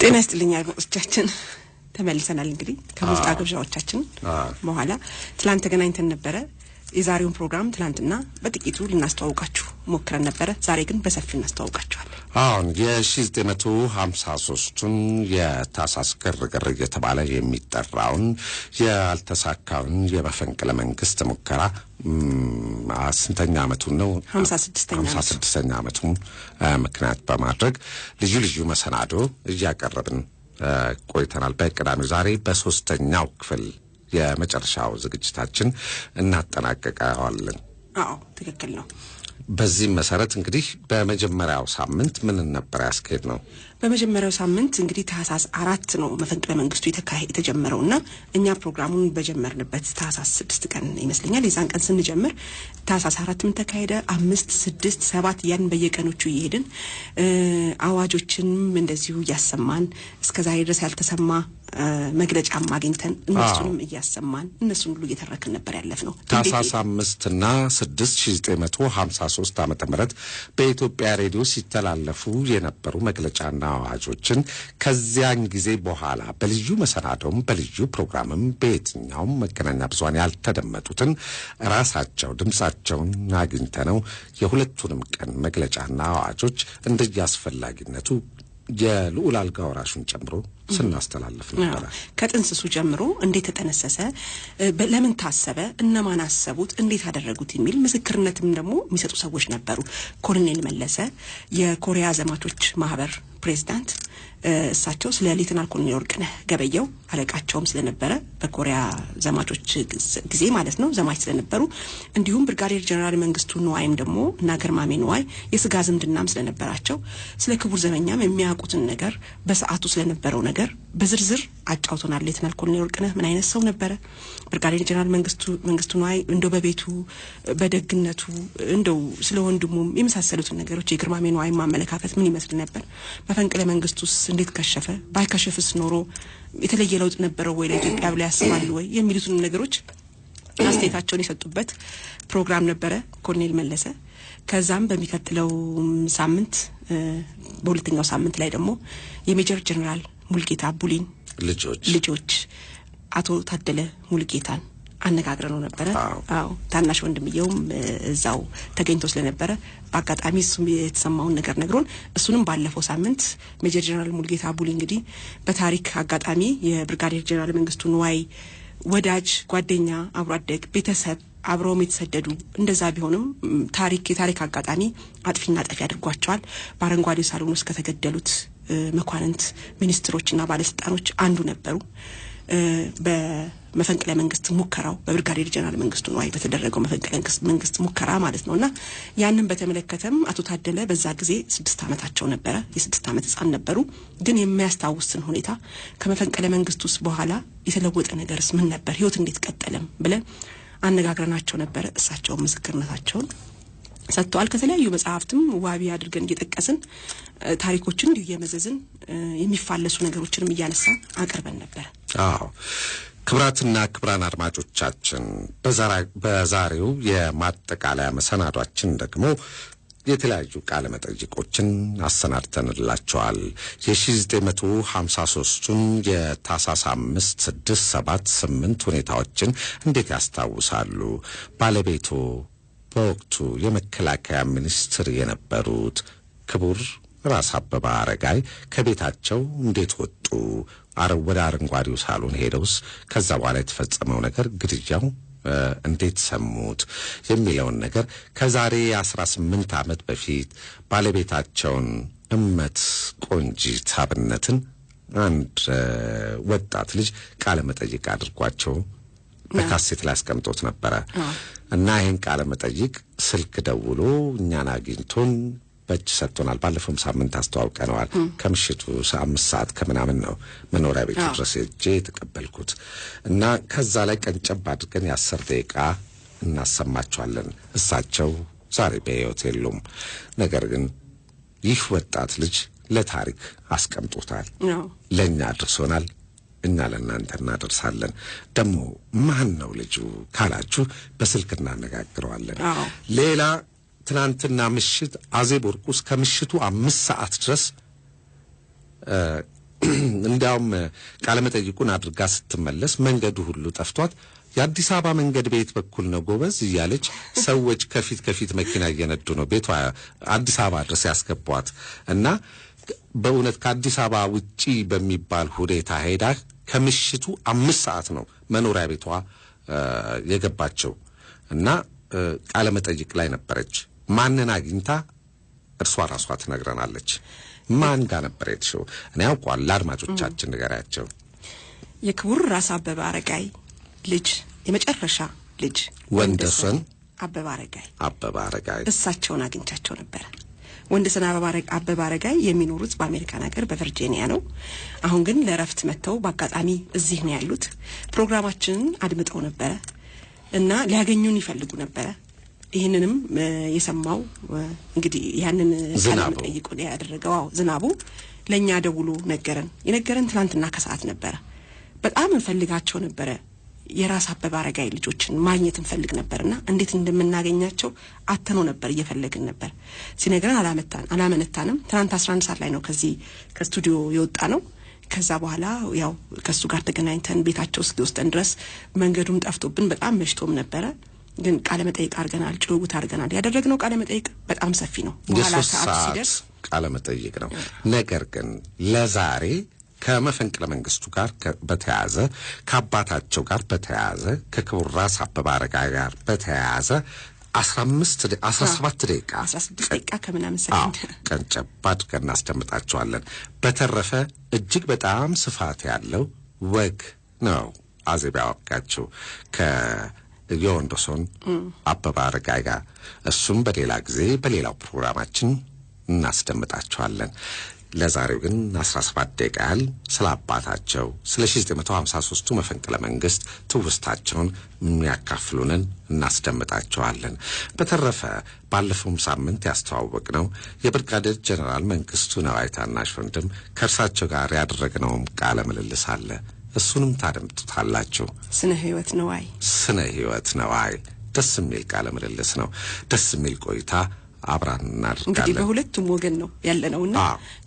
ጤና ይስጥልኝ አድማጮቻችን ተመልሰናል እንግዲህ ከሙዚቃ ግብዣዎቻችን በኋላ ትላንት ተገናኝተን ነበር የዛሬውን ፕሮግራም ትላንትና በጥቂቱ ልናስተዋውቃችሁ ሞክረን ነበር ዛሬ ግን በሰፊው እናስተዋውቃችኋለን አሁን የ1953ቱን የታሳስ ግርግር እየተባለ የሚጠራውን ያልተሳካውን የመፈንቅለ መንግስት ሙከራ ስንተኛ ዓመቱ ነው 56ኛ ዓመቱን ምክንያት በማድረግ ልዩ መሰናዶ እያቀረብን ቆይተናል በቀዳሚው ዛሬ በሶስተኛው ክፍል የመጨረሻው ዝግጅታችን እናጠናቀቃለን አዎ ትክክል ነው በዚህ መሰረት እንግዲህ በመጀመሪያው ሳምንት ምን ነበር ያስከድ ነው በመጀመሪያው ሳምንት እንግዲህ ታህሳስ 4 ነው መፈንቅለ መንግስቱ የተጀመረውና እኛ ፕሮግራሙን በጀመርንበት ታህሳስ 6 ቀን ይመስለኛል የዛን ቀን ስንጀምር ታህሳስ 4 ምን ተካሄደ 5 6 7 ያን በየቀኖቹ ይሄድን አዋጆችንም እንደዚሁ ያሰማን እስከዛሬ ድረስ ያልተሰማ መግለጫ ማግኝተን እነሱንም ያሰማን እነሱን ሁሉ እየተረከን ነበር ያለፈው ታህሳስ 5 እና 6 1953 ዓመተ ምህረት በኢትዮጵያ ሬዲዮ ሲተላለፉ የነበሩ መግለጫና አዋጆችን ከዚያን ጊዜ በኋላ በልዩ መሰናዶም በልዩ ፕሮግራምም በየትኛውም መገናኛ ብዙሃን ያልተደመጡትን ራሳቸው ድምጻቸውን አግኝተነው የሁለቱንም ቀን መግለጫና አዋጆች እንደያስፈልጊነቱ የልዑል አልጋ ወራሹን ጨምሮ ስናስተላልፍ ነበር ከጥንስሱ ጀምሮ እንዴት ተጠነሰሰ ለምን ታሰበ እነማን አሰቡት እንዴት አደረጉት የሚል ምስክርነትም ደግሞ የሚሰጡ ሰዎች ነበሩ ኮሎኔል መለሰ የኮሪያ ዘማቾች ማህበር ፕሬዝዳንት እሳቸው ስለ ሌተናል ኮሎኔል ወርቅነህ ገበየው አለቃቸውም ስለነበረ በኮሪያ ዘማቾች ጊዜ ማለት ነው ዘማች ስለነበሩ እንዲሁም ብርጋዴር ጀነራል መንግስቱ ንዋይም ደግሞ እና ገርማሜ ንዋይ የስጋ ዝምድናም ስለነበራቸው ስለ ክቡር ዘመኛም የሚያውቁትን ነገር በሰዓቱ ስለነበረው ነገር በዝርዝር አጫውተናል ሌተናል ኮሎኔል ወርቅነህ ምን አይነት ሰው ነበረ ብርጋዴር ጀነራል መንግስቱ ንዋይ እንደው በቤቱ በደግነቱ እንደው ስለ ወንድሙም የመሳሰሉትን ነገሮች የገርማሜ ንዋይ ማመለካከት ምን ይመስል ነበር መፈንቅለ መንግስቱስ እንዴት ከሸፈ ባይከሸፍስ ኖሮ የተለየ ለውጥ ነበረው ወይ ለኢትዮጵያ ብለ ያስባሉ ወይ የሚሉትን ነገሮች አስተያየታቸውን የሰጡበት ፕሮግራም ነበረ ኮሎኔል መለሰ ከዛም በሚከተለው ሳምንት በሁለተኛው ሳምንት ላይ ደግሞ የሜጀር ጀነራል ሙልጌታ ቡሊን ልጆች አቶ ታደለ ሙልጌታን አነጋግረነው ነበር አዎ ታናሽ ወንድምየውም እዛው ተገኝቶ ስለነበረ በአጋጣሚ እሱም የተሰማውን ነገር ነግሮን እሱንም ባለፈው ሳምንት ሜጀር ጀነራል ሙልጌታ ቡሊ እንግዲህ በታሪክ አጋጣሚ የብርጋዴር ጀነራል መንግስቱ ንዋይ ወዳጅ ጓደኛ አብሮ አደግ ቤተሰብ አብሮም የተሰደዱ እንደዛ ቢሆንም የታሪክ አጋጣሚ አጥፊና ጠፊ አድርጓቸዋል በአረንጓዴ ሳሎን ውስጥ ከተገደሉት መኳንንት ሚኒስትሮችና ባለስልጣኖች አንዱ ነበሩ በመፈንቅለ መንግስት ሙከራው በብርጋዴር ጀነራል መንግስቱ ንዋይ በተደረገው መፈንቅለ መንግስት ሙከራ ማለት ነውና ያንን በተመለከተም አቶ ታደለ በዛ ጊዜ 6 ዓመታቸው ነበር የ6 ዓመት ህፃን ነበሩ ግን የሚያስታውስን ሁኔታ ከመፈንቅለ መንግስቱስ በኋላ የተለወጠ ነገርስ ምን ነበር ህይወት እንዴት ቀጠለም ብለን አነጋግረናቸው ነበር እሳቸው ምስክርነታቸውን ሰጥተዋል ከተለያዩ መጽሐፍትም ዋቢ አድርገን እየተጠቀስን ታሪኮችን እየመዘዝን የሚፋለሱ ነገሮችንም እያነሳን አቀርበን ነበር አዎ ክብራትና ክብራን አድማጮቻችን በዛሬው የማጠቃለያ መሰናዷችን ደግሞ የተለያዩ ቃለ መጠይቆችን አሰናድተንላችኋል የ1953ቱን የታህሳስ 5 6 7 8 ሁኔታዎችን እንዴት ያስታውሳሉ ባለቤቱ በወቅቱ የመከላከያ ሚኒስትር የነበሩት ክቡር ራስ አበባ አረጋይ ከቤታቸው እንዴት ወጡ ወደ አረንጓዴው ሳሎን ሄደውስ ከዛ በኋላ የተፈጸመው ነገር ግድያው እንዴት ሰሙት የሚለውን ነገር ከዛሬ 18 ዓመት በፊት ባለቤታቸውን እመት ቆንጂት አብነትን አንድ ወጣት ልጅ ቃለ መጠይቅ አድርጓቸው በካሴት ላይ አስቀምጦት ነበር እና ይሄን ቃለ መጠይቅ ስልክ ደውሎ እኛን አግኝቶን በእጅ ሰጥቶናል ባለፈው ሳምንት አስተዋውቀናል ከምሽቱ 5 ሰዓት ከምናምን ነው መኖሪያ ቤት ድረስ ተቀበልኩት እና ከዛ ላይ ቀንጨብ አድርገን የ10 ደቂቃ እናሰማቸዋለን እሳቸው ዛሬ በሆቴሉም ነገር ግን ይህ ወጣት ልጅ ለታሪክ አስቀምጦታል ለኛ አድርሶናል እኛ ለእናንተ እናደርሳለን ደሞ ማን ነው ልጁ ካላችሁ በስልክ እናነጋግረዋለን ሌላ ትናንትና ምሽት አዜብ ወርቁስ ከምሽቱ 5 ሰዓት ድረስ እንዲያውም ቃለ መጠይቁን አድርጋ ስትመለስ መንገዱ ሁሉ ጠፍቷት የአዲስ አበባ መንገድ በየት በኩል ነው ጎበዝ እያለች ሰዎች ከፊት መኪና እየነዱ ነው ቤቷ አዲስ አበባ ድረስ ያስገቧት እና በእውነት ከአዲስ አበባ ውጪ በሚባል ሁኔታ ሄዳ ከምሽቱ 5 ሰዓት ነው መኖሪያ ቤቷ የገባቸው እና ቃለ መጠይቅ ላይ ነበረች። ማንን አግኝታ እርሷ ራሷ ትነግረናለች። ማን ጋር ነበር የሄድሽው? እኔ አውቀዋለሁ፣ ለአድማጮቻችን ንገሪያቸው። የክቡር ራስ አበበ አረጋይ ልጅ የመጨረሻ ልጅ ወንደሰን አበበ አረጋይ እሳቸውን አግኝቻቸው ነበር። ወንደሰን አበበ አረጋይ የሚኖሩት በአሜሪካን ሀገር በቨርጂኒያ ነው። አሁን ግን ለረፍት መጥተው በአጋጣሚ እዚህ ነው ያሉት። ፕሮግራማችንን አድምጠው ነበር እና ሊያገኙን ይፈልጉ ነበር። ይህንንም የሰማው እንግዲህ ያንን ጠይቁን ያደረገው ዝናቡ ለኛ ደውሎ የነገረን ትናንትና ከሰዓት ነበር። በጣም እንፈልጋቸው ነበር። የራስ አበበ አረጋይ ልጆችን ማግኘት እንፈልግ ነበርና እንዴት እንደምናገኛቸው አተኖ ነበር እየፈለግን ነበር። ሲነገረን አላመነታንም። ትናንት 11 ሰዓት ላይ ነው ከስቱዲዮ የወጣ ነው። ከዛ በኋላ ያው ከሱ ጋር ተገናኝተን ቤታቸው እስኪወስደን ድረስ መንገዱም ጠፍቶብን በጣም መሽቶም ነበር። ግን ቃለ መጠይቅ አድርገናል፣ ጭውውት አድርገናል። ያደረግነው ቃለ መጠይቅ በጣም ሰፊ ነው። በኋላ ሰዓት ሲደርስ ቃለ መጠይቅ ነው። ነገር ግን ለዛሬ ከመፈንቅለ መንግስቱ ጋር በተያያዘ ከአባታቸው ጋር በተያያዘ ከክቡር ራስ አበበ አረጋይ ጋር በተያያዘ 17 ደቂቃ ከምናምን ሰከንድ ቀንጨብ አድርገን እናስደምጣቸዋለን። በተረፈ እጅግ በጣም ስፋት ያለው ወግ ነው አዜብ ያወጋቸው ከወንደሰን አበበ አረጋይ ጋር። እሱም በሌላ ጊዜ በሌላው ፕሮግራማችን እናስደምጣቸዋለን። ለዛሬው ግን 17 ደቂቃ ያህል ስለ አባታቸው ስለ 1953ቱ መፈንቅለ መንግስት ትውስታቸውን የሚያካፍሉንን እናስደምጣቸዋለን። በተረፈ ባለፈው ሳምንት ያስተዋወቅነው የብርጋዴር ጀነራል መንግስቱ ነዋይ ታናሽ ወንድም ከእርሳቸው ጋር ያደረግነው ቃለ ምልልስ አለ። እሱንም ታደምጡታላችሁ። ስነ ህይወት ነዋይ ደስ የሚል ቃለ ምልልስ ነው። ደስ የሚል ቆይታ አብራን እናደርጋለን። እንግዲህ በሁለቱም ወገን ነው ያለነውና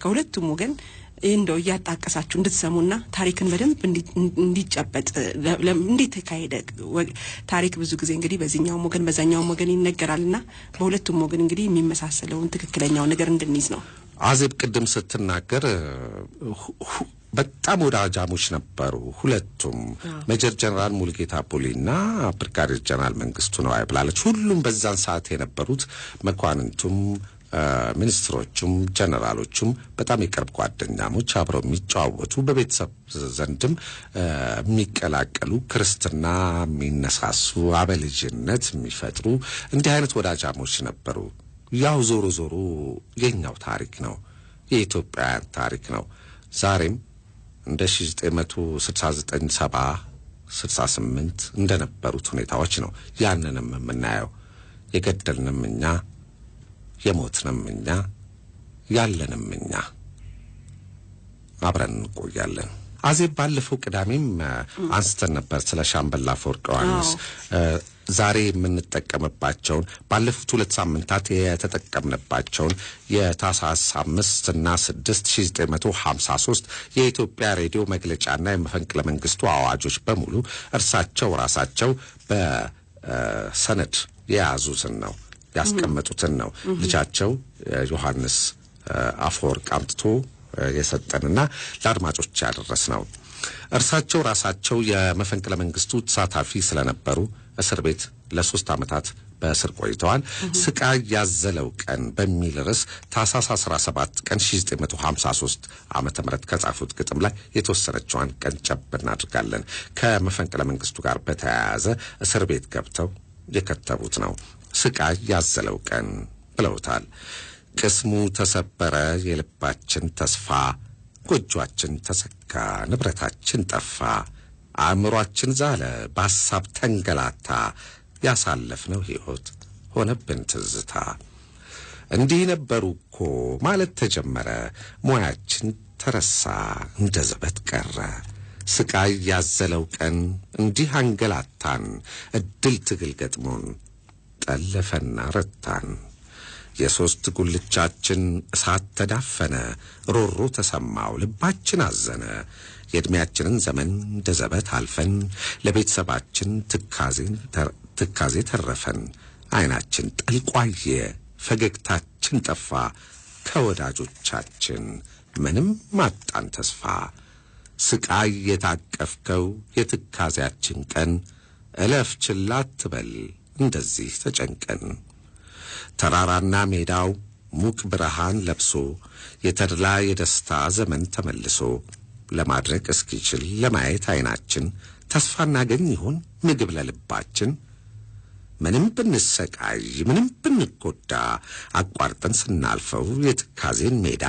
ከሁለቱም ወገን እንደው ያጣቀሳችሁ እንድትሰሙና ታሪክን በደንብ እንዲጨበጥ እንዴት ተካሄደ ታሪክ ብዙ ጊዜ እንግዲህ በዚህኛው ወገን በዛኛው ወገን ይነገራልና በሁለቱም ወገን እንግዲህ የሚመሳሰለውን ትክክለኛው ነገር እንድንይዝ ነው። አዜብ ቅድም ስትናገር በጣም ወዳጃሞች ነበሩ ሁለቱም፣ ሜጀር ጀነራል ሙልጌታ ቡሊና ብርጋዴር ጀነራል መንግስቱ ነዋይ ብላለች። ሁሉም በዛን ሰዓት የነበሩት መኳንንቱም ሚኒስትሮቹም ጀነራሎቹም በጣም የቅርብ ጓደኛሞች፣ አብረው የሚጫወቱ በቤተሰብ ዘንድም የሚቀላቀሉ ክርስትና የሚነሳሱ አበልጅነት የሚፈጥሩ እንዲህ አይነት ወዳጃሞች ነበሩ። ያው ዞሮ የኛው ታሪክ ነው፣ የኢትዮጵያውያን ታሪክ ነው። ዛሬም እንደ 1969 70 68 እንደነበሩት ሁኔታዎች ነው ያንንም የምናየው። የገደልንም እኛ፣ የሞትንም እኛ፣ ያለንም እኛ። አብረን እንቆያለን። አዜብ ባለፈው ቅዳሜም አንስተን ነበር ስለ ሻምበል አፈወርቅ ዮሐንስ። ዛሬ የምንጠቀምባቸውን ባለፉት 2 ሳምንታት የተጠቀምንባቸውን የታህሳስ 5 እና 6 1953 የኢትዮጵያ ሬዲዮ መግለጫና የመፈንቅለ መንግስቱ አዋጆች በሙሉ እርሳቸው ራሳቸው በሰነድ የያዙትን ነው ያስቀመጡትን ነው ልጃቸው ዮሐንስ አፈወርቅ አምጥቶ የሰጠንና ለአድማጮች ያደረስነው። እርሳቸው ራሳቸው የመፈንቅለ መንግስቱ ተሳታፊ ስለነበሩ እስር ቤት ለ3 ዓመታት በእስር ቆይተዋል። ስቃይ ያዘለው ቀን በሚል ርዕስ ታህሳስ 17 ቀን 1953 ዓመተ ምህረት ከጻፉት ግጥም ላይ የተወሰነችዋን ቀንጨብ እናድርጋለን። ከመፈንቅለ መንግስቱ ጋር በተያያዘ እስር ቤት ገብተው የከተቡት ነው። ስቃይ ያዘለው ቀን ብለውታል። ቅስሙ ተሰበረ የልባችን ተስፋ፣ ጎጆአችን ተሰካ ንብረታችን ጠፋ፣ አእምሮአችን ዛለ በሐሳብ ተንገላታ፣ ያሳለፍነው ሕይወት ሆነብን ትዝታ። እንዲህ ነበሩ እኮ ማለት ተጀመረ፣ ሙያችን ተረሳ እንደ ዘበት ቀረ። ስቃይ ያዘለው ቀን እንዲህ አንገላታን፣ እድል ትግል ገጥሞን ጠለፈና ረታን። የሶስት ጉልቻችን እሳት ተዳፈነ ሮሮ ተሰማው ልባችን አዘነ የእድሜያችንን ዘመን እንደዘበት አልፈን ለቤተሰባችን ትካዜ ተረፈን አይናችን ጠልቋየ ፈገግታችን ጠፋ ከወዳጆቻችን ምንም ማጣን ተስፋ ስቃይ የታቀፍከው የትካዜያችን ቀን እለፍ ችላ አትበል እንደዚህ ተጨንቀን ተራራና ሜዳው ሙቅ ብርሃን ለብሶ የተድላ የደስታ ዘመን ተመልሶ ለማድረግ እስኪችል ለማየት አይናችን ተስፋ እናገኝ ይሆን ምግብ ለልባችን ምንም ብንሰቃይ ምንም ብንጎዳ አቋርጠን ስናልፈው የትካዜን ሜዳ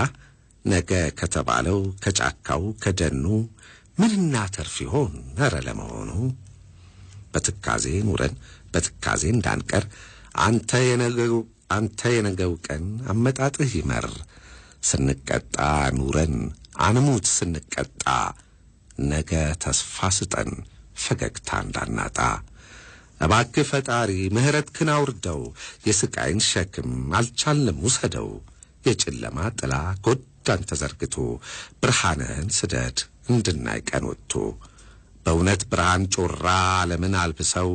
ነገ ከተባለው ከጫካው ከደኑ ምን እናተርፍ ይሆን ኧረ ለመሆኑ በትካዜ ኑረን በትካዜ እንዳንቀር አንተ የነገው ቀን አመጣጥህ ይመር ስንቀጣ ኑረን አንሙት ስንቀጣ ነገ ተስፋ ስጠን ፈገግታ እንዳናጣ እባክህ ፈጣሪ ምህረትህን አውርደው የስቃይን ሸክም አልቻልንም ውሰደው የጨለማ ጥላ ጎዳን ተዘርግቶ ብርሃንህን ስደድ እንድናይ ቀን ወጥቶ በእውነት ብርሃን ጮራ ዓለምን አልብሰው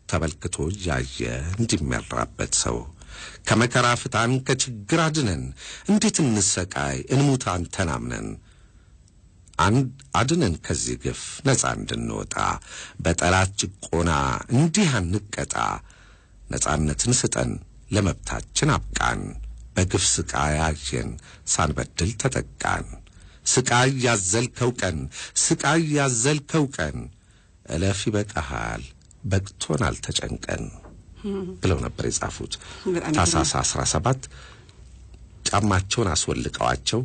ተመልክቶ ያየ እንዲመራበት ሰው ከመከራ ፍታን ከችግር አድነን እንዴት እንሰቃይ እንሙት አንተን አምነን አድነን ከዚህ ግፍ ነፃ እንድንወጣ በጠላት ጭቆና እንዲህ አንቀጣ ነፃነትን ስጠን ለመብታችን አብቃን በግፍ ስቃይ አየን ሳንበድል ተጠቃን ስቃይ ያዘልከው ቀን እለፍ ይበቃሃል በቅቶናል ተጨንቀን ብለው ነበር የጻፉት ታኅሳስ 17 ጫማቸውን አስወልቀዋቸው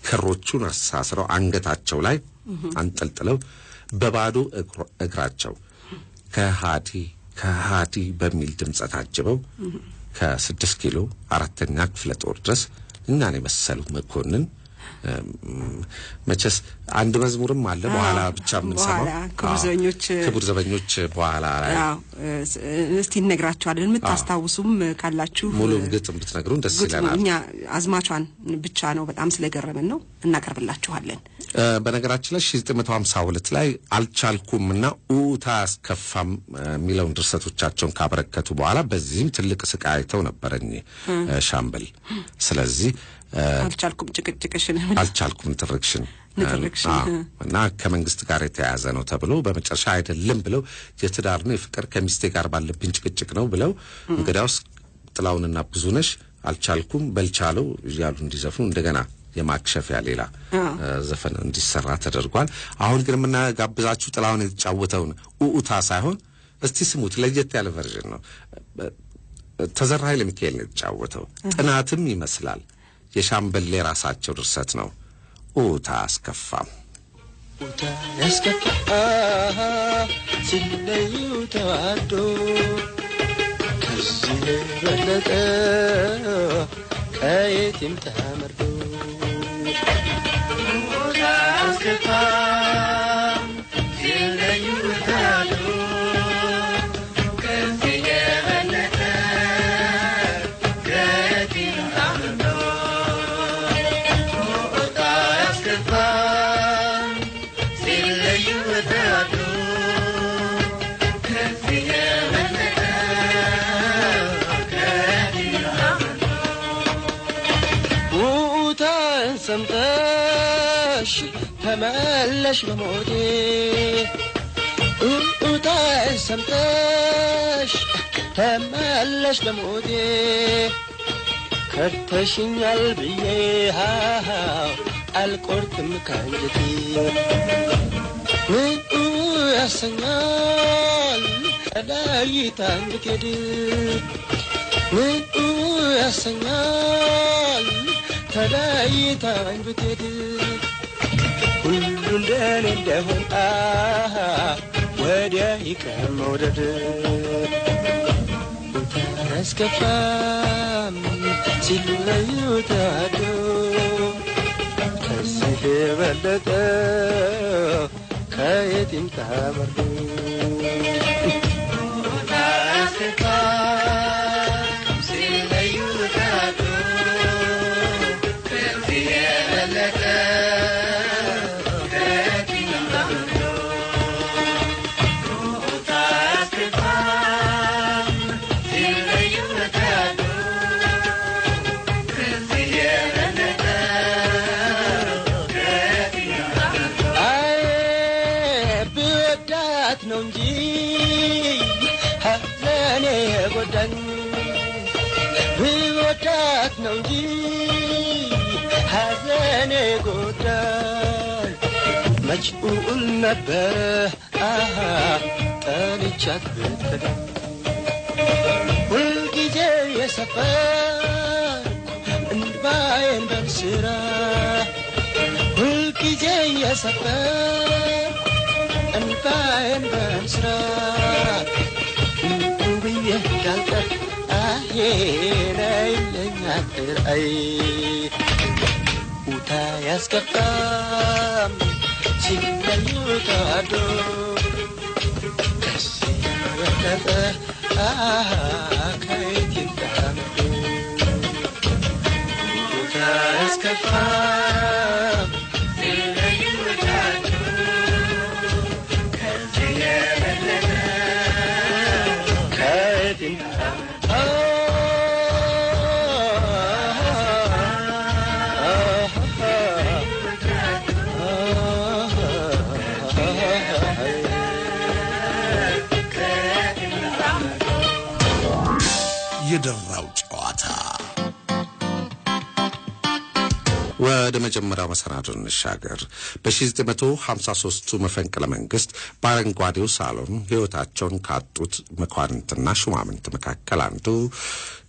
ክሮቹን አሳስረው አንገታቸው ላይ አንጠልጥለው በባዶ እግራቸው ከሃዲ በሚል ድምጽ ታጅበው ከ6 ኪሎ 4ኛ ክፍለ ጦር ድረስ እኛን የመሰሉ መኮንን መቸስ አንድ መዝሙርም አለ በኋላ ብቻ ምን ሰማው ክቡር ዘበኞች በኋላ ላይ እስቲ ነግራችኋለን የምታስታውሱም ካላችሁ ሙሉን ግጥም ብትነግሩን ደስ ይላል እኛ አዝማቿን ብቻ ነው በጣም ስለገረመን ነው እናቀርብላችኋለን በነገራችን ላይ 1952 ላይ አልቻልኩምና ኡታ አስከፋም ሚሊዮን ድርሰቶቻቸውን ካበረከቱ በኋላ በዚህም ትልቅ ስቃይ አይተው ነበርኝ ሻምበል ስለዚህ አልቻልኩም ጭቅጭቅሽን ትርክሽን እና ከመንግስት ጋር የተያያዘ ነው ተብሎ በመጨረሻ አይደለም ብለው የትዳር ነው የፍቅር ከሚስቴ ጋር ባለብኝ ጭቅጭቅ ነው ብለው እንግዳውስ ጥላውንና ብዙነሽ አልቻልኩም በልቻለው ይያሉ እንዲዘፍኑ እንደገና የማክሸፊያ ሌላ ዘፈን እንዲሰራ ተደርጓል አሁን ግን ምናጋብዛችሁ ጥላውን የተጫወተውን ኡኡታ ሳይሆን እስቲ ስሙት ለየት ያለ ቨርዥን ነው ተዘራ ኃይለ ሚካኤል የተጫወተው ጥናትም ይመስላል የሻምበል ራሳቸው ድርሰት ነው ኡታ አስከፋም ኡታ ያስከፋ ሲለዩ ተዋዶ ከዚህ በለጠ ከየትም ተመርዶ ኡታ ያስከፋ ሲለዩ ተዋዶ ሰምተሽ ተመለሽ በሞቴ ኡኡታን ሰምተሽ ተመለሽ በሞቴ ከርተሽኛል ብዬ አልቆርጥም ካንጀቴ ምን ያሰኛል ተለይታ እንድትሄድ ምን ያሰኛል ተለይታ እንድትሄድ ሁሉ እንደኔ እንደሆን ወዲያ ይቀር መውደድ አስከፋም ሲለዩ ተዋዶ ከዚህ በለጠ ከየትም ተመርዶ አስከፋም ሲለዩ እንጂ ሐዘኔ ጎዳኝ ብወዳት ነው እንጂ ሐዘኔ ጎዳኝ መችኡል ነበር ጠልቻት ብትከዳኝ ሁልጊዜ የሰፈርኩ እንባዬን በንስራ ሁልጊዜ የሰፈርኩ እንባዬን በንስራ ብዬ ካልቀር ነይለኛል አይ ውታ ያስከፋም ሲለዩ ተዋዶ ከዚህ የበለጠ ከየት ይምጣምዱ ውታ ያስከፋም ሲለዩ ተዋዶ ከዚህ የበለጠ ከየት ይምጣምዱ የደራው ጨዋታ ወደ መጀመሪያው መሰናዶ እንሻገር። በ1953 መፈንቅለ መንግስት በአረንጓዴው ሳሎን ሕይወታቸውን ካጡት መኳንንትና ሹማምንት መካከል አንዱ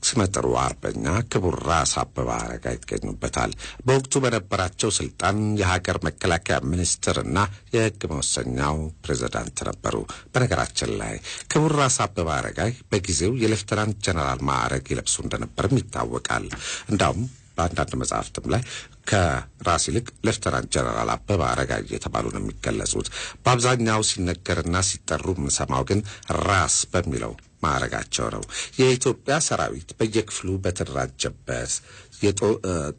ስመጥሩ አርበኛ ክቡር ራስ አበበ አረጋይ ይገኙበታል። በወቅቱ በነበራቸው ስልጣን የሀገር መከላከያ ሚኒስትርና የሕግ መወሰኛው ፕሬዝዳንት ነበሩ። በነገራችን ላይ ክቡር ራስ አበበ አረጋይ በጊዜው የሌፍተናንት ጀነራል ማዕረግ ይለብሱ እንደነበርም ይታወቃል። እንዳውም በአንዳንድ መጽሐፍትም ላይ ከራስ ይልቅ ሌፍተናንት ጀነራል አበበ አረጋይ የተባሉ ነው የሚገለጹት። በአብዛኛው ሲነገርና ሲጠሩ የምንሰማው ግን ራስ በሚለው ማዕረጋቸው ነው። የኢትዮጵያ ሰራዊት በየክፍሉ በተደራጀበት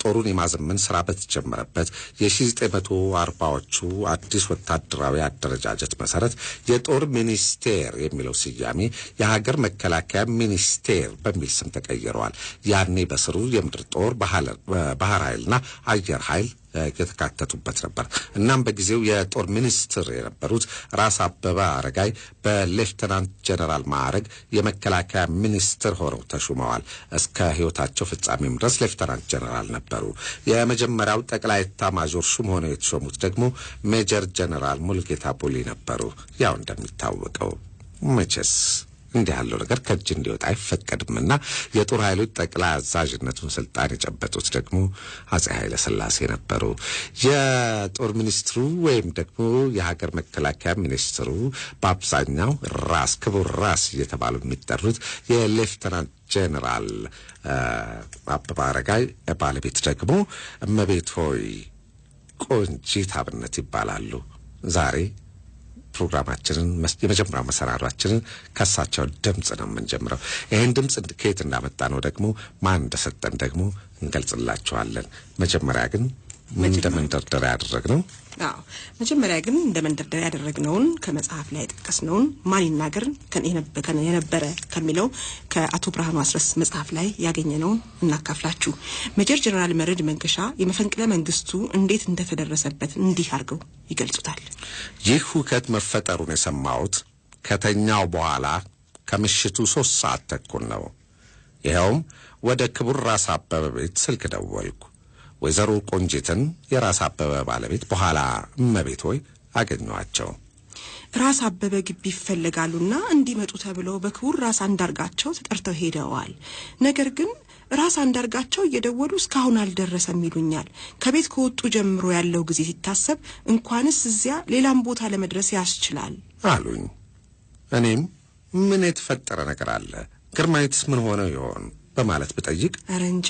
ጦሩን የማዘመን ስራ በተጀመረበት የ1940ዎቹ አዲስ ወታደራዊ አደረጃጀት መሰረት የጦር ሚኒስቴር የሚለው ስያሜ የሀገር መከላከያ ሚኒስቴር በሚል ስም ተቀይረዋል። ያኔ በስሩ የምድር ጦር፣ ባህር ኃይልና አየር ኃይል የተካተቱበት ነበር። እናም በጊዜው የጦር ሚኒስትር የነበሩት ራስ አበበ አረጋይ በሌፍተናንት ጀነራል ማዕረግ የመከላከያ ሚኒስትር ሆነው ተሹመዋል። እስከ ሕይወታቸው ፍጻሜም ድረስ ሌፍተናንት ጀነራል ነበሩ። የመጀመሪያው ጠቅላይ ኤታማዦር ሹም ሆነው የተሾሙት ደግሞ ሜጀር ጀነራል ሙልጌታ ቡሊ ነበሩ። ያው እንደሚታወቀው መቼስ እንዲህ ያለው ነገር ከእጅ እንዲወጣ አይፈቀድምና የጦር ኃይሎች ጠቅላይ አዛዥነቱን ስልጣን የጨበጡት ደግሞ አጼ ኃይለ ሥላሴ ነበሩ። የጦር ሚኒስትሩ ወይም ደግሞ የሀገር መከላከያ ሚኒስትሩ በአብዛኛው ራስ ክቡር ራስ እየተባሉ የሚጠሩት የሌፍተናንት ጀነራል አበበ አረጋይ ባለቤት ደግሞ እመቤት ሆይ ቆንጂት አብነት ይባላሉ። ዛሬ ፕሮግራማችንን የመጀመሪያው መሰናዷችንን ከሳቸው ድምጽ ነው የምንጀምረው። ይሄን ድምጽ ከየት እንዳመጣ ነው ደግሞ ማን እንደሰጠን ደግሞ እንገልጽላችኋለን። መጀመሪያ ግን እንደ መንደርደሪያ ያደረግነው መጀመሪያ ግን እንደ መንደርደሪያ ያደረግነውን ከመጽሐፍ ላይ ጠቀስነውን ማን ይናገር የነበረ ከሚለው ከአቶ ብርሃኑ አስረስ መጽሐፍ ላይ ያገኘነውን እናካፍላችሁ። ሜጀር ጀነራል መርዕድ መንገሻ የመፈንቅለ መንግስቱ እንዴት እንደተደረሰበት እንዲህ አድርገው ይገልጹታል። ይህ ሁከት መፈጠሩን የሰማሁት ከተኛው በኋላ ከምሽቱ 3 ሰዓት ተኩል ነው። ይኸውም ወደ ክቡር ራስ አበበ ቤት ስልክ ደወልኩ። ወይዘሮ ቆንጂትን የራስ አበበ ባለቤት በኋላ እመቤት ሆይ አገኘኋቸው። ራስ አበበ ግቢ ይፈልጋሉና እንዲመጡ ተብለው በክቡር ራስ አንዳርጋቸው ተጠርተው ሄደዋል። ነገር ግን ራስ አንዳርጋቸው እየደወሉ እስካሁን አልደረሰም ይሉኛል። ከቤት ከወጡ ጀምሮ ያለው ጊዜ ሲታሰብ እንኳንስ እዚያ ሌላም ቦታ ለመድረስ ያስችላል አሉኝ። እኔም ምን የተፈጠረ ነገር አለ? ግርማዊትስ ምን ሆነው ይሆን በማለት ብጠይቅ አረንጃ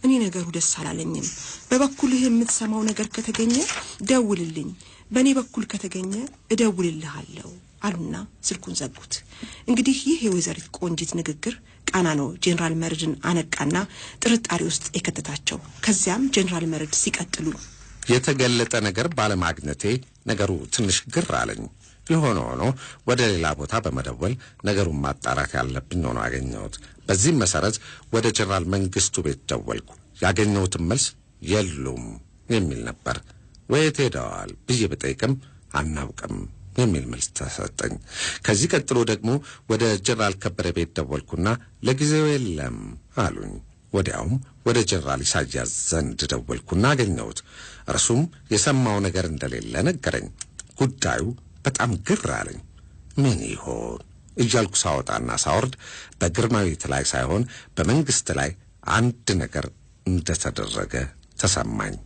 እኔ ነገሩ ደስ አላለኝም። በበኩልህ የምትሰማው ነገር ከተገኘ ደውልልኝ፣ በእኔ በኩል ከተገኘ እደውልልሃለሁ አሉና ስልኩን ዘጉት። እንግዲህ ይህ የወይዘሪት ቆንጂት ንግግር ቃና ነው ጀነራል መርዕድን አነቃና ጥርጣሬ ውስጥ የከተታቸው። ከዚያም ጀነራል መርዕድ ሲቀጥሉ የተገለጠ ነገር ባለማግኘቴ ነገሩ ትንሽ ግር አለኝ። የሆነ ሆኖ ወደ ሌላ ቦታ በመደወል ነገሩን ማጣራት ያለብኝ ሆኖ አገኘሁት። በዚህም መሰረት ወደ ጀነራል መንግስቱ ቤት ደወልኩ። ያገኘሁትም መልስ የሉም የሚል ነበር። ወየት ሄደዋል ብዬ ብጠይቅም አናውቅም የሚል መልስ ተሰጠኝ። ከዚህ ቀጥሎ ደግሞ ወደ ጀነራል ከበደ ቤት ደወልኩና ለጊዜው የለም አሉኝ። ወዲያውም ወደ ጀነራል ኢሳያስ ዘንድ ደወልኩና አገኘሁት። እርሱም የሰማው ነገር እንደሌለ ነገረኝ። ጉዳዩ በጣም ግር አለኝ። ምን ይሆን እያልኩ ሳወጣና ሳወርድ በግርማዊት ላይ ሳይሆን በመንግስት ላይ አንድ ነገር እንደተደረገ ተሰማኝ።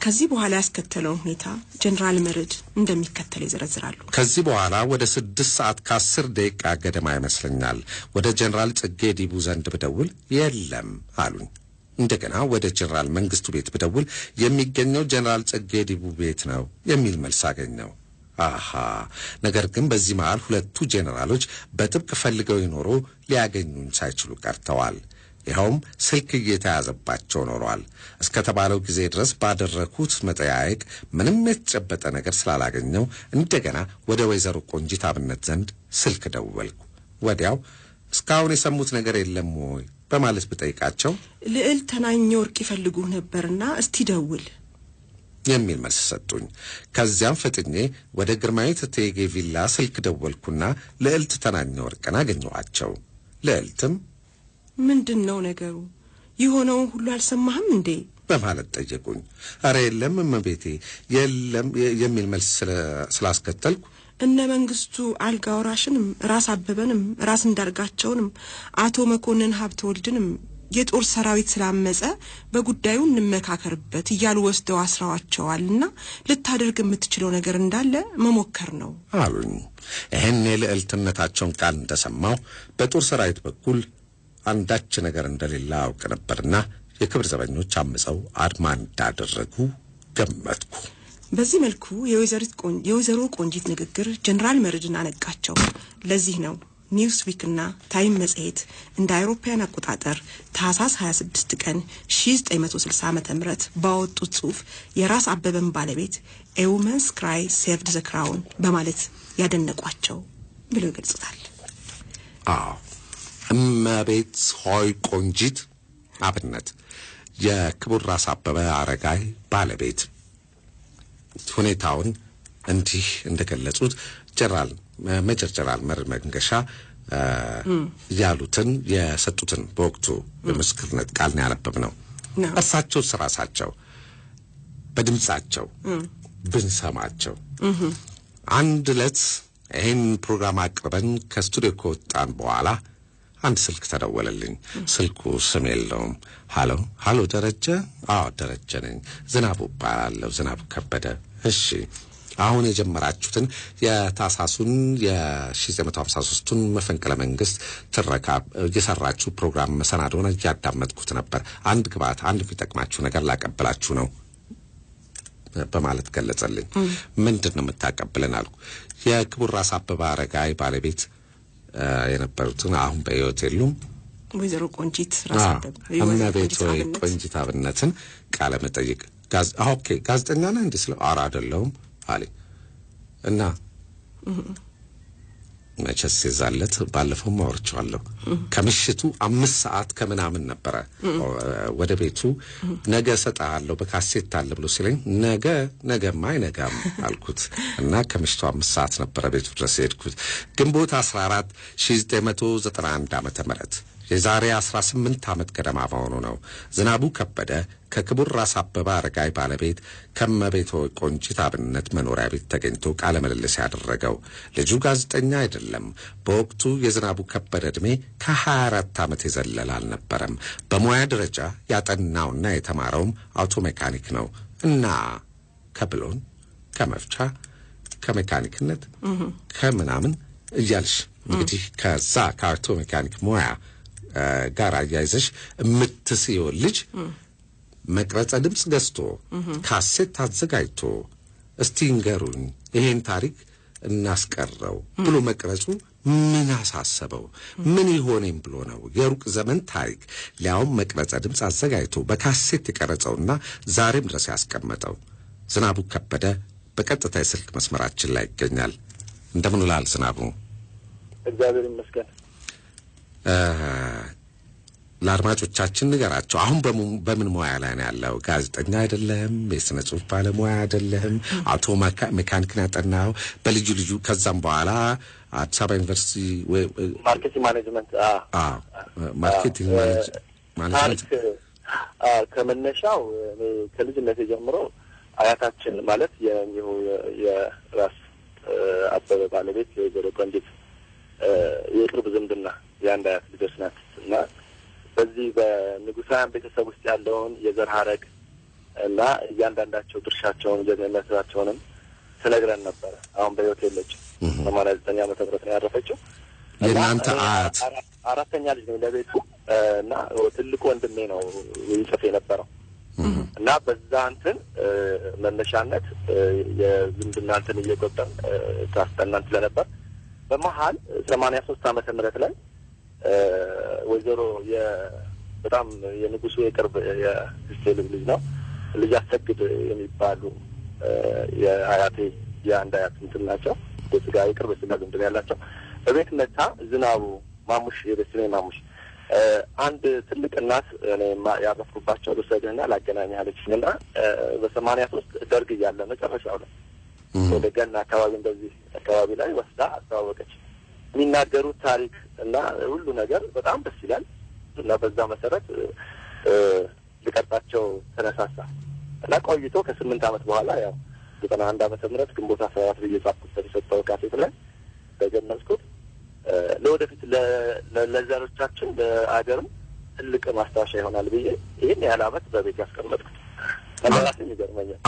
ከዚህ በኋላ ያስከተለው ሁኔታ ጀነራል መርድ እንደሚከተል ይዘረዝራሉ። ከዚህ በኋላ ወደ 6 ሰዓት ከ10 ደቂቃ ገደማ ይመስለኛል ወደ ጀነራል ጽጌ ዲቡ ዘንድ ብደውል የለም አሉኝ። እንደገና ወደ ጀነራል መንግስቱ ቤት ብደውል የሚገኘው ጀነራል ጽጌ ዲቡ ቤት ነው የሚል መልስ አገኘው። አሃ ነገር ግን በዚህ መሃል ሁለቱ ጀነራሎች በጥብቅ ፈልገው ይኖሩ ሊያገኙኝ ሳይችሉ ቀርተዋል። ይኸውም ስልክ እየተያዘባቸው ኖሯል። እስከ ተባለው ጊዜ ድረስ ባደረኩት መጠያየቅ ምንም የተጨበጠ ነገር ስላላገኘው እንደገና ወደ ወይዘሮ ቆንጂት አብነት ዘንድ ስልክ ደወልኩ። ወዲያው እስካሁን የሰሙት ነገር የለም ወይ በማለት ብጠይቃቸው ልዕልት ተናኘ ወርቅ ይፈልጉ ነበርና እስቲ ደውል የሚል መልስ ሰጡኝ። ከዚያም ፈጥኜ ወደ ግርማዊት እቴጌ ቪላ ስልክ ደወልኩና ልዕልት ተናኘ ወርቅን አገኘኋቸው። ልዕልትም ምንድነው ነገሩ? የሆነውን ሁሉ አልሰማህም እንዴ በማለት ጠየቁኝ። አረ የለም እመቤቴ የለም የሚል መልስ ስላስከተልኩ እነ መንግስቱ አልጋ ወራሽንም ራስ አበበንም ራስ እንዳርጋቸውንም አቶ መኮንን ሀብተ ወልድንም የጦር ሰራዊት ስላመጸ በጉዳዩ እንመካከርበት እያሉ ወስደው አስራዋቸዋልና ልታደርግ የምትችለው ነገር እንዳለ መሞከር ነው አሉኝ። ይህን የልዕልትነታቸውን ቃል እንደሰማው በጦር ሰራዊት በኩል አንዳች ነገር እንደሌለ አውቅ ነበርና የክብር ዘበኞች አምፀው አድማ እንዳደረጉ ገመትኩ። በዚህ መልኩ የወይዘሮ ቆንጂት ንግግር ጀነራል መርድን አነቃቸው። ለዚህ ነው ኒውስዊክና ታይም መጽሔት እንደ አውሮፓውያን አቆጣጠር ታህሳስ 26 ቀን 1960 ዓመተ ምህረት ባወጡት ጽሑፍ የራስ አበበን ባለቤት ኤውመንስ ክራይ ሴቭድ ዘ ክራውን በማለት ያደነቋቸው ብሎ ይገልጹታል። እመቤት ሆይ ቆንጂት አብነት የክቡር ራስ አበበ አረጋይ ባለቤት ሁኔታውን እንዲህ እንደገለጹት ጀነራል ሜጀር ጀነራል መርድ መንገሻ ያሉትን የሰጡትን በወቅቱ የምስክርነት ቃል ነው ያነበብነው። እርሳቸው ራሳቸው በድምጻቸው ብንሰማቸው አንድ ዕለት ይህን ፕሮግራም አቅርበን ከስቱዲዮ ከወጣን በኋላ አንድ ስልክ ተደወለልኝ። ስልኩ ስም የለውም። ሃሎ ደረጀ? አዎ ደረጀ ነኝ። ዝናቡ እባላለሁ። ዝናቡ ከበደ። እሺ አሁን የጀመራችሁትን የታሳሱን የ1953ቱን መፈንቅለ መንግስት ትረካ እየሰራችሁ ፕሮግራም መሰናዶውን እያዳመጥኩት ነበር። አንድ ግብዓት አንድ የሚጠቅማችሁ ነገር ላቀብላችሁ ነው በማለት ገለጸልኝ። ምንድን ነው የምታቀብለን አልኩ። የክቡር ራስ አበበ አረጋይ ባለቤት የነበሩትን አሁን በሕይወት የሉም ወይዘሮ ቆንጂት ራስ አበበ እመቤት ሆይ ቆንጂት አብነትን ቃለ መጠይቅ ኦኬ ጋዜጠኛ ነህ እንዴ ስለው ኧረ አይደለሁም አለኝ እና መቼስ የዛለት ባለፈው ማወርቻለሁ ከምሽቱ 5 ሰዓት ከምናምን ነበረ ወደ ቤቱ ነገ ሰጣለሁ በካሴት አለ ብሎ ሲለኝ ነገማ አይነጋም አልኩት እና ከምሽቱ 5 ሰዓት ነበረ ቤቱ ድረስ ሄድኩት። ግንቦት 14 1991 ዓመተ ምህረት የዛሬ 18 ዓመት ገደማ መሆኑ ነው። ዝናቡ ከበደ ከክቡር ራስ አበበ አረጋይ ባለቤት ከመቤት ቆንጂት አብነት መኖሪያ ቤት ተገኝቶ ቃለ ምልልስ ያደረገው። ልጁ ጋዜጠኛ አይደለም። በወቅቱ የዝናቡ ከበደ ዕድሜ ከ24 ዓመት የዘለለ አልነበረም። በሙያ ደረጃ ያጠናውና የተማረውም አውቶ ሜካኒክ ነው እና ከብሎን ከመፍቻ ከሜካኒክነት ከምናምን እያልሽ እንግዲህ ከዛ ከአውቶ ሜካኒክ ሙያ ጋር አያይዘሽ የምትስየው ልጅ መቅረጸ ድምፅ ገዝቶ ካሴት አዘጋጅቶ እስቲ ንገሩኝ ይሄን ታሪክ እናስቀረው ብሎ መቅረጹ ምን አሳሰበው? ምን ይሆነም ብሎ ነው የሩቅ ዘመን ታሪክ ሊያውም መቅረጸ ድምፅ አዘጋጅቶ በካሴት የቀረጸውና ዛሬም ድረስ ያስቀመጠው። ዝናቡ ከበደ በቀጥታ የስልክ መስመራችን ላይ ይገኛል። እንደምን ውለሃል ዝናቡ? እግዚአብሔር ይመስገን። ለአድማጮቻችን ንገራቸው። አሁን በምን ሙያ ላይ ነው ያለው? ጋዜጠኛ አይደለም፣ የስነ ጽሁፍ ባለሙያ አይደለም፣ አውቶ ሜካኒክን ያጠናው በልዩ ከዛም በኋላ አዲስ አበባ ዩኒቨርሲቲ ማርኬቲንግ ማኔጅመንት ማርኬቲንግ ማኔጅመንት ከመነሻው ከልጅነት ጀምሮ አያታችን ማለት የራስ አበበ ባለቤት የወይዘሮ ቆንጂት የቅርብ ዝምድና የአንድ አያት ልጆች ናት እና በዚህ በንጉሳውያን ቤተሰብ ውስጥ ያለውን የዘር ሐረግ እና እያንዳንዳቸው ድርሻቸውን ጀግንነታቸውንም ትነግረን ነበረ። አሁን በሕይወት የለችም። 89 ዓመተ ምህረት ነው ያረፈችው። የእናንተ አያት አራተኛ ልጅ ነው ለቤቱ እና ትልቁ ወንድሜ ነው ይጽፍ የነበረው እና በዛ እንትን መነሻነት የዝምድና እንትን እየቆጠን ታስጠናን ስለነበር በመሀል 83 ዓመተ ምህረት ላይ ወይዘሮ በጣም የንጉሱ የቅርብ የስቴል ልጅ ነው ልጅ አሰግድ የሚባሉ የአያቴ የአንድ አያት እንትን ናቸው። የስጋ የቅርብ ስጋ ዝምድና ያላቸው በቤት መታ ዝናቡ ማሙሽ የቤተሰብ ማሙሽ አንድ ትልቅ እናት እኔ ያረፍኩባቸው ልሰግና ላገናኝ አለችኝና በ83 ደርግ እያለ መጨረሻው ላይ ወደ ገና አካባቢ እንደዚህ አካባቢ ላይ ወስዳ አስተዋወቀች። የሚናገሩት ታሪክ እና ሁሉ ነገር በጣም ደስ ይላል እና በዛ መሰረት ልቀጣቸው ተነሳሳ እና ቆይቶ ከ8 ዓመት በኋላ ያው 91 ዓመተ ምህረት ግንቦት 14 በየጻፍኩት ተሰጠው ካሴት ላይ ተገነዝኩት ለወደፊት ለዘሮቻችን ለአገርም ትልቅ ማስታወሻ ይሆናል ብዬ ይሄን ያህል ዓመት በቤት ያስቀመጥኩት እንደራሴ ይገርመኛል።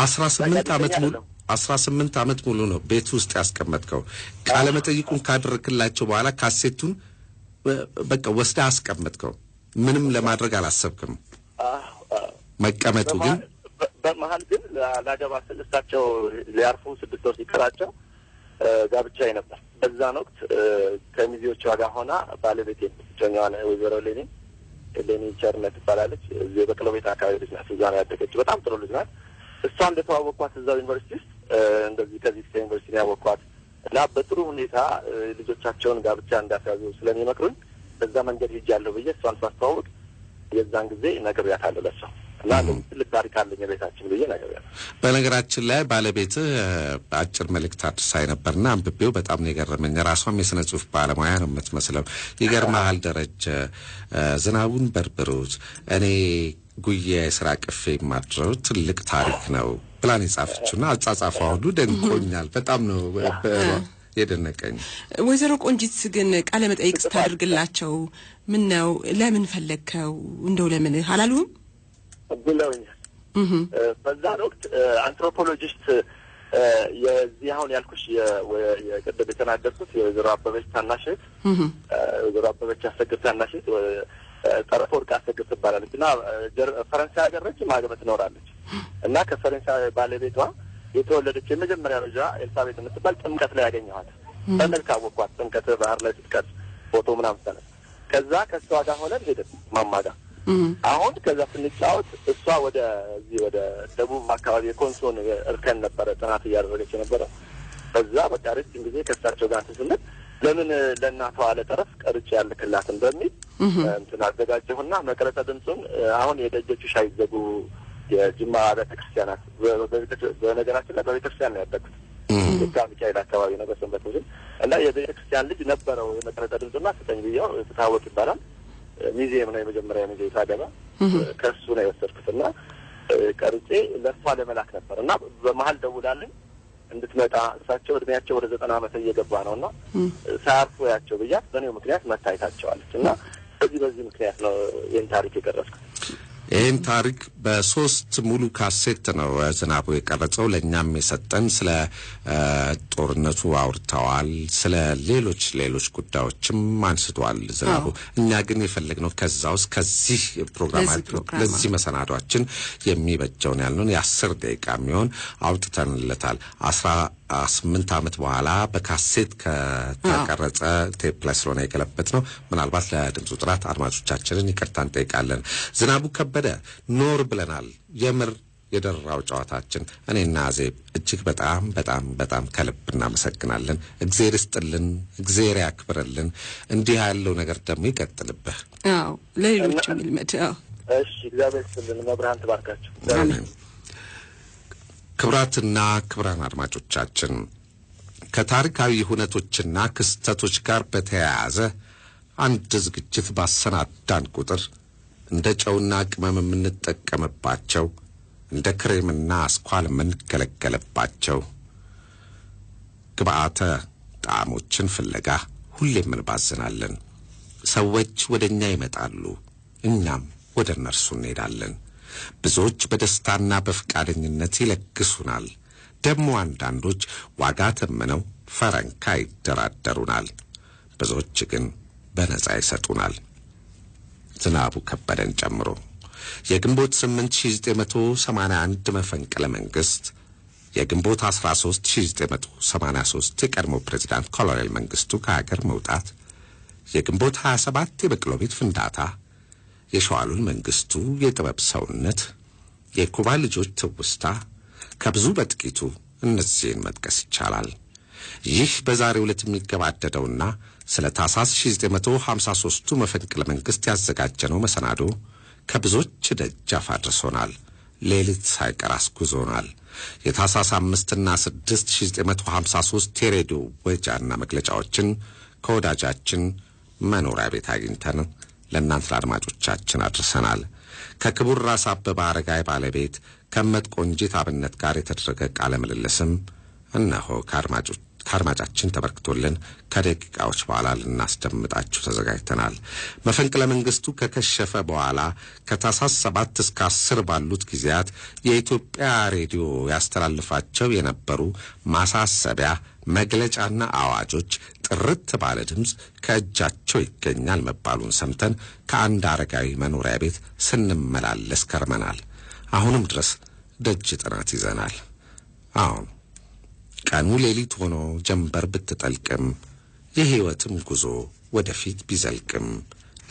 18 ዓመት ሙሉ ነው ቤት ውስጥ ያስቀመጥከው። ቃለ መጠይቁን ካደረክላቸው በኋላ ካሴቱን በቃ ወስዳ አስቀመጥከው። ምንም ለማድረግ አላሰብክም? መቀመጡ ግን በመሀል ግን ላገባ ስልሳቸው ሊያርፉ 6 ወር ሲቀራቸው ጋብቻዬ ነበር። በዛን ወቅት ከሚዜዎቿ ጋር ሆና ባለቤቴ ብቸኛዋን ወይዘሮ ሌኒ ቸርነት ትባላለች። እዚህ በቅሎ ቤት አካባቢ ልጅ ናት። እዛ ነው ያደገችው። በጣም ጥሩ ልጅ ናት። እሷ እንደተዋወቅኳት እዛው ዩኒቨርሲቲ ውስጥ እንደዚህ ከዚህ ከዩኒቨርሲቲ ያወቅኳት እና በጥሩ ሁኔታ ልጆቻቸውን ጋብቻ እንዳስያዙ ስለሚመክሩኝ በዛ መንገድ ሄጃለሁ ብዬ እሷን ሳስተዋውቅ የዛን ጊዜ ነግሬያታለሁ ለእሷ እና ትልቅ ታሪክ አለኝ ቤታችን ብዬ ነግሬያለሁ። በነገራችን ላይ ባለቤትህ አጭር መልእክት አድርሳኝ ነበርና አንብቤው በጣም ነው የገረመኝ። ራሷም የስነ ጽሁፍ ባለሙያ ነው የምትመስለው። ይገርምሃል ደረጀ፣ ዝናቡን በርብሩት እኔ ጉያ የስራ ቅፌ የማድረው ትልቅ ታሪክ ነው ብላን የጻፈችውና አጻጻፏ ሁሉ ደንቆኛል። በጣም ነው የደነቀኝ። ወይዘሮ ቆንጂት ግን ቃለ መጠይቅ ስታደርግላቸው ምን ነው ለምን ፈለግከው እንደው ለምን አላሉም ብለውኛል። በዛን ወቅት አንትሮፖሎጂስት የዚህ አሁን ያልኩሽ የቅድም የተናገርኩት የወይዘሮ አበበች ታናሽ እህት ወይዘሮ አበበች አሰግድ ታናሽ እህት ጠረፍ ወርቅ አሰግድ ትባላለች እና ፈረንሳይ ሀገር ረጅም ዓመት ትኖራለች እና ከፈረንሳይ ባለቤቷ የተወለደች የመጀመሪያ ልጇ ኤልሳቤጥ የምትባል ጥምቀት ላይ ያገኘኋት። በመልክ አወቅኳት። ጥምቀት ባህር ላይ ስትቀር ፎቶ ምናምን ተነሳ። ከዛ ከእሷ ጋር ሆነን ሄድን ማማ ጋር። አሁን ከዛ ስንጫወት እሷ ወደ ደቡብ አካባቢ የኮንሶን እርከን ነበረ ጥናት እያደረገች የነበረ። በዛ በቃ ረጅም ጊዜ ከእሳቸው ጋር ስንል ለምን ለእናቷ ለጠረፍ ቀርጬ ያልክላትን በሚል እንትን አዘጋጀሁና መቅረጸ ድምፁን አሁን የደጆቹ ሳይዘጉ የጅማ ቤተክርስቲያናት በነገራችን ላይ በቤተክርስቲያን ነው ያደግኩት። ካ ሚካኤል አካባቢ ነው በሰንበት ሙዚም እና የቤተክርስቲያን ልጅ ነበረው የመቅረጸ ድምፁና ስጠኝ ብዬው ፍትሐወቅ ይባላል። ሚዜም ነው የመጀመሪያ ሚዜ ታገባ ከሱ ነው የወሰድኩትና ቀርጬ ለእሷ ለመላክ ነበር እና በመሀል ደውላልኝ እንድትመጣ እሳቸው እድሜያቸው ወደ 90 ዓመት እየገባ ነውና ሳያርፉ ያቸው ብያት በእኔው ምክንያት መታየታቸዋለች እና በዚህ ምክንያት ነው ይህን ታሪክ የቀረጽኩት። ይህን ታሪክ በ3 ሙሉ ካሴት ነው ዝናቡ የቀረጸው። ለእኛም የሰጠን ስለ ጦርነቱ አውርተዋል። ስለ ሌሎች ጉዳዮችም አንስቷል ዝናቡ። እኛ ግን የፈለግነው ከዛ ውስጥ ከዚህ ፕሮግራማችን ለዚህ መሰናዷችን የሚበጀውን ያልነውን የ10 ደቂቃ የሚሆን አውጥተንለታል። 18 ዓመት በኋላ በካሴት ከተቀረጸ ቴፕ ላይ ስለሆነ የገለበት ነው። ምናልባት ለድምፁ ጥራት አድማጮቻችንን ይቅርታ እንጠይቃለን። ዝናቡ ከበደ ኖር ብለናል። የምር የደራው ጨዋታችን እኔና አዜብ እጅግ በጣም ከልብ እናመሰግናለን። እግዚአብሔር ይስጥልን፣ እግዚአብሔር ያክብርልን። እንዲህ ያለው ነገር ደግሞ ይቀጥልብህ። አዎ ለሌሎችም ይልመድ። አዎ እሺ እግዚአብሔር ይስጥልን። መብርሃን ትባርካችሁ። አሜን። ክብራትና ክብራን አድማጮቻችን ከታሪካዊ ሁነቶችና ክስተቶች ጋር በተያያዘ አንድ ዝግጅት ባሰናዳን ቁጥር እንደ ጨውና ቅመም የምንጠቀምባቸው እንደ ክሬምና አስኳል የምንገለገልባቸው ግብአተ ጣዕሞችን ፍለጋ ሁሌም እንባዝናለን። ሰዎች ወደኛ ይመጣሉ፣ እኛም ወደ እነርሱ እንሄዳለን። ብዙዎች በደስታና በፍቃደኝነት ይለግሱናል። ደግሞ አንዳንዶች ዋጋ ተምነው ፈረንካ ይደራደሩናል። ብዙዎች ግን በነጻ ይሰጡናል። ዝናቡ ከበደን ጨምሮ የግንቦት 8981 መፈንቅለ መንግስት፣ የግንቦት 13 1983 የቀድሞ ፕሬዝዳንት ኮሎኔል መንግስቱ ከሀገር መውጣት፣ የግንቦት 27 የበቅሎ ቤት ፍንዳታ፣ የሸዋሉል መንግስቱ የጥበብ ሰውነት፣ የኩባ ልጆች ትውስታ፣ ከብዙ በጥቂቱ እነዚህን መጥቀስ ይቻላል። ይህ በዛሬው ዕለት የሚገባደደውና ስለ ታሳስ 1953ቱ መፈንቅለ መንግስት ያዘጋጀነው መሰናዶ ከብዙዎች ደጃፍ አድርሶናል። ሌሊት ሳይቀር አስጉዞናል። የታሳስ 5 እና 6 1953 የሬዲዮ ወጃና መግለጫዎችን ከወዳጃችን መኖሪያ ቤት አግኝተን ለእናንተ ለአድማጮቻችን አድርሰናል። ከክቡር ራስ አበበ አረጋይ ባለቤት ከመት ቆንጂት አብነት ጋር የተደረገ ቃለ ምልልስም እነሆ ከአድማጫችን ተበርክቶልን ከደቂቃዎች በኋላ ልናስደምጣችሁ ተዘጋጅተናል። መፈንቅለ መንግስቱ ከከሸፈ በኋላ ከታሳስ 7 እስከ 10 ባሉት ጊዜያት የኢትዮጵያ ሬዲዮ ያስተላልፋቸው የነበሩ ማሳሰቢያ መግለጫና አዋጆች ጥርት ባለ ድምፅ ከእጃቸው ይገኛል መባሉን ሰምተን ከአንድ አረጋዊ መኖሪያ ቤት ስንመላለስ ከርመናል። አሁንም ድረስ ደጅ ጥናት ይዘናል። አሁን ቀኑ ሌሊት ሆኖ ጀንበር ብትጠልቅም የሕይወትም ጉዞ ወደፊት ቢዘልቅም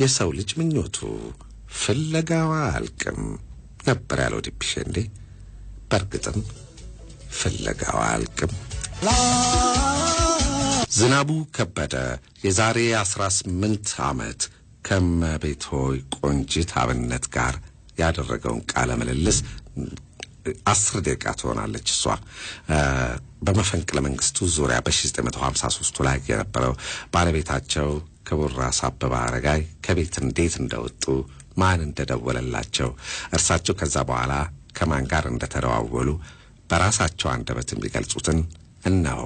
የሰው ልጅ ምኞቱ ፍለጋዋ አልቅም ነበር ያለው ዲፒሼ እንዴ። በርግጥም ፍለጋዋ አልቅም። ዝናቡ ከበደ የዛሬ 18 ዓመት ከመቤት ሆይ ቆንጂት አብነት ጋር ያደረገውን ቃለ ምልልስ 10 ደቂቃ ትሆናለች። እሷ በመፈንቅለ መንግስቱ ዙሪያ በ1953 ላይ የነበረው ባለቤታቸው ክቡር ራስ አበበ አረጋይ ከቤት እንዴት እንደወጡ፣ ማን እንደደወለላቸው፣ እርሳቸው ከዛ በኋላ ከማን ጋር እንደተደዋወሉ በራሳቸው አንደበት የሚገልጹትን እነሆ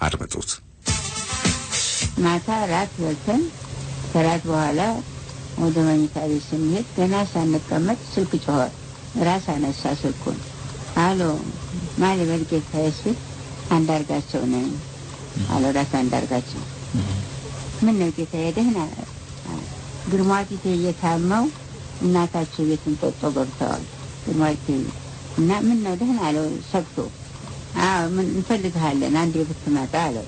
አድምጡት። ማታ ራት በልተን ከራት በኋላ ወደ መኝታ ቤት ስንሄድ ገና ሳንቀመጥ ስልክ ጮኸ። ራስ አነሳ ስልኩን። አሎ ማን በልጌታ ሲል አንዳርጋቸው ነኝ አሎ። ራስ አንዳርጋቸው ምን ነው ጌታዬ? ደህና ግርማዊት እየታመው እናታቸው ቤት እንጦጦ ገብተዋል። ግርማዊት እና ምን ነው ደህና አለው ሰብቶ። አዎ ምን እንፈልግሃለን አንዴ ብትመጣ አለው።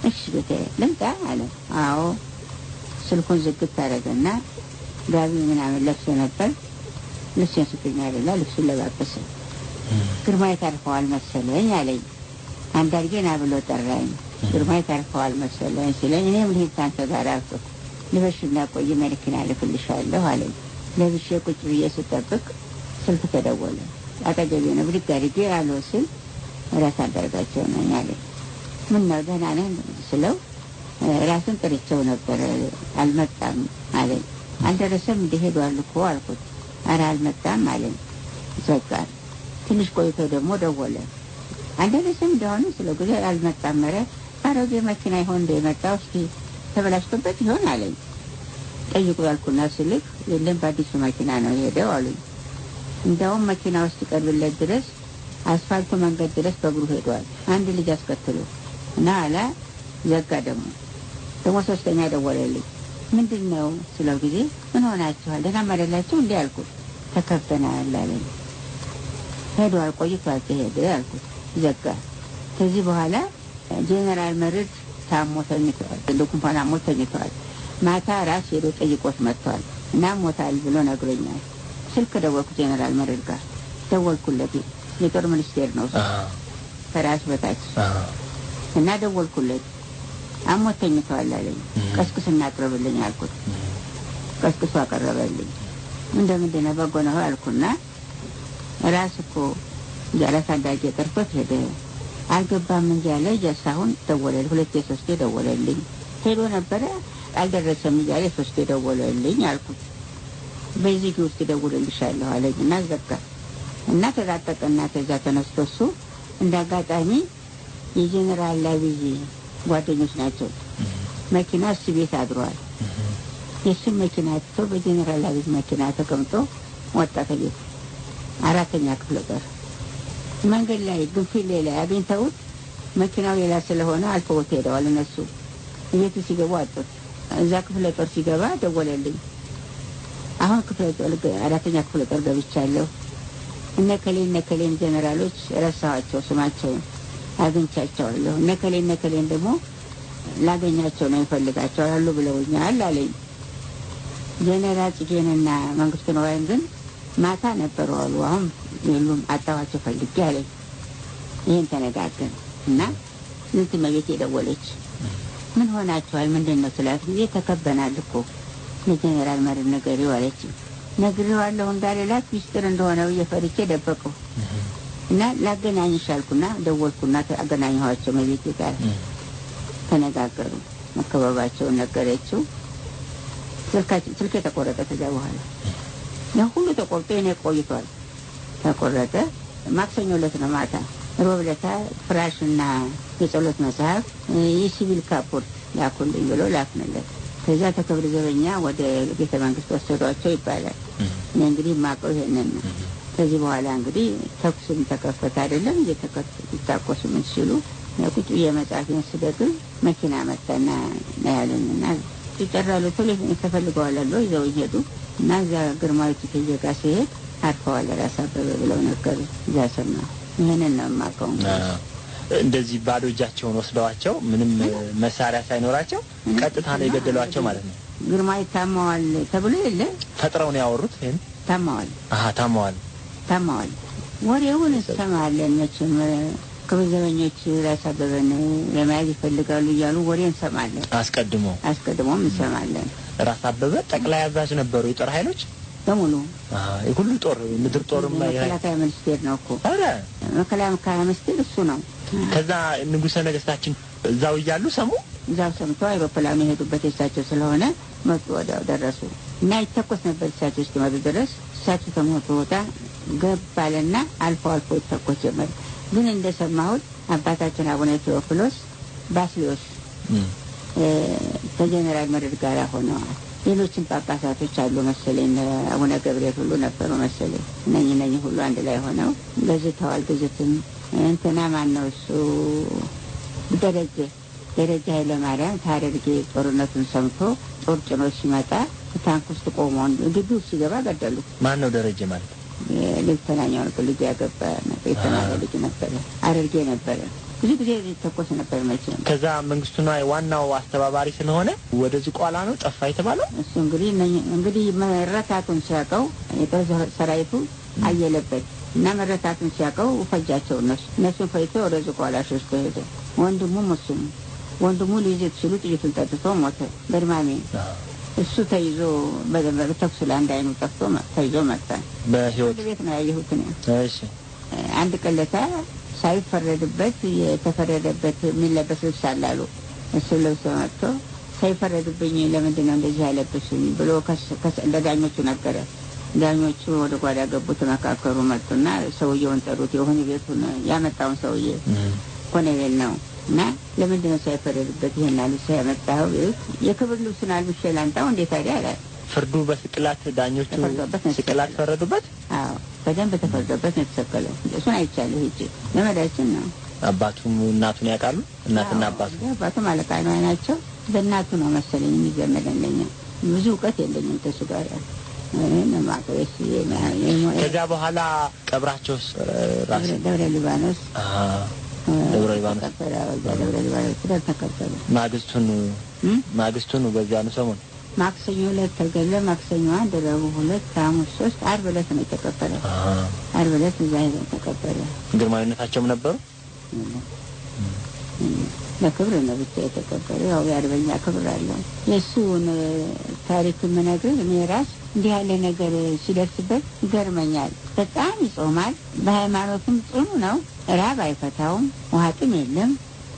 እሺ ጌታዬ ልምጣ አለ። አዎ ስልኩን ዝግት አደረገና ጋቢ ምናምን ለብሶ ነበር። ልብሴን ስጡኝ አለና ልብሱን ለባበሰ። ግርማዊ ታርፈዋል መሰለኝ አለኝ። አንዳርጌና ብሎ ጠራኝ። ግርማዊ ታርፈዋል መሰለኝ ሲለኝ እኔም ልሂድ ታንተ ጋር አልኩት። ልበሽና ቆይ መኪና ልክልሻለሁ አለኝ። ለብሼ ቁጭ ብዬ ስጠብቅ ስልክ ተደወለ። አጠገቤ ነው። ብድግ አድርጌ አሎ ስል ራስ አንዳርጋቸው ነኝ አለኝ። ምን ነው ደህና ነህ ስለው ራስን ጠርቼው ነበር አልመጣም አለኝ። አልደረሰም እንደሄዷል እኮ አልኩት። ኧረ አልመጣም አለኝ። ዘጋ። ትንሽ ቆይቶ ደግሞ ደወለ። አልደረሰም እንደሆነ ስለ ጊዜ አልመጣም። ኧረ አሮጌ መኪና ይሆን እንደመጣው እስኪ ተበላሽቶበት ይሆን አለኝ። ጠይቁ ያልኩና ስልክ የለም በአዲሱ መኪና ነው የሄደው አሉኝ። እንደውም መኪና ውስጥ ቀርብለት ድረስ አስፋልቱ መንገድ ድረስ በእግሩ ሄዷል አንድ ልጅ አስከትሎ እና አላ ዘጋ። ደግሞ ሶስተኛ ደወለልኝ። ምንድን ነው ስለው ጊዜ ምን ሆናችኋል ደህና አይደላችሁ እንዴ አልኩት። ተከፍተናል አለኝ። ሄዷል ቆይቷል ከሄደ አልኩት። ዘጋ። ከዚህ በኋላ ጄኔራል መርድ ታሞ ተኝቷል። ጉንፋን አሞት ተኝቷል። ማታ ራስ ሄዶ ጠይቆት መጥቷል እና ሞታል ብሎ ነግሮኛል። ስልክ ደወልኩ ጄኔራል መርድ ጋር ደወልኩለት። የጦር ሚኒስቴር ነው ከራስ በታች እና ደወልኩለት። አሞት ተኝቷል አለኝ። ቀስቅስና አቅርብልኝ አልኩት። ቀስቅሶ አቀረበልኝ። እንደምንድን ነው በጎ ነው አልኩና ራስ እኮ ያላስ አንዳንዴ ቀርቶት ሄደ አልገባም እንጂ ያለ ጀሳሁን ደወለልኝ። 2 3 ደወለልኝ። ሄዶ ነበረ አልደረሰም እያለ 3 ደወለልኝ አልኩት። በዚህ ውስጥ ደውልልሻለሁ አለኝና ዘጋ እና ተዛጠቀና ተዛ ተነስቶ እሱ እንዳጋጣሚ የጄኔራል ላቪዚ ጓደኞች ናቸው። መኪና እሱ ቤት አድሯል። የእሱን መኪና ትቶ በጄኔራል ላቪዚ መኪና ተቀምጦ ወጣ ከቤት 4ኛ ክፍለ ጦር መንገድ ላይ ግንፊሌ ላይ አግኝተውት መኪናው ሌላ ስለሆነ አልፈውት ሄደዋል። እነሱ ቤቱ ሲገቡ አጡት። እዛ ክፍለ ጦር ሲገባ ደወለልኝ። አሁን ክፍለ ጦር 4ኛ ክፍለ ጦር ገብቻለሁ። እነከሌን ጀነራሎች ረሳኋቸው፣ ስማቸውን አግኝቻቸዋለሁ። እነከሌን ደግሞ ላገኛቸው ነው ይፈልጋቸው አሉ ብለውኛል አለኝ። ጀነራል ጽጌንና መንግስቱ ነዋይን ግን ማታ ነበሩ አሉ። አሁን የሉም አጣዋቸው ፈልጌ አለኝ። ይሄን ተነጋገርን እና ልጅ መቤት የደወለች ምን ሆናችኋል ምንድን ነው ስላት ጊዜ ተከበናል እኮ ለጀነራል መር ነገሪው አለች። ነግሬዋለሁ እንዳልላት ሚስጥር እንደሆነ እየፈርቼ ደበቀው እና ላገናኝሽ አልኩና ደወልኩና አገናኘኋቸው። መቤት ጋር ተነጋገሩ። መከበባቸውን ነገረችው። ስልክ ተቆረጠ። ከዛ በኋላ ያ ሁሉ ተቆርጦ እኔ ቆይቷል። ተቆረጠ። ማክሰኞ ዕለት ነው ማታ። ሮብ ዕለት ፍራሽና የጸሎት መጽሐፍ የሲቪል ካፖርት ላኩልኝ ብሎ ላክንለት። ከዛ ተከብር ዘበኛ ወደ ቤተ መንግስት ወሰዷቸው ይባላል። እኔ እንግዲህ የማውቀው ይሄንን ነው። ከዚህ በኋላ እንግዲህ ተኩስም ተከፈተ አይደለም ይታኮሱ ምን ሲሉ ቁጭ የመጽሐፍን ስደግም መኪና መጣና ያለንና ይጠራሉ። ቶሎ ተፈልገዋል አሉ ይዘው ሄዱ እና እዛ ግርማዊት ተየጋ ሲሄድ አርፈዋል ራስ አበበ ብለው ነገሩ። እዛ ሰማ። ይሄንን ነው የማውቀው። እንደዚህ ባዶ እጃቸውን ወስደዋቸው ምንም መሳሪያ ሳይኖራቸው ቀጥታ ነው የገደሏቸው ማለት ነው። ግርማዊት ታማዋል ተብሎ የለ ፈጥረው ነው ያወሩት። ይሄን ታማዋል ወሬውን እንሰማለን መቼም ከበዘበኞች ራስ አበበን ለማየት ይፈልጋሉ እያሉ ወሬ እንሰማለን። አስቀድሞም እንሰማለን። ራስ አበበ ጠቅላይ አዛዥ ነበሩ የጦር ኃይሎች በሙሉ። የሁሉ ጦር ምድር ጦርም መከላከያ ሚኒስቴር ነው እኮ። መከላከያ ሚኒስቴር እሱ ነው። ከዛ ንጉሠ ነገስታችን እዛው እያሉ ሰሙ። እዛው ሰምተው አይሮፕላኑ የሄዱበት የእሳቸው ስለሆነ መጡ። ወዲያው ደረሱ እና ይተኮስ ነበር እሳቸው እስኪመጡ ድረስ። እሳቸው ከሞቱ ቦታ ገባልና አልፎ ይተኮስ ጀመር። ግን እንደሰማሁት አባታችን አቡነ ቴዎፍሎስ ባስልዮስ ከጀነራል መርድ ጋር ሆነዋል። ሌሎችን ጳጳሳቶች አሉ መሰለኝ አቡነ ገብርኤል ሁሉ ነበሩ መሰለኝ። እነኚህ ሁሉ አንድ ላይ ሆነው ገዝተዋል። ግዝትም እንትና ማን ነው እሱ ደረጀ ኃይለ ማርያም ታደርጌ ጦርነቱን ሰምቶ ጦር ጭኖ ሲመጣ ታንክ ውስጥ ቆሞ ግቢው ሲገባ ገደሉ። ማን ነው ደረጀ ማለት? ልጅተናኛው ነው። ልጅ ያገባ ነበር። የተናገ ልጅ ነበረ። አደርጌ ነበረ። ብዙ ጊዜ ተኮስ ነበር መቼም። ከዛ መንግስቱና ዋናው አስተባባሪ ስለሆነ ወደዚህ ቋላ ነው ጠፋ የተባለው። እሱ እንግዲህ መረታቱን ሲያውቀው የጦር ሰራዊቱ አየለበት እና መረታቱን ሲያውቀው ፈጃቸው። እነሱን ፈይቶ ወደዚህ ቋላ ሸሽቶ ሄደ። ወንድሙ ሊይዙት ሲሉ ጥይቱን ጠጥቶ ሞተ በድማሜ። እሱ ተይዞ በተኩስ ለአንድ አይኑ ጠፍቶ ተይዞ መጣ። በህይወት ቤት ነው ያየሁት ነው። እሺ አንድ ቀለታ ሳይፈረድበት የተፈረደበት የሚለበስ ልብስ አላሉ። እሱ ለብሶ መጥቶ ሳይፈረድብኝ ለምንድን ነው እንደዚህ ያለብሱኝ ብሎ ለዳኞቹ ነገረ። ዳኞቹ ወደ ጓዳ ገቡ። ተመካከሩ። መጡና ሰውየውን ጠሩት። የሆነ ቤቱን ያመጣውን ሰውዬ ኮሎኔል ነው እና ለምንድን ነው ሳይፈረድበት ይሄን ልብስ ያመጣው? የክብር ልብሱን አልብሼ ላንጣው እንዴት አይደል አለ። ፍርዱ በስቅላት ዳኞቹ ስቅላት ፈረዱበት። አዎ በደንብ ተፈርዶበት ነው የተሰቀለው። እሱን አይቻለሁ ሂጅ ለመዳችን ነው። አባቱም እናቱን ያውቃሉ። እናትና አባቱም አለቃ ነው ናቸው። በእናቱ ነው መሰለኝ የሚዘመደልኝ። ብዙ እውቀት የለኝም ከሱ ጋር ከዛ በኋላ ቀብራቸውስ ደብረ ሊባኖስ ተቀበረ። ማግስቱን በዚያ ነው ሰሞን ማክሰኞ ዕለት ተገለ። ማክሰኞ 1 ረቡዕ 2 ሐሙስ 3 ዓርብ ዕለት ነው የተቀበረ። ዓርብ ዕለት እዛ ተቀበረ። ግርማዊነታቸውም ነበሩ። ለክብር ነው ብቻ የተቀበለው። ያው የአርበኛ ክብር አለው። የእሱን ታሪክ የምነግርህ እኔ ራስ እንዲህ ያለ ነገር ሲደርስበት ይገርመኛል። በጣም ይጾማል። በሃይማኖትም ጽኑ ነው። ራብ አይፈታውም። ውሃ ጥም የለም።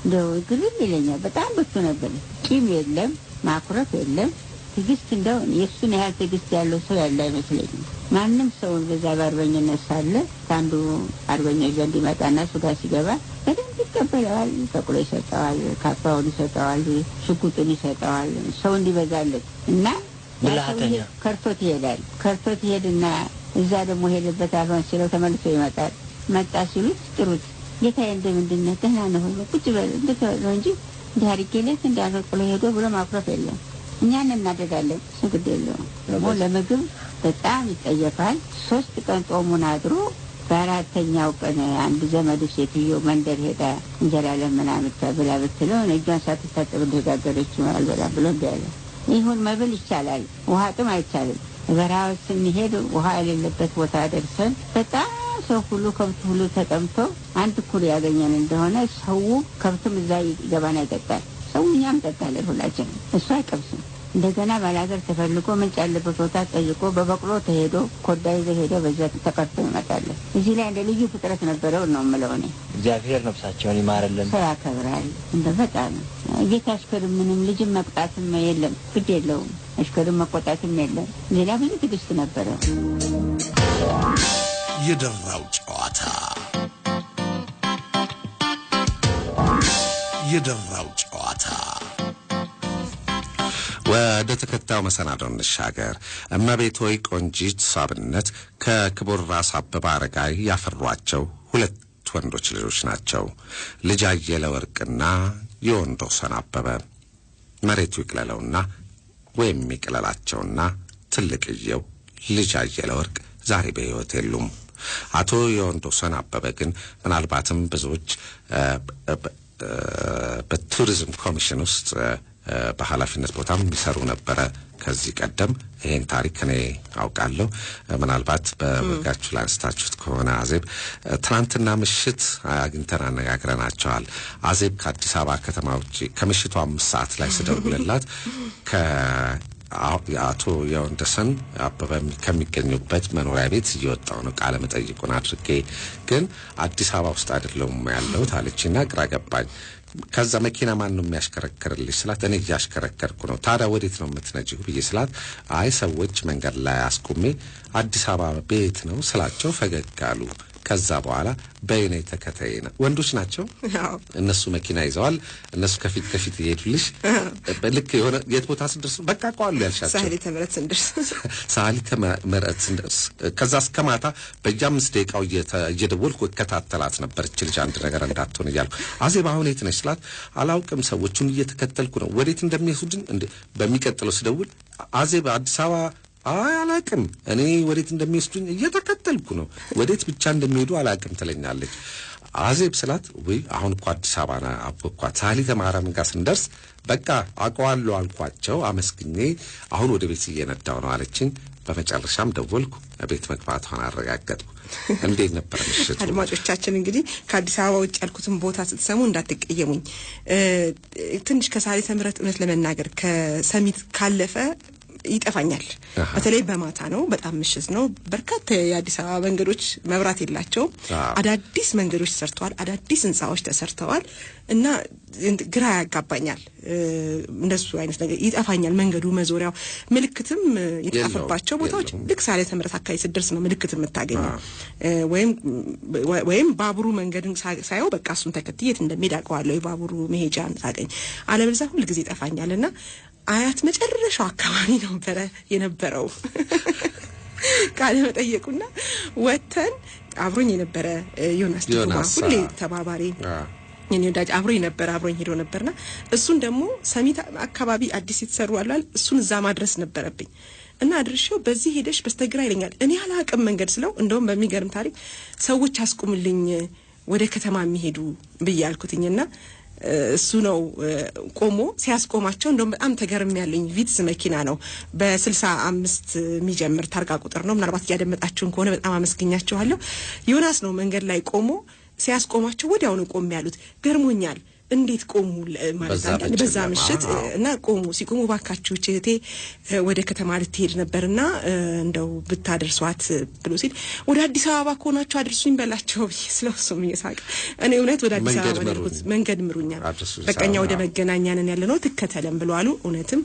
እንደው ግርም ይለኛል። በጣም ብርቱ ነበር። ቂም የለም፣ ማኩረፍ የለም። ትዕግስት እንደው የእሱን ያህል ትዕግስት ያለው ሰው ያለ አይመስለኝም። ማንም ሰውን በዛ በአርበኝነት ሳለ ከአንዱ አርበኞች ዘንድ ይመጣና ሱዳ ሲገባ በደንብ ይቀበለዋል። ተቁሎ ይሰጠዋል፣ ካባውን ይሰጠዋል፣ ሽጉጡን ይሰጠዋል። ሰው እንዲበዛለት እና ከርቶት ይሄዳል። ከርቶት ይሄድና እዛ ደግሞ ሄደበት አልሆን ሲለው ተመልሶ ይመጣል። መጣ ሲሉት ጥሩት። ጌታዬ እንደምንድን ነህ? ደህና ነህ ወይ? ቁጭ በል እንደተወለው እንጂ እንዲህ አድርጌለት እንዳልቆሎ ሄዶ ብሎ ማኩረፍ የለም። እኛን እናደዳለን። እሱ ግድ የለውም። ደግሞ ለምግብ በጣም ይጠየፋል። 3 ቀን ጾሙን አድሮ በአራተኛው ቀን አንድ ዘመዱ ሴትዮ መንደር ሄዳ እንጀራ ለምና ብላ ብትለው እጇን ሳትታጠብ እንደጋገረችው አልበላም ብሎ እንዲ ያለ። ይሁን መብል ይቻላል፣ ውሃ ጥም አይቻልም። በረሃ ስንሄድ ውሃ የሌለበት ቦታ ደርሰን በጣም ሰው ሁሉ ከብት ሁሉ ተጠምቶ አንድ ኩል ያገኘን እንደሆነ ሰው ከብትም እዛ ይገባና ይጠጣል። ሰው እኛም ጠጣለን ሁላችንም። እሱ አይቀምስም። እንደገና ባላገር ተፈልጎ ምንጭ ያለበት ቦታ ጠይቆ በበቅሎ ተሄዶ ኮዳ ይዞ ሄዶ በዛ ተቀርቶ ይመጣል። እዚህ ላይ እንደ ልዩ ፍጥረት ነበረው ነው የምለው እኔ። እግዚአብሔር ነፍሳቸውን ይማርልን። ሰው ያከብራል። እንደ በጣም ጌታ አሽከርም ምንም ልጅም መቅጣትም የለም፣ ግድ የለውም። አሽከርም መቆጣትም የለም። ሌላ ብዙ ትዕግስት ነበረው። የደራው ጨዋታ የደራው ጨዋታ። ወደ ተከታዩ መሰናዶ እንሻገር። እመቤት ሆይ ቆንጂት ሳብነት ከክቡር ራስ አበበ አረጋይ ያፈሯቸው 2 ወንዶች ልጆች ናቸው። ልጅ አየለ ወርቅና የወንዶሰን አበበ። መሬቱ ይቅለለውና ወይም ይቅለላቸውና ትልቅየው ልጅ አየለ ወርቅ ዛሬ በሕይወት የሉም። አቶ የወንዶሰን አበበ ግን ምናልባትም ብዙዎች በቱሪዝም ኮሚሽን ውስጥ በኃላፊነት ቦታም የሚሰሩ ነበረ ከዚህ ቀደም። ይሄን ታሪክ እኔ አውቃለሁ። ምናልባት በወጋችሁ ላንስታችሁት ከሆነ አዜብ ትናንትና ምሽት አግኝተን አነጋግረናቸዋል። አዜብ ከአዲስ አበባ ከተማ ውጪ ከምሽቱ 5 ሰዓት ላይ ስደውልላት አቶ የወንደሰን አበበ ከሚገኙበት መኖሪያ ቤት እየወጣው ነው ቃለ መጠይቁን አድርጌ፣ ግን አዲስ አበባ ውስጥ አይደለም ያለሁት አለችና ግራ ገባኝ። ከዛ መኪና ማን ነው የሚያሽከረክርልሽ ስላት እኔ እያሽከረከርኩ ነው። ታዲያ ወዴት ነው የምትነጂው ብዬ ስላት አይ ሰዎች መንገድ ላይ አስቆሜ አዲስ አበባ ቤት ነው ስላቸው ፈገግ አሉ። ከዛ በኋላ በእኔ ተከታይና ወንዶች ናቸው። እነሱ መኪና ይዘዋል። እነሱ ከፊት ይሄዱልሽ። ልክ የሆነ የት ቦታ ስንደርስ በቃ ቋሉ ያልሻቸው ሳሊተ ምህረት ስንደርስ ከዛ እስከ ማታ በየ5 ደቂቃው እየደወልኩ እከታተላት ነበር። እቺ ልጅ አንድ ነገር እንዳትሆን እያልኩ አዜብ አሁን የት ነሽ ስላት አላውቅም ሰዎቹን እየተከተልኩ ነው። ወዴት እንደሚወስዱኝ በሚቀጥለው ስደውል አዜብ አዲስ አበባ አላውቅም እኔ ወዴት እንደሚወስዱኝ እየተከተልኩ ነው፣ ወዴት ብቻ እንደሚሄዱ አላውቅም ትለኛለች። አዜብ ስላት ወይ አሁን እኮ አዲስ አበባ አብኳት ሳሊተ ማርያም ጋር ስንደርስ በቃ አውቀዋለሁ አልኳቸው አመስግኜ አሁን ወደ ቤት እየነዳው ነው አለችኝ። በመጨረሻም ደወልኩ፣ ቤት መግባቷን አረጋገጥኩ። እንዴት ነበር ምሽቱ? አድማጮቻችን እንግዲህ ከአዲስ አበባ ውጭ ያልኩትን ቦታ ስትሰሙ እንዳትቀየሙኝ። ትንሽ ከሳሊተ ምህረት እውነት ለመናገር ከሰሚት ካለፈ ይጠፋኛል። በተለይ በማታ ነው፣ በጣም ምሽት ነው። በርካታ የአዲስ አበባ መንገዶች መብራት የላቸውም። አዳዲስ መንገዶች ተሰርተዋል፣ አዳዲስ ህንጻዎች ተሰርተዋል እና ግራ ያጋባኛል። እንደሱ አይነት ነገር ይጠፋኛል። መንገዱ መዞሪያው ምልክትም የተጻፈባቸው ቦታዎች ልክ ሳሊተ ምህረት አካባቢ ስትደርስ ነው ምልክት የምታገኘው። ወይም ባቡሩ መንገድን ሳየው በቃ እሱን ተከትዬ የት እንደሚሄድ አውቀዋለሁ፣ የባቡሩ መሄጃን ሳገኝ። አለበለዚያ ሁሉ ጊዜ ይጠፋኛልና አያት መጨረሻው አካባቢ ነበረ የነበረው ቃለ መጠየቁና ወተን አብሮኝ የነበረ ዮናስ ሁሌ ተባባሪ የኔ ወዳጅ አብሮኝ ሄዶ ነበርና እሱን ደግሞ ሰሚት አካባቢ አዲስ የተሰሩ አላል እሱን እዛ ማድረስ ነበረብኝ እና አድርሼው በዚህ ሄደሽ በስተግራ ይለኛል። እኔ አላውቅም መንገድ ስለው እንደውም በሚገርም ታሪክ ሰዎች አስቁምልኝ ወደ ከተማ የሚሄዱ ብያልኩትኝና እሱ ነው ቆሞ ሲያስቆማቸው እንደውም በጣም ተገርም ያለኝ። ቪትስ መኪና ነው በ65 የሚጀምር ታርጋ ቁጥር ነው። ምናልባት ያደመጣችሁን ከሆነ በጣም አመስግኛችኋለሁ። ዮናስ ነው መንገድ ላይ ቆሞ ሲያስቆማቸው ወዲያው ነው ቆም ያሉት። ገርሞኛል። እንዴት ቆሙ ማለት አንተ በዛ ምሽት እና ሲቆሙ ባካችሁ እህቴ ወደ ከተማ ልትሄድ ነበርና እንደው ብታደርሷት ብሎ ሲል ወደ አዲስ አበባ ኮናችሁ አድርሱኝ በላቸው ስለውሱም እየሳቀ እኔ እውነት ወደ አዲስ አበባ ልኩት መንገድ ምሩኛ በቀኛ ወደ መገናኛ ነን ያለነው ትከተለም ብሎ አሉ እውነትም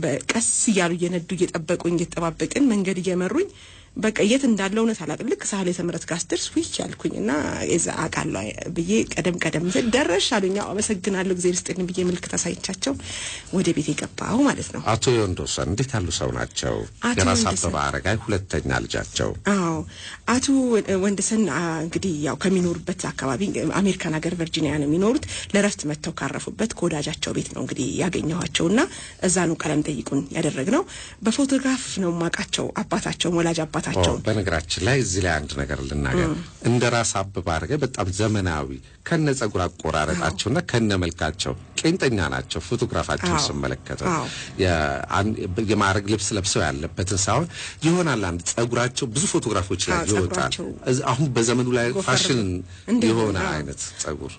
በቀስ ይያሉ እየነዱ እየጠበቁኝ እየተጠባበቅን መንገድ እየመሩኝ በቃ የት እንዳለው ነው ታላቅልክ ሳህለ ተመረጥ ጋስተርስ ዊች ያልኩኝና እዛ አቃለው ብዬ ቀደም ደረሽ አሉኛ አመሰግናለሁ እግዚአብሔር ይስጥልኝ ብዬ ምልክት አሳይቻቸው ወደ ቤት የገባው ማለት ነው አቶ ዮንዶሰን እንዴት ያሉ ሰው ናቸው የራስ አበበ አረጋይ ሁለተኛ ልጃቸው አዎ አቶ ወንደሰን እንግዲህ ያው ከሚኖርበት አካባቢ አሜሪካን ሀገር ቨርጂኒያ ነው የሚኖሩት ለረፍት መተው ካረፉበት ኮዳጃቸው ቤት ነው እንግዲህ ያገኘዋቸውና እዛ ነው ቀለም ጠይቁን ያደረግነው በፎቶግራፍ ነው ማቃቸው አባታቸው ወላጅ አባታቸው በነገራችን ላይ እዚህ ላይ አንድ ነገር ልናገር እንደራስ አበበ አረጋይ በጣም ዘመናዊ ከነጸጉር አቆራረጣቸውና ከነመልካቸው ቄንጠኛ ናቸው ፎቶግራፋቸውን ስመለከተ የማረግ ልብስ ለብሰው ያለበትን ሳይሆን ይሆናል አንድ ጸጉራቸው ብዙ ፎቶግራፎች ላይ ይወጣል አሁን በዘመኑ ላይ ፋሽን የሆነ አይነት ጸጉር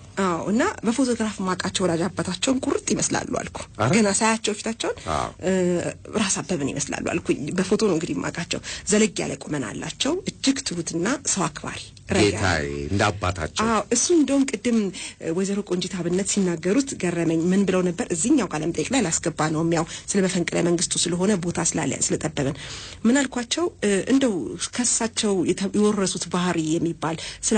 እና በፎቶግራፍ ማቃቸው ወላጅ አባታቸውን ቁርጥ ይመስላሉ አልኩ ገና ሳያቸው ፊታቸውን ራስ አበበን ይመስላሉ አልኩ በፎቶ ነው እንግዲህ ማቃቸው ዘለግ ያለ ቁመና አላቸው እጅግ ትሁትና ሰው አክባሪ ጌታዬ እንዳባታቸው እሱ እንደውም ቅድም ወይዘሮ ቆንጂት አብነት ሲናገሩት ገረመኝ ምን ብለው ነበር እዚህኛው ቃለም ጠይቅ ላይ ላስገባ ነው የሚያው ስለ በፈንቅለ መንግስቱ ስለሆነ ቦታ ስላለ ስለጠበበን ምን አልኳቸው እንደው ከሳቸው የወረሱት ባህሪ የሚባል ስለ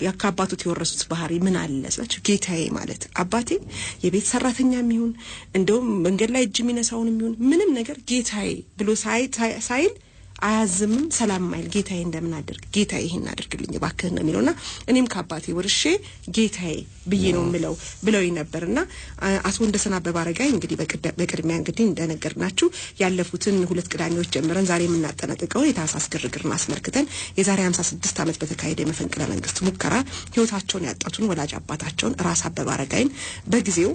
ያካባቱት የወረሱት ባህሪ ምን አለ ስላቸው ጌታዬ ማለት አባቴ የቤት ሰራተኛ የሚሆን እንደውም መንገድ ላይ እጅ የሚነሳውን የሚሆን ምንም ነገር ጌታዬ ብሎ ሳይል አያዝምም ሰላም ማይል ጌታዬ እንደምን አድርግ ጌታዬ ይሄን አድርግልኝ ባክህ ነው የሚለውና እኔም ከአባቴ ወርሼ ጌታዬ ብዬ ነው ብለው ነበርና አቶ ወንደሰን አበበ አረጋይ እንግዲህ በቅድሚያ እንግዲህ እንደነገርናችሁ ያለፉትን ሁለት ቅዳሜዎች ጀምረን ዛሬ የምናጠናቀቀው የታሳስ ግርግርን አስመልክተን የዛሬ 56 ዓመት በተካሄደ የመፈንቅለ መንግስት ሙከራ ህይወታቸውን ያጣቱን ወላጅ አባታቸውን ራስ አበበ አረጋይን በጊዜው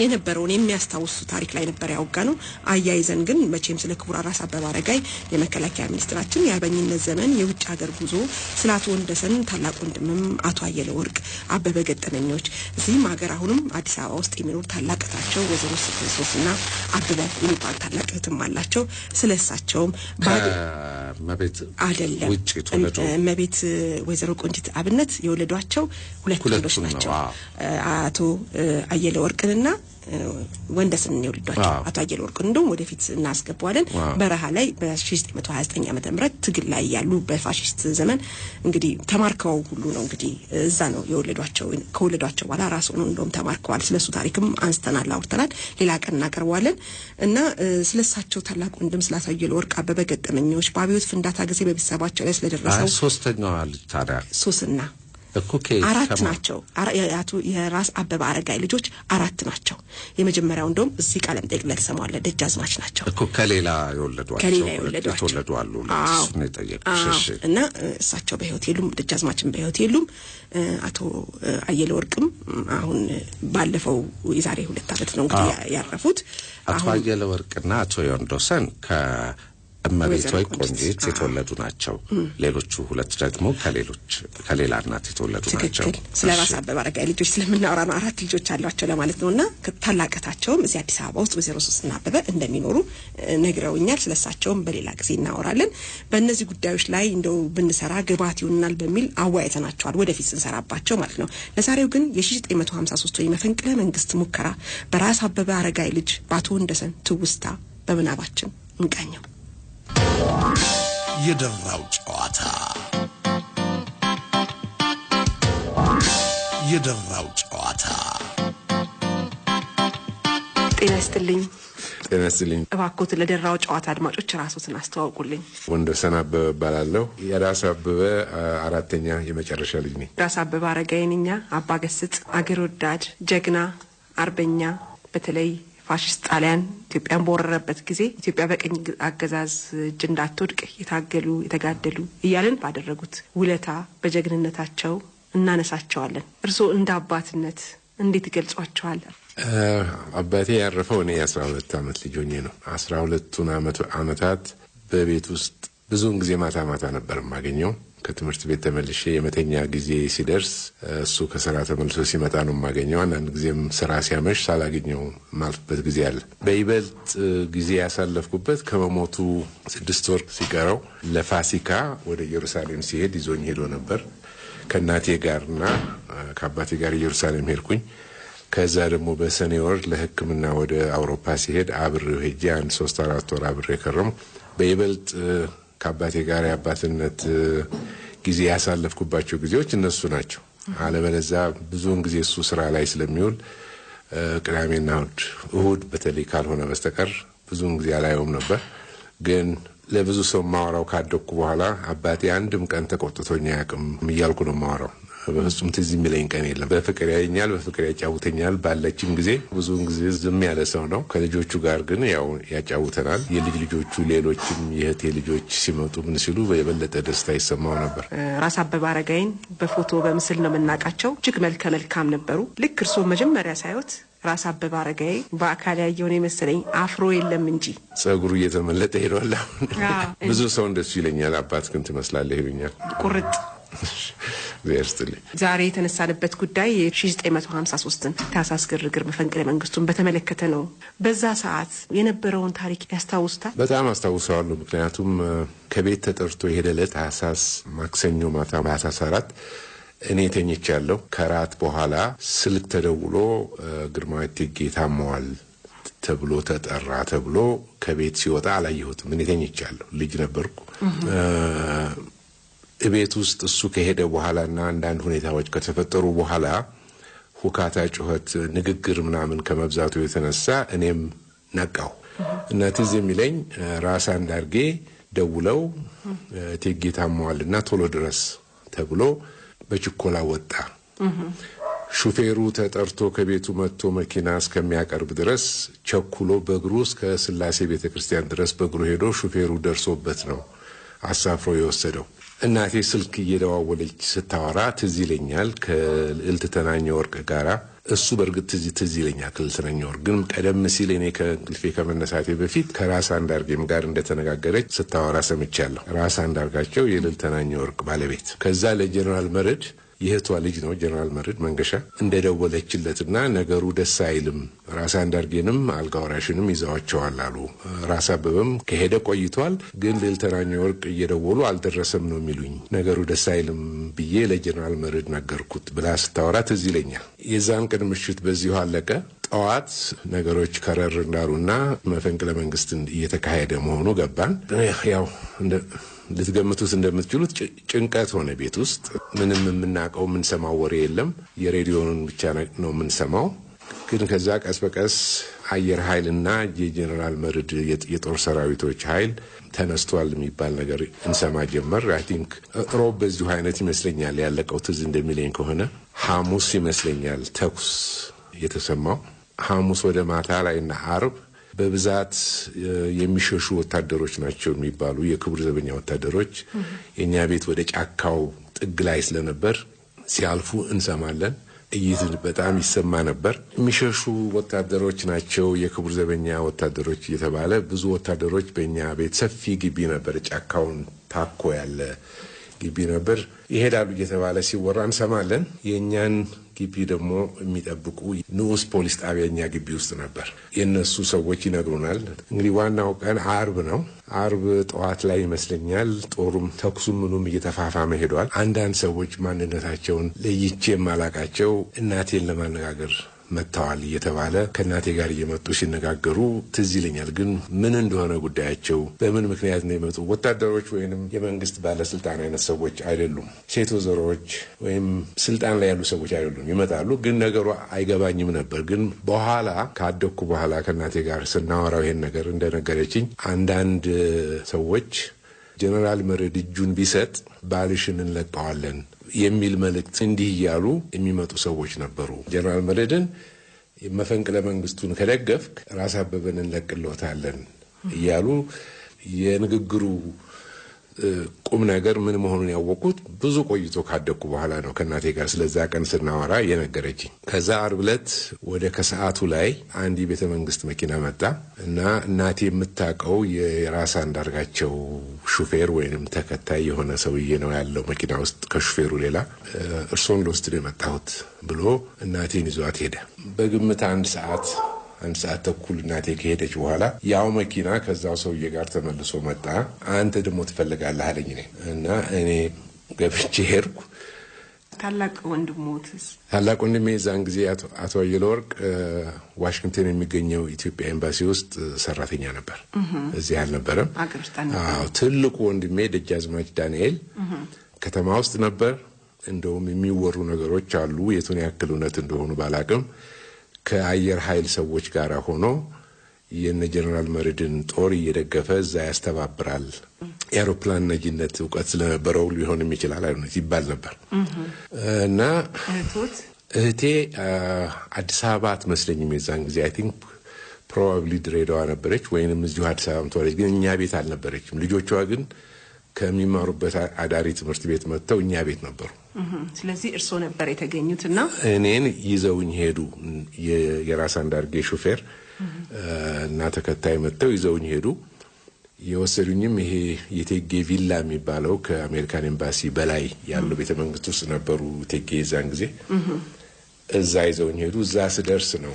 የነበረውን የሚያስታውሱ ታሪክ ላይ ነበር ያወጋነው አያይዘን ግን መቼም ስለ ክቡር ራስ አበበ አረጋይ የመከላከያ ሚኒስትራችን የአርበኝነት ዘመን የውጭ ሀገር ጉዞ ስለ አቶ ወንደሰን ታላቅ ወንድምም አቶ አየለ ወርቅ አበበ ገጠመኞች እዚህም ሀገር አሁንም አዲስ አበባ ውስጥ የሚኖር ታላቅታቸው ወይዘሮ ሶስና አበበ የሚባል ታላቅ እህትም አላቸው ስለሳቸውም መቤት አይደለም ውጪ ተወለዱ መቤት ወይዘሮ ቆንጂት አብነት የወለዷቸው ሁለት ልጆች ናቸው አቶ አየለ ወርቅንና ወንደሰን የወለዷቸው አቶ አየለ ወርቅ እንደውም ወደፊት እናስገባዋለን በረሃ ላይ በ1929 ዓመተ ምህረት ትግል ላይ ያሉ በፋሺስት ዘመን እንግዲህ ተማርከው ሁሉ ነው እንግዲህ እዛ ነው የወለዷቸው ከወለዷቸው በኋላ ራስ ሆነው እንደውም ተማርከዋል ስለሱ ታሪክም አንስተናል አውርተናል ሌላ ቀን እናቀርባለን እና ስለሳቸው ታላቅ ወንድም ስለ አቶ አየለ ወርቅ አበበ ገጠመኞች በአብዮት ፍንዳታ ጊዜ በቤተሰባቸው ላይ ስለደረሰው ሶስተኛዋ ልጅ ታዲያ ሶስና አራት ናቸው አቶ የራስ አበበ አረጋይ ልጆች አራት ናቸው የመጀመሪያው እንደውም እዚህ ቃለም ጠይቅ ላይ ተሰማለ ደጃዝማች ናቸው እኮ ከሌላ የወለዷቸው ተወለዱ አሉ ለሱን የጠየቁሽ እና እሳቸው በህይወት የሉም ደጃዝማችን በህይወት የሉም አቶ አየለ ወርቅም አሁን ባለፈው የዛሬ 2 ዓመት ነው እንግዲህ ያረፉት አቶ አየለ ወርቅና አቶ ዮንዶሰን እመቤት ወይ ቆንጂት የተወለዱ ናቸው ሌሎቹ ሁለት ደግሞ ከሌላ እናት የተወለዱ ናቸው ስለ ራስ አበበ አረጋይ ልጆች ስለምናወራ ነው አራት ልጆች አሏቸው ለማለት ነውና ታላቀታቸውም እዚህ አዲስ አበባ ውስጥ ወይዘሮ ሶስና አበበ እንደሚኖሩ ነግረውኛል ስለሳቸውም በሌላ ጊዜ እናወራለን በእነዚህ ጉዳዮች ላይ እንደው ብንሰራ ግባት ይሆናል በሚል አዋይተናቸዋል ወደፊት እንሰራባቸው ማለት ነው ለዛሬው ግን የ1953 የመፈንቅለ መንግስት ሙከራ በራስ አበበ አረጋይ ልጅ ባቶ ወንደሰን ትውስታ በመናባችን እንቃኘው የደራው ጨዋታ የደራው ጨዋታ ጤና ይስጥልኝ ጤና ይስጥልኝ እባክዎት ለደራው ጨዋታ አድማጮች ራስዎትን አስተዋውቁልኝ ወንደሰን አበበ እባላለሁ የራስ አበበ አራተኛ የመጨረሻ ልጅ ነኝ ራስ አበበ አረጋይ ነኝ አባ ገስጽ አገር ወዳድ ጀግና አርበኛ በተለይ ፋሺስት ጣሊያን ኢትዮጵያን በወረረበት ጊዜ ኢትዮጵያ በቀኝ አገዛዝ እጅ እንዳትወድቅ የታገሉ የተጋደሉ እያልን ባደረጉት ውለታ በጀግንነታቸው እናነሳቸዋለን እርስዎ እንደ አባትነት እንዴት ይገልጿቸዋል አባቴ ያረፈው እኔ 12 ዓመት ልጅ ሆኜ ነው 12ቱን ዓመታት በቤት ውስጥ ብዙውን ጊዜ ማታ ነበር ማገኘው ከትምህርት ቤት ተመልሼ የመተኛ ጊዜ ሲደርስ እሱ ከስራ ተመልሶ ሲመጣ ነው የማገኘው። አንዳንድ ጊዜም ስራ ሲያመሽ ሳላገኘው ማልፍበት ጊዜ አለ። በይበልጥ ጊዜ ያሳለፍኩበት ከመሞቱ 6 ወር ሲቀረው ለፋሲካ ወደ ኢየሩሳሌም ሲሄድ ይዞኝ ሄዶ ነበር። ከእናቴ ጋርና ከአባቴ ጋር ኢየሩሳሌም ሄድኩኝ። ከዛ ደግሞ በሰኔ ወር ለሕክምና ወደ አውሮፓ ሲሄድ አብሬው ሄጄ 3-4 ወር አብሬ ከረም። በይበልጥ ከአባቴ ጋር የአባትነት ጊዜ ያሳለፍኩባቸው ጊዜዎች እነሱ ናቸው። አለበለዚያ ብዙውን ጊዜ እሱ ስራ ላይ ስለሚውል ቅዳሜና እሁድ በተለይ ካልሆነ በስተቀር ብዙውን ጊዜ አላየውም ነበር። ግን ለብዙ ሰው ማወራው ካደኩ በኋላ አባቴ አንድም ቀን ተቆጥቶኝ አያውቅም እያልኩ ነው ማወራው። በፍጹም ትዝ የሚለኝ ቀን የለም። በፍቅር ያየኛል፣ በፍቅር ያጫውተኛል። ባለችም ጊዜ ብዙውን ጊዜ ዝም ያለ ሰው ነው። ከልጆቹ ጋር ግን ያው ያጫውተናል። የልጅ ልጆቹ ሌሎችም የእህቴ ልጆች ሲመጡ ምን ሲሉ የበለጠ ደስታ ይሰማው ነበር። ራስ አበበ አረጋይን በፎቶ በምስል ነው የምናውቃቸው። እጅግ መልከ መልካም ነበሩ። ልክ እርስዎ መጀመሪያ ሳይወት ራስ አበበ አረጋይ በአካል ያየውን የመሰለኝ አፍሮ የለም እንጂ ጸጉሩ እየተመለጠ ሄዷል። ብዙ ሰው እንደሱ ይለኛል። አባት ግን ትመስላለህ ይሉኛል። ቁርጥ ዘርስትልኝ ዛሬ የተነሳንበት ጉዳይ የ1953ን ታህሳስ ግርግር መፈንቅለ መንግስቱን በተመለከተ ነው። በዛ ሰዓት የነበረውን ታሪክ ያስታውሱታል? በጣም አስታውሰዋለሁ። ምክንያቱም ከቤት ተጠርቶ የሄደለት ታህሳስ ማክሰኞ ማታ ታህሳስ 4 እኔ ተኝቻለሁ። ከራት በኋላ ስልክ ተደውሎ ግርማዊ እቴጌ ታመዋል ተብሎ ተጠራ ተብሎ ከቤት ሲወጣ አላየሁትም። እኔ ተኝቻለሁ፣ ልጅ ነበርኩ። ቤት ውስጥ እሱ ከሄደ በኋላና አንዳንድ ሁኔታዎች ከተፈጠሩ በኋላ ሁካታ፣ ጩኸት፣ ንግግር ምናምን ከመብዛቱ የተነሳ እኔም ነቃው እና ትዝ የሚለኝ ራስ አንዳርጌ ደውለው እቴጌ ታመዋልና ቶሎ ድረስ ተብሎ በችኮላ ወጣ። ሹፌሩ ተጠርቶ ከቤቱ መጥቶ መኪና እስከሚያቀርብ ድረስ ቸኩሎ በእግሩ እስከ ስላሴ ቤተክርስቲያን ድረስ በእግሩ ሄዶ ሹፌሩ ደርሶበት ነው አሳፍሮ የወሰደው። እናቴ ስልክ እየደዋወለች ስታወራ ትዝ ይለኛል ከልዕልት ተናኘ ወርቅ ጋራ። እሱ በርግጥ ትዝ ይለኛል ከልዕልት ተናኘ ወርቅ፣ ግን ቀደም ሲል እኔ ከእንቅልፌ ከመነሳቴ በፊት ከራስ አንዳርጌም ጋር እንደተነጋገረች ስታወራ ሰምቻለሁ። ራስ አንዳርጋቸው የልዕልት ተናኘ ወርቅ ባለቤት። ከዛ ለጀነራል መርድ የእህቷ ልጅ ነው ጀነራል መርድ መንገሻ እንደደወለችለትና ነገሩ ደስ አይልም፣ ራስ አንዳርጌንም አልጋወራሽንም ይዘዋቸዋል አሉ። ራስ አበበም ከሄደ ቆይቷል፣ ግን ልዕልት ተናኘ ወርቅ እየደወሉ አልደረሰም ነው የሚሉኝ፣ ነገሩ ደስ አይልም ብዬ ለጀነራል መርድ ነገርኩት ብላ ስታወራ ትዝ ይለኛል። የዛን ቀን ምሽት በዚሁ አለቀ። ጠዋት ነገሮች ከረር እንዳሉና መፈንቅለ መንግስት እየተካሄደ መሆኑ ገባን። ያው ልትገምቱት እንደምትችሉት ጭንቀት ሆነ ቤት ውስጥ። ምንም የምናውቀው የምንሰማው ወሬ የለም። የሬዲዮኑን ብቻ ነው የምንሰማው። ግን ከዛ ቀስ በቀስ አየር ኃይልና የጀነራል መርድ የጦር ሰራዊቶች ኃይል ተነስቷል የሚባል ነገር እንሰማ ጀመር። አይ ቲንክ ሮብ በዚሁ አይነት ይመስለኛል ያለቀው። ትዝ እንደሚለኝ ከሆነ ሐሙስ ይመስለኛል ተኩስ የተሰማው። ሐሙስ ወደ ማታ ላይና አርብ በብዛት የሚሸሹ ወታደሮች ናቸው የሚባሉ የክቡር ዘበኛ ወታደሮች የኛ ቤት ወደ ጫካው ጥግ ላይ ስለነበር ሲያልፉ እንሰማለን። እይት በጣም ይሰማ ነበር። የሚሸሹ ወታደሮች ናቸው የክቡር ዘበኛ ወታደሮች እየተባለ ብዙ ወታደሮች በእኛ ቤት ሰፊ ግቢ ነበር፣ ጫካውን ታኮ ያለ ግቢ ነበር። ይሄዳሉ እየተባለ ሲወራ እንሰማለን። የኛን ግቢ ደግሞ የሚጠብቁ ንዑስ ፖሊስ ጣቢያኛ ግቢ ውስጥ ነበር። የነሱ ሰዎች ይነግሩናል። እንግዲህ ዋናው ቀን አርብ ነው። አርብ ጠዋት ላይ ይመስለኛል ጦሩም ተኩሱም ምኑም እየተፋፋመ ሄዷል። አንዳንድ ሰዎች ማንነታቸውን ለይቼ የማላቃቸው እናቴን ለማነጋገር መጥተዋል እየተባለ ከእናቴ ጋር እየመጡ ሲነጋገሩ ትዝ ይለኛል። ግን ምን እንደሆነ ጉዳያቸው፣ በምን ምክንያት ነው የመጡ ወታደሮች ወይንም የመንግስት ባለስልጣን አይነት ሰዎች አይደሉም። ሴት ወይዘሮች ወይም ስልጣን ላይ ያሉ ሰዎች አይደሉም። ይመጣሉ፣ ግን ነገሩ አይገባኝም ነበር። ግን በኋላ ካደኩ በኋላ ከእናቴ ጋር ስናወራው ይሄን ነገር እንደነገረችኝ አንዳንድ ሰዎች ጀነራል መርድ እጁን ቢሰጥ ባልሽን እንለቀዋለን የሚል መልእክት እንዲህ እያሉ የሚመጡ ሰዎች ነበሩ። ጀነራል መርድን መፈንቅለ መንግስቱን ከደገፍክ ራስ አበበን እንለቅልዎታለን እያሉ የንግግሩ ቁም ነገር ምን መሆኑን ያወቁት ብዙ ቆይቶ ካደኩ በኋላ ነው። ከእናቴ ጋር ስለዛ ቀን ስናወራ የነገረችኝ። ከዛ ዓርብ ዕለት ወደ ከሰዓቱ ላይ አንድ የቤተ መንግስት መኪና መጣ እና እናቴ የምታውቀው የራስ አንዳርጋቸው ሹፌር ወይንም ተከታይ የሆነ ሰውዬ ነው ያለው መኪና ውስጥ ከሹፌሩ ሌላ። እርሶን ልወስድ ነው የመጣሁት ብሎ እናቴን ይዟት ሄደ። በግምት አንድ ሰዓት ተኩል እናቴ ከሄደች በኋላ ያው መኪና ከዛው ሰውዬ ጋር ተመልሶ መጣ። አንተ ደግሞ ትፈልጋለህ አለኝ እና እኔ ገብቼ ሄድኩ። ታላቅ ወንድሜ ዛን ጊዜ አቶ አየለወርቅ ዋሽንግተን የሚገኘው ኢትዮጵያ ኤምባሲ ውስጥ ሰራተኛ ነበር። እዚህ አልነበረም። አዎ ትልቁ ወንድሜ ደጃዝማች ዳንኤል ከተማ ውስጥ ነበር። እንደውም የሚወሩ ነገሮች አሉ፣ የቱን ያክል እውነት እንደሆኑ ባላቅም ከአየር ኃይል ሰዎች ጋር ሆኖ የነ ጀነራል መርድን ጦር እየደገፈ እዛ ያስተባብራል። የአውሮፕላን ነጂነት እውቀት ስለነበረው ሊሆንም ይችላል አይነት ይባል ነበር። እና እህቴ አዲስ አበባ አትመስለኝም የዛን ጊዜ አይ ቲንክ ፕሮባብሊ ድሬዳዋ ነበረች ወይንም እዚሁ አዲስ አበባ ተወለደች፣ ግን እኛ ቤት አልነበረችም። ልጆቿ ግን ከሚማሩበት አዳሪ ትምህርት ቤት መጥተው እኛ ቤት ነበሩ። ስለዚህ እርሶ ነበር የተገኙትና እኔን ይዘውኝ ሄዱ። የራስ አንዳርጌ ሹፌር እና ተከታይ መጥተው ይዘውኝ ሄዱ። የወሰዱኝም ይሄ የቴጌ ቪላ የሚባለው ከአሜሪካን ኤምባሲ በላይ ያለው ቤተ መንግስት ውስጥ ነበሩ ቴጌ የዛን ጊዜ። እዛ ይዘውኝ ሄዱ። እዛ ስደርስ ነው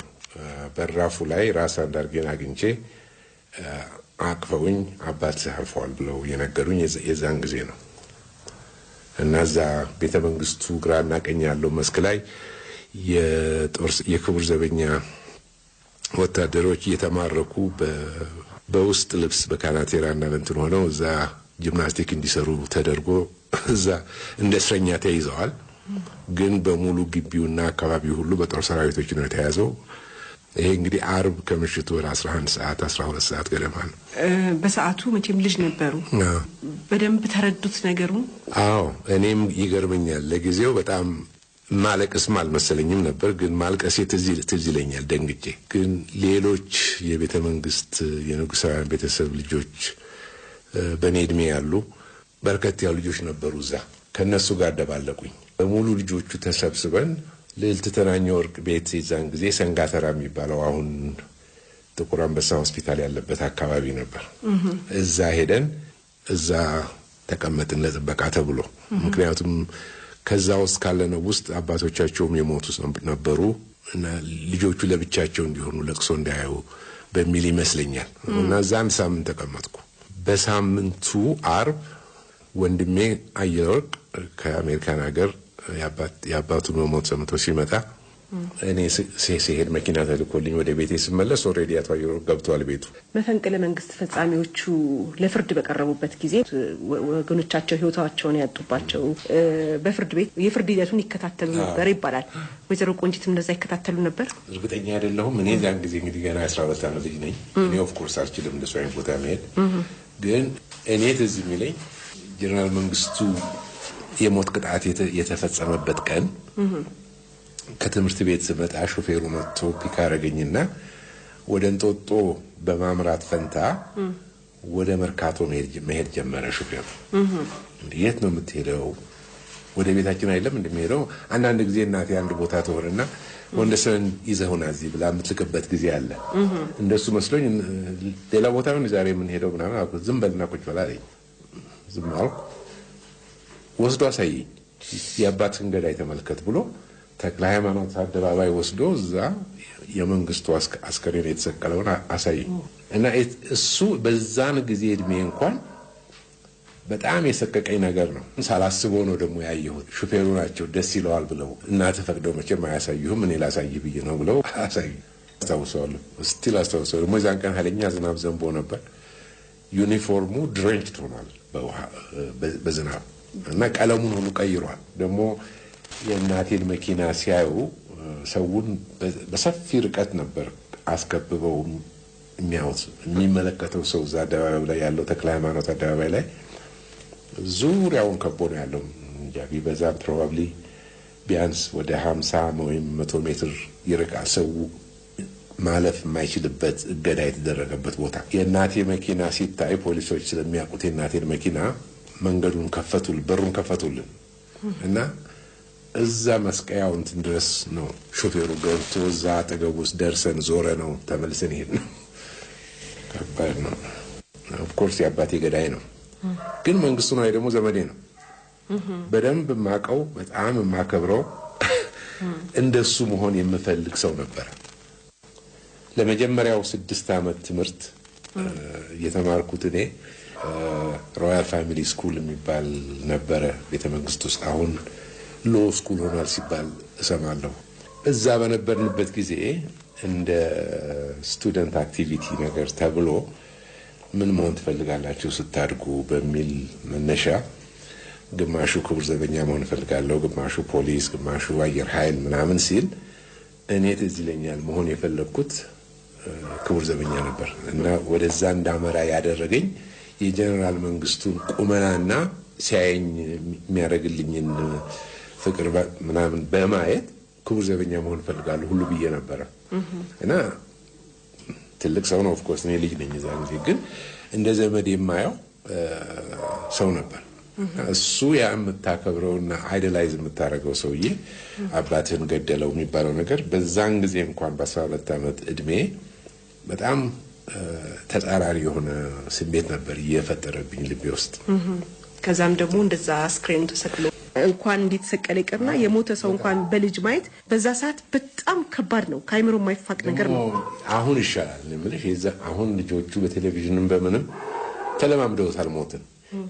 በራፉ ላይ ራስ አንዳርጌን አግኝቼ አቅፈውኝ አባት አልፈዋል ብለው የነገሩኝ የዛን ጊዜ ነው። እና እዛ ቤተ መንግስቱ ግራና ቀኝ ያለው መስክ ላይ የክቡር ዘበኛ ወታደሮች እየተማረኩ በውስጥ ልብስ በካናቴራና እንትን ሆነው እዛ ጂምናስቲክ እንዲሰሩ ተደርጎ እዛ እንደ እስረኛ ተይዘዋል። ግን በሙሉ ግቢውና አካባቢው ሁሉ በጦር ሰራዊቶች ነው የተያዘው። ይሄ እንግዲህ ዓርብ ከምሽቱ ወደ 11 ሰዓት 12 ሰዓት ገደማ ነው። በሰዓቱ መቼም ልጅ ነበሩ። በደንብ ተረዱት ነገሩን? አዎ እኔም ይገርመኛል። ለጊዜው በጣም ማለቅስም አልመሰለኝም ነበር፣ ግን ማልቀሴ ትዝ ይለኛል ደንግጬ። ግን ሌሎች የቤተ መንግስት የንጉሳውያን ቤተሰብ ልጆች በኔ እድሜ ያሉ በርከት ያሉ ልጆች ነበሩ እዛ። ከነሱ ጋር ደባለቁኝ። በሙሉ ልጆቹ ተሰብስበን ልዕልት ተናኘ ወርቅ ቤት የዛን ጊዜ ሰንጋተራ የሚባለው አሁን ጥቁር አንበሳ ሆስፒታል ያለበት አካባቢ ነበር። እዛ ሄደን እዛ ተቀመጥን ለጥበቃ ተብሎ። ምክንያቱም ከዛ ውስጥ ካለነው ውስጥ አባቶቻቸውም የሞቱ ነበሩ እና ልጆቹ ለብቻቸው እንዲሆኑ ለቅሶ እንዳያዩ በሚል ይመስለኛል። እና እዛ አንድ ሳምንት ተቀመጥኩ። በሳምንቱ ዓርብ ወንድሜ አየለወርቅ ከአሜሪካን ሀገር የአባቱን መሞት ሰምቶ ሲመጣ እኔ ሲሄድ መኪና ተልኮልኝ ወደ ቤቴ ስመለስ ኦልሬዲ አቶ አየለወርቅ ገብቷል ቤቱ። መፈንቅለ መንግስት ፈጻሚዎቹ ለፍርድ በቀረቡበት ጊዜ ወገኖቻቸው ህይወታቸውን ያጡባቸው በፍርድ ቤት የፍርድ ሂደቱን ይከታተሉ ነበር ይባላል። ወይዘሮ ቆንጂት እንደዛ ይከታተሉ ነበር? እርግጠኛ አይደለሁም። እኔ ያን ጊዜ እንግዲህ ገና 12 ዓመት ልጅ ነኝ። እኔ ኦፍ ኮርስ አልችልም እንደሱ አይነት ቦታ መሄድ። ግን እኔ ትዝ የሚለኝ ጀነራል መንግስቱ የሞት ቅጣት የተፈጸመበት ቀን ከትምህርት ቤት ስመጣ ሹፌሩ መጥቶ ፒክ አደረገኝና ወደ እንጦጦ በማምራት ፈንታ ወደ መርካቶ መሄድ ጀመረ ሹፌሩ። የት ነው የምትሄደው? ወደ ቤታችን አይደለም እንደሚሄደው። አንዳንድ ጊዜ እናቴ አንድ ቦታ ትሆንና ወንደሰን ይዘውና እዚህ ብላ የምትልክበት ጊዜ አለ። እንደሱ መስሎኝ ሌላ ቦታ ነው ዛሬ የምንሄደው ምናምን አልኩት። ዝም በልና ቁጭ በል አለኝ። ዝም አልኩ። ወስዶ አሳየኝ። የአባትህን ገዳይ ተመልከት ብሎ ተክለ ሃይማኖት አደባባይ ወስዶ እዛ የመንግስቱ አስከሬን የተሰቀለውን አሳየኝ። እና እሱ በዛን ጊዜ እድሜ እንኳን በጣም የሰቀቀኝ ነገር ነው። ሳላስበው ነው ደግሞ ያየሁት። ሹፌሩ ናቸው ደስ ይለዋል ብለው እናትህ ፈቅደው መቼም አያሳዩህም እኔ ላሳይህ ብዬ ነው ብለው አሳዩ። አስታውሰዋለሁ፣ ስቲል አስታውሰዋለሁ። ደግሞ የዛን ቀን ኃይለኛ ዝናብ ዘንቦ ነበር። ዩኒፎርሙ ድሬንችድ ሆኗል በዝናብ እና ቀለሙን ሁሉ ቀይሯል። ደግሞ የእናቴን መኪና ሲያዩ ሰውን በሰፊ ርቀት ነበር አስከብበው የሚያዩት። የሚመለከተው ሰው እዛ አደባባይ ላይ ያለው ተክለ ሃይማኖት አደባባይ ላይ ዙሪያውን ከቦ ነው ያለው። እንጃ ቢበዛ ፕሮባብሊ ቢያንስ ወደ 50 ወይም 100 ሜትር ይርቃል። ሰው ማለፍ የማይችልበት እገዳ የተደረገበት ቦታ። የእናቴ መኪና ሲታይ ፖሊሶች ስለሚያውቁት የእናቴን መኪና መንገዱን ከፈቱል በሩን ከፈቱልን እና እዛ መስቀያው እንትን ድረስ ነው ሾፌሩ ገብቶ እዛ አጠገቡ ውስጥ ደርሰን ዞረ ነው ተመልሰን ሄድን። ከባድ ነው። ኦፍ ኮርስ የአባቴ ገዳይ ነው፣ ግን መንግስቱ ነው ደግሞ ዘመዴ ነው። በደንብ ማቀው በጣም ማከብረው እንደሱ መሆን የምፈልግ ሰው ነበር። ለመጀመሪያው 6 አመት ትምህርት የተማርኩት እኔ ሮያል ፋሚሊ ስኩል የሚባል ነበረ ቤተ መንግስት ውስጥ አሁን ሎ ስኩል ሆኗል ሲባል እሰማለሁ። እዛ በነበርንበት ጊዜ እንደ ስቱደንት አክቲቪቲ ነገር ተብሎ ምን መሆን ትፈልጋላችሁ ስታድጉ በሚል መነሻ ግማሹ ክቡር ዘበኛ መሆን ፈልጋለሁ፣ ግማሹ ፖሊስ፣ ግማሹ አየር ኃይል ምናምን ሲል እኔ ትዝ ይለኛል መሆን የፈለኩት ክቡር ዘበኛ ነበር እና ወደዛ እንዳመራ ያደረገኝ የጀነራል መንግስቱን ቁመናና ሲያየኝ የሚያደርግልኝን ፍቅር ምናምን በማየት ክቡር ዘበኛ መሆን ፈልጋለሁ ሁሉ ብዬ ነበር እና ትልቅ ሰው ነው ኦፍ ኮርስ እኔ ልጅ ነኝ እዛ ጊዜ ግን እንደ ዘመድ የማየው ሰው ነበር። እሱ ያ የምታከብረውና አይደላይዝ የምታደርገው ሰውዬ አባትህን ገደለው የሚባለው ነገር በዛን ጊዜ እንኳን በ12 አመት እድሜ በጣም ተጻራሪ የሆነ ስሜት ነበር እየፈጠረብኝ ልቤ ውስጥ። ከዛም ደግሞ እንደዛ አስክሬኑ ተሰቅሎ እንኳን እንዲተሰቀለ ይቀርና የሞተ ሰው እንኳን በልጅ ማየት በዛ ሰዓት በጣም ከባድ ነው፣ ካይምሮ የማይፋቅ ነገር ነው። አሁን ይሻላል ለምልሽ አሁን ልጆቹ በቴሌቪዥንም በምንም ተለማምደውታል ሞትን።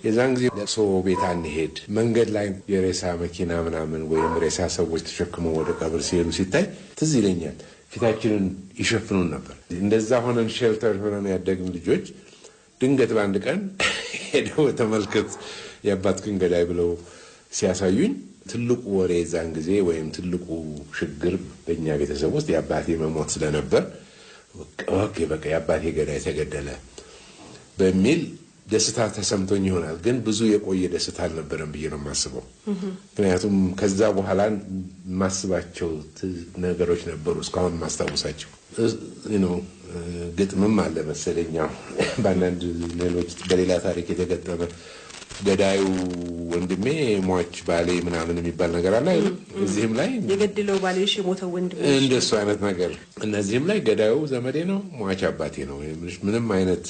የዛን ጊዜ ለቅሶ ቤት አንሄድ፣ መንገድ ላይ የሬሳ መኪና ምናምን ወይም ሬሳ ሰዎች ተሸክመው ወደ ቀብር ሲሄዱ ሲታይ ትዝ ይለኛል ፊታችንን ይሸፍኑን ነበር። እንደዛ ሆነን ሼልተር ሆነን ያደግን ልጆች ድንገት በአንድ ቀን ሄደው ተመልከት የአባትህን ገዳይ ብለው ሲያሳዩኝ ትልቁ ወሬ የዛን ጊዜ ወይም ትልቁ ችግር በእኛ ቤተሰብ ውስጥ የአባቴ መሞት ስለነበር በቃ የአባቴ ገዳይ ተገደለ በሚል ደስታ ተሰምቶኝ ይሆናል። ግን ብዙ የቆየ ደስታ አልነበረም ብዬ ነው የማስበው። ምክንያቱም ከዛ በኋላ ማስባቸው ነገሮች ነበሩ እስካሁን ማስታወሳቸው ግጥምም አለ መሰለኛው በአንዳንድ ሌሎች በሌላ ታሪክ የተገጠመ ገዳዩ ወንድሜ ሟች ባሌ ምናምን የሚባል ነገር አለ። እዚህም ላይ የገደለው ባሌሽ የሞተው ወንድሜ እንደሱ አይነት ነገር እነዚህም ላይ ገዳዩ ዘመዴ ነው ሟች አባቴ ነው። ምንም አይነት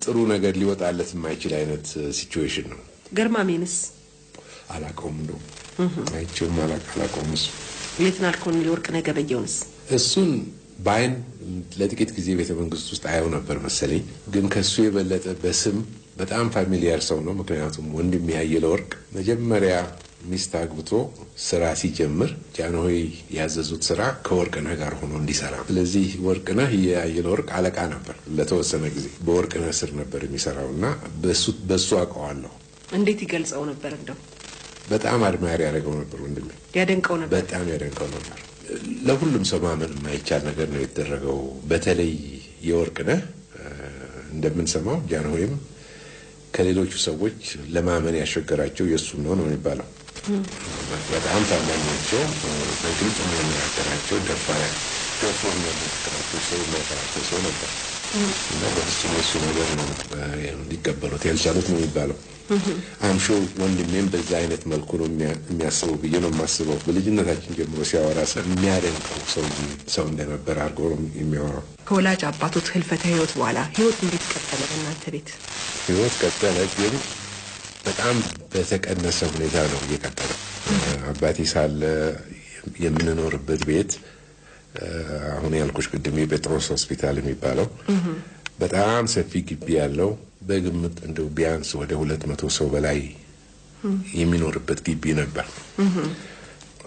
ጥሩ ነገር ሊወጣለት የማይችል አይነት ሲቹዌሽን ነው። ገርማሜንስ አላውቀውም ነው አይቼውም አላውቀውም። እሱ ሌተናል ኮሎኔል ወርቅነህ ገበየሁንስ እሱን ባይን ለጥቂት ጊዜ ቤተ መንግስት ውስጥ አየው ነበር መሰለኝ። ግን ከሱ የበለጠ በስም በጣም ፋሚሊያር ሰው ነው። ምክንያቱም ወንድሜ አየለ ወርቅ መጀመሪያ ሚስት አግብቶ ስራ ሲጀምር ጃንሆይ ያዘዙት ስራ ከወርቅነህ ጋር ሆኖ እንዲሰራ። ስለዚህ ወርቅነህ የአየለ ወርቅ አለቃ ነበር ለተወሰነ ጊዜ በወርቅነህ ስር ነበር የሚሰራውና በሱ አውቀዋለሁ። እንዴት ይገልጸው ነበር? እንደው በጣም አድማሪ ያደረገው ነበር ወንድሜ። ያደንቀው ነበር፣ በጣም ያደንቀው ነበር። ለሁሉም ሰው ማመን የማይቻል ነገር ነው የተደረገው። በተለይ የወርቅነህ እንደምንሰማው ጃንሆይም ከሌሎቹ ሰዎች ለማመን ያሸገራቸው የሱም ነው የሚባለው። በጣም ታማኛቸው በግልጽ የሚናገራቸው ደፋር የሚያደርጋቸው ሰው ነበር እና በፍጹም የሱ ነገር ነው ሊቀበሉት ያልቻሉት ነው የሚባለው። አምሾ ወንድሜም በዛ አይነት መልኩ ነው የሚያስበው ብዬ ነው የማስበው። በልጅነታችን ጀምሮ ሲያወራ የሚያደንቀው ሰው እንደነበር አድርጎ ነው የሚያወራው። ከወላጅ አባቶት ህልፈተ ህይወት በኋላ ህይወት እንዴት ቀጠለ በእናንተ ቤት? ህይወት ቀጠለ፣ ግን በጣም በተቀነሰ ሁኔታ ነው እየቀጠለው። አባቴ ሳለ የምንኖርበት ቤት አሁን ያልኩሽ ቅድም የጴጥሮስ ሆስፒታል የሚባለው በጣም ሰፊ ግቢ ያለው በግምት እንደው ቢያንስ ወደ 200 ሰው በላይ የሚኖርበት ግቢ ነበር።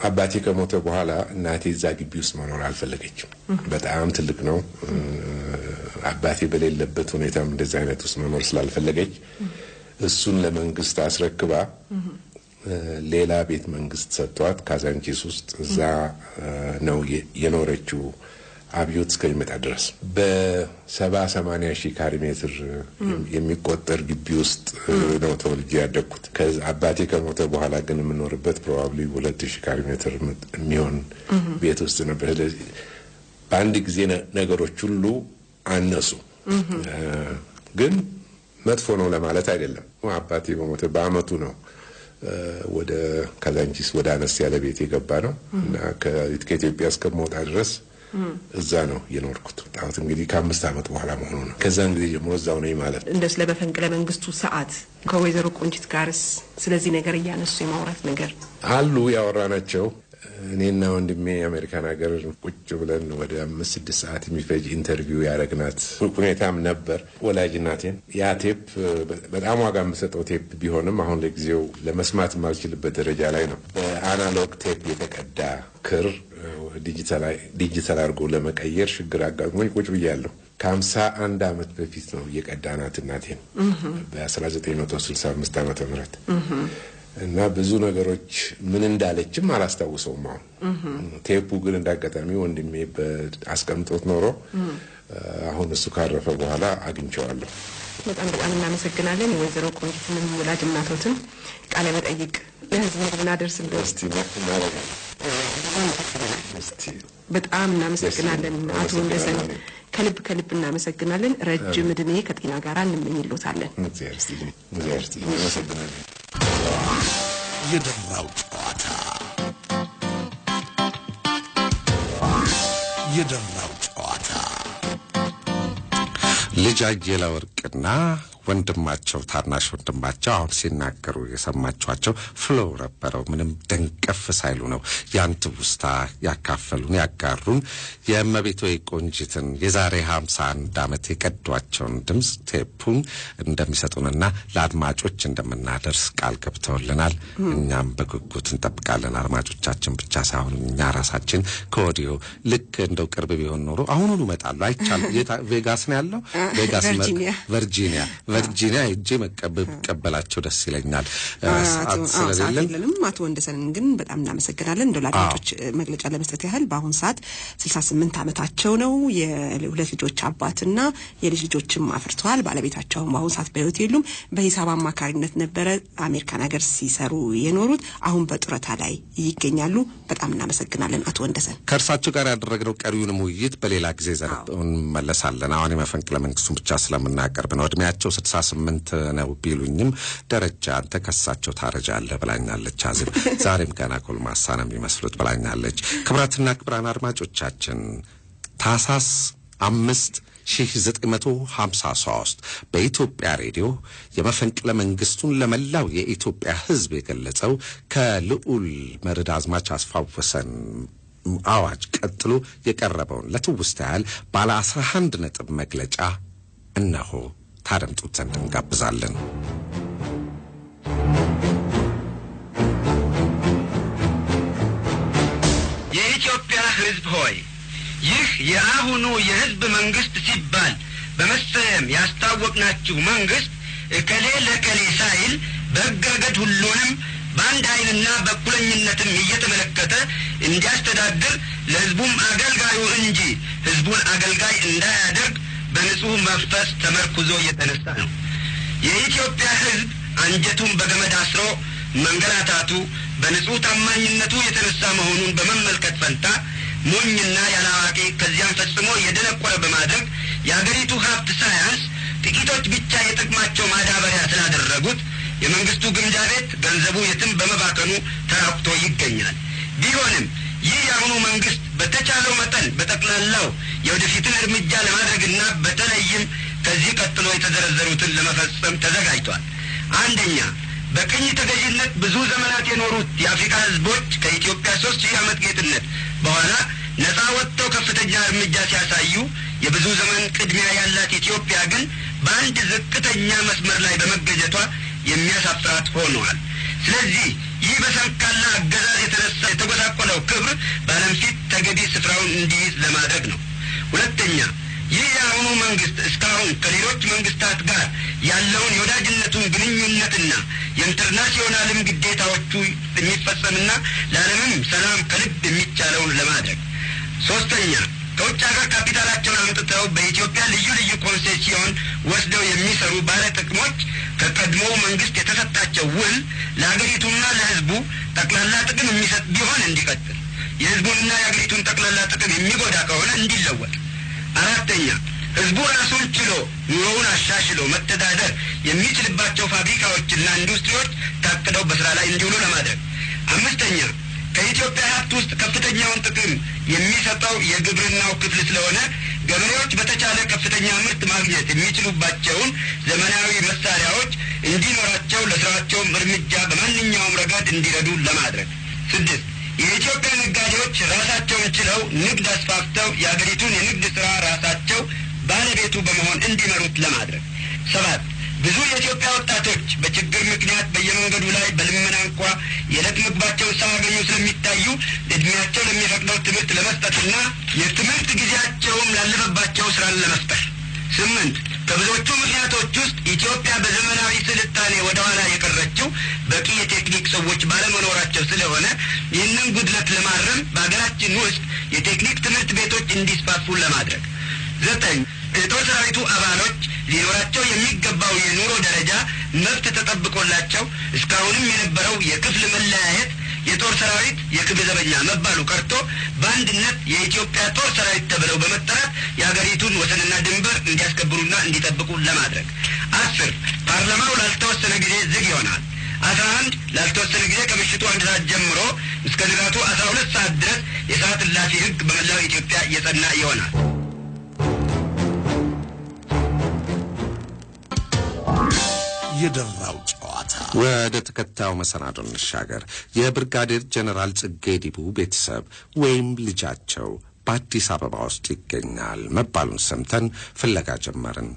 አባቴ ከሞተ በኋላ እናቴ እዛ ግቢ ውስጥ መኖር አልፈለገችም። በጣም ትልቅ ነው። አባቴ በሌለበት ሁኔታም እንደዛ አይነት ውስጥ መኖር ስላልፈለገች እሱን ለመንግስት አስረክባ ሌላ ቤት መንግስት ሰጥቷት ካዛንቺስ ውስጥ እዛ ነው የኖረችው አብዮት እስከሚመጣ ድረስ። በ70-80 ሺህ ካሬ ሜትር የሚቆጠር ግቢ ውስጥ ነው ተወልጄ ያደግኩት። አባቴ ከሞተ በኋላ ግን የምኖርበት ፕሮባብሊ 2000 ካሬ ሜትር የሚሆን ቤት ውስጥ ነበር። ስለዚህ በአንድ ጊዜ ነገሮች ሁሉ አነሱ። ግን መጥፎ ነው ለማለት አይደለም። አባቴ በሞተ በአመቱ ነው ወደ ካዛንቺስ ወደ አነስ ያለ ቤት የገባ ነው እና ከኢትዮጵያ እስከመውጣ ድረስ እዛ ነው የኖርኩት። ታውት እንግዲህ ከ5 አመት በኋላ መሆኑ ነው። ከዛን ጊዜ ጀምሮ እዛው ነኝ ማለት ነው። እንደስ ለበፈንቅለ መንግስቱ ሰዓት ከወይዘሮ ቆንጂት ጋርስ ስለዚህ ነገር እያነሱ የማውራት ነገር አሉ ያወራናቸው። እኔና ወንድሜ አሜሪካን ሀገር ቁጭ ብለን ወደ 5-6 ሰዓት የሚፈጅ ኢንተርቪው ያረግናት ሁኔታም ነበር። ወላጅ እናቴን ያ ቴፕ በጣም ዋጋ የምሰጠው ቴፕ ቢሆንም አሁን ለጊዜው ለመስማት የማልችልበት ደረጃ ላይ ነው። በአናሎግ ቴፕ የተቀዳ ክር ዲጂታል አድርጎ ለመቀየር ችግር አጋጥሞኝ ቁጭ ብያለሁ። ከ51 አመት በፊት ነው የቀዳናት እናቴን በ1965 ዓመተ ምህረት እና ብዙ ነገሮች ምን እንዳለችም አላስታውሰውም። ቴፑ ግን እንዳጋጣሚ ወንድሜ በአስቀምጦት ኖሮ አሁን እሱ ካረፈ በኋላ አግኝቼዋለሁ። በጣም እናመሰግናለን። የወይዘሮ ቆንጂትን ወላጅ እናቶትን ቃለ መጠይቅ ለህዝብ እናደርስ እንደስቲ ማለት በጣም እናመሰግናለን አቶ ወንደሰን። ከልብ እናመሰግናለን። ረጅም እድሜ ከጤና ጋር እንመኝልዎታለን። የደራው ጨዋታ የደራው ጨዋታ ልጅ አየለ ወርቅና ወንድማቸው ታናሽ ወንድማቸው አሁን ሲናገሩ የሰማችኋቸው ፍሎ ነበረው። ምንም ደንቀፍ ሳይሉ ነው ያንተ ውስታ ያካፈሉን ያጋሩን የእመቤት ቆንጂትን የዛሬ 51 አመት የቀዷቸውን ድምጽ ቴፑን እንደሚሰጡንና ለአድማጮች እንደምናደርስ ቃል ገብተውልናል። እኛም በጉጉት እንጠብቃለን። አድማጮቻችን ብቻ ሳይሆን እኛ ራሳችን ከኦዲዮ ልክ እንደው ቅርብ ቢሆን ኖሮ አሁኑኑ መጣሉ አይቻል። ቬጋስ ነው ያለው ቬጋስ ቨርጂኒያ እጄ መቀበላቸው ደስ ይለኛል። ስለሌለም አቶ ወንደሰንን ግን በጣም እናመሰግናለን። እንደው ለአድማጮች መግለጫ ለመስጠት ያህል በአሁን ሰዓት 68 አመታቸው ነው። የሁለት ልጆች አባትና የልጅ ልጆችም አፍርተዋል። ባለቤታቸውም በአሁን ሰዓት በህይወት የሉም። በሂሳብ አማካሪነት ነበረ አሜሪካን ሀገር ሲሰሩ የኖሩት። አሁን በጡረታ ላይ ይገኛሉ። በጣም እናመሰግናለን አቶ ወንደሰን። ከእርሳቸው ጋር ያደረግነው ቀሪውንም ውይይት በሌላ ጊዜ ዘርጠውን መለሳለን። አሁን የመፈንቅለ መንግስቱን ብቻ ስለምናቀርብ ነው። እድሜያቸው 68 ነው ቢሉኝም ደረጃ አንተ ከሳቸው ታረጃለህ ብላኛለች። አዚም ዛሬም ገና ጎልማሳ ነው የሚመስሉት ብላኛለች። ክብራትና ክብራን አድማጮቻችን ታህሳስ 5 1953 በኢትዮጵያ ሬዲዮ የመፈንቅለ መንግስቱን ለመላው የኢትዮጵያ ህዝብ የገለጸው ከልዑል መርድ አዝማች አስፋወሰን አዋጅ ቀጥሎ የቀረበውን ለትውስታ ያህል ባለ 11 ነጥብ መግለጫ እነሆ ታደምጡት ዘንድ እንጋብዛለን። የኢትዮጵያ ህዝብ ሆይ፣ ይህ የአሁኑ የህዝብ መንግስት ሲባል በመሰየም ያስታወቅናችሁ መንግስት እከሌ ለከሌ ሳይል በህገገድ ሁሉንም በአንድ ኃይልና በእኩልነትም እየተመለከተ እንዲያስተዳድር ለህዝቡም አገልጋዩ እንጂ ህዝቡን አገልጋይ እንዳያደርግ በንጹህ መንፈስ ተመርኩዞ የተነሳ ነው። የኢትዮጵያ ህዝብ አንጀቱን በገመድ አስሮ መንገላታቱ በንጹህ ታማኝነቱ የተነሳ መሆኑን በመመልከት ፈንታ ሞኝና ያላዋቂ ከዚያም ፈጽሞ የደነቆረ በማድረግ የአገሪቱ ሀብት ሳያንስ ጥቂቶች ብቻ የጥቅማቸው ማዳበሪያ ስላደረጉት የመንግስቱ ግምጃ ቤት ገንዘቡ የትም በመባከኑ ተራቁቶ ይገኛል። ቢሆንም ይህ የአሁኑ መንግስት በተቻለው መጠን በጠቅላላው የወደፊትን እርምጃ ለማድረግና በተለይም ከዚህ ቀጥሎ የተዘረዘሩትን ለመፈጸም ተዘጋጅቷል። አንደኛ፣ በቅኝ ተገዥነት ብዙ ዘመናት የኖሩት የአፍሪካ ህዝቦች ከኢትዮጵያ 3000 ዓመት ጌትነት በኋላ ነፃ ወጥተው ከፍተኛ እርምጃ ሲያሳዩ የብዙ ዘመን ቅድሚያ ያላት ኢትዮጵያ ግን በአንድ ዝቅተኛ መስመር ላይ በመገኘቷ የሚያሳፍራት ሆኗል። ስለዚህ ይህ በሰንካላ አገዛዝ የተነሳ የተጎሳቆለው ክብር በዓለም ፊት ተገቢ ስፍራውን እንዲይዝ ለማድረግ ነው። ሁለተኛ፣ ይህ የአሁኑ መንግስት እስካሁን ከሌሎች መንግስታት ጋር ያለውን የወዳጅነቱን ግንኙነትና የኢንተርናሽናልም ግዴታዎቹ የሚፈጸምና ለዓለምም ሰላም ከልብ የሚቻለውን ለማድረግ። ሶስተኛ፣ ከውጭ ሀገር ካፒታላቸውን አምጥተው በኢትዮጵያ ልዩ ልዩ ኮንሴሲዮን ወስደው የሚሰሩ ባለ ጥቅሞች ከቀድሞው መንግስት የተሰጣቸው ውል ለሀገሪቱና ለህዝቡ ጠቅላላ ጥቅም የሚሰጥ ቢሆን እንዲቀጥል፣ የህዝቡንና የሀገሪቱን ጠቅላላ ጥቅም የሚጎዳ ከሆነ እንዲለወጥ። አራተኛ፣ ህዝቡ ራሱን ችሎ ኑሮውን አሻሽሎ መተዳደር የሚችልባቸው ፋብሪካዎችና ኢንዱስትሪዎች ታቅደው በስራ ላይ እንዲውሉ ለማድረግ። አምስተኛ ከኢትዮጵያ ሀብት ውስጥ ከፍተኛውን ጥቅም የሚሰጠው የግብርናው ክፍል ስለሆነ ገበሬዎች በተቻለ ከፍተኛ ምርት ማግኘት የሚችሉባቸውን ዘመናዊ መሳሪያዎች እንዲኖራቸው ለስራቸውም እርምጃ በማንኛውም ረገድ እንዲረዱ ለማድረግ። 6 የኢትዮጵያ ነጋዴዎች ራሳቸውን ችለው ንግድ አስፋፍተው የአገሪቱን የንግድ ስራ ራሳቸው ባለቤቱ በመሆን እንዲመሩት ለማድረግ። 7 ብዙ የኢትዮጵያ ወጣቶች በችግር ምክንያት በየመንገዱ ላይ በልመና እንኳ የዕለት ምግባቸውን ሳያገኙ ስለሚታዩ እድሜያቸው ለሚፈቅደው ትምህርት ለመስጠትና የትምህርት ጊዜያቸውም ላለፈባቸው ስራን ለመፍጠር። 8 ከብዙዎቹ ምክንያቶች ውስጥ ኢትዮጵያ በዘመናዊ ስልጣኔ ወደ ኋላ የቀረችው በቂ የቴክኒክ ሰዎች ባለመኖራቸው ስለሆነ ይህንን ጉድለት ለማረም በሀገራችን ውስጥ የቴክኒክ ትምህርት ቤቶች እንዲስፋፉ ለማድረግ። 9 የጦር ሰራዊቱ አባሎች ሊኖራቸው የሚገባው የኑሮ ደረጃ መብት ተጠብቆላቸው እስካሁንም የነበረው የክፍል መለያየት የጦር ሰራዊት የክብር ዘበኛ መባሉ ቀርቶ በአንድነት የኢትዮጵያ ጦር ሰራዊት ተብለው በመጠራት የሀገሪቱን ወሰንና ድንበር እንዲያስከብሩና እንዲጠብቁ ለማድረግ። 10 ፓርላማው ላልተወሰነ ጊዜ ዝግ ይሆናል። 11 ላልተወሰነ ጊዜ ከምሽቱ 1 ሰዓት ጀምሮ እስከ ንጋቱ 12 ሰዓት ድረስ የሰዓት እላፊ ሕግ በመላው ኢትዮጵያ የጸና ይሆናል። የደራው ጨዋታ ወደ ተከታዩ መሰናዶ እንሻገር። የብርጋዴር ጀነራል ጽጌ ዲቡ ቤተሰብ ወይም ልጃቸው በአዲስ አበባ ውስጥ ይገኛል መባሉን ሰምተን ፍለጋ ጀመርን።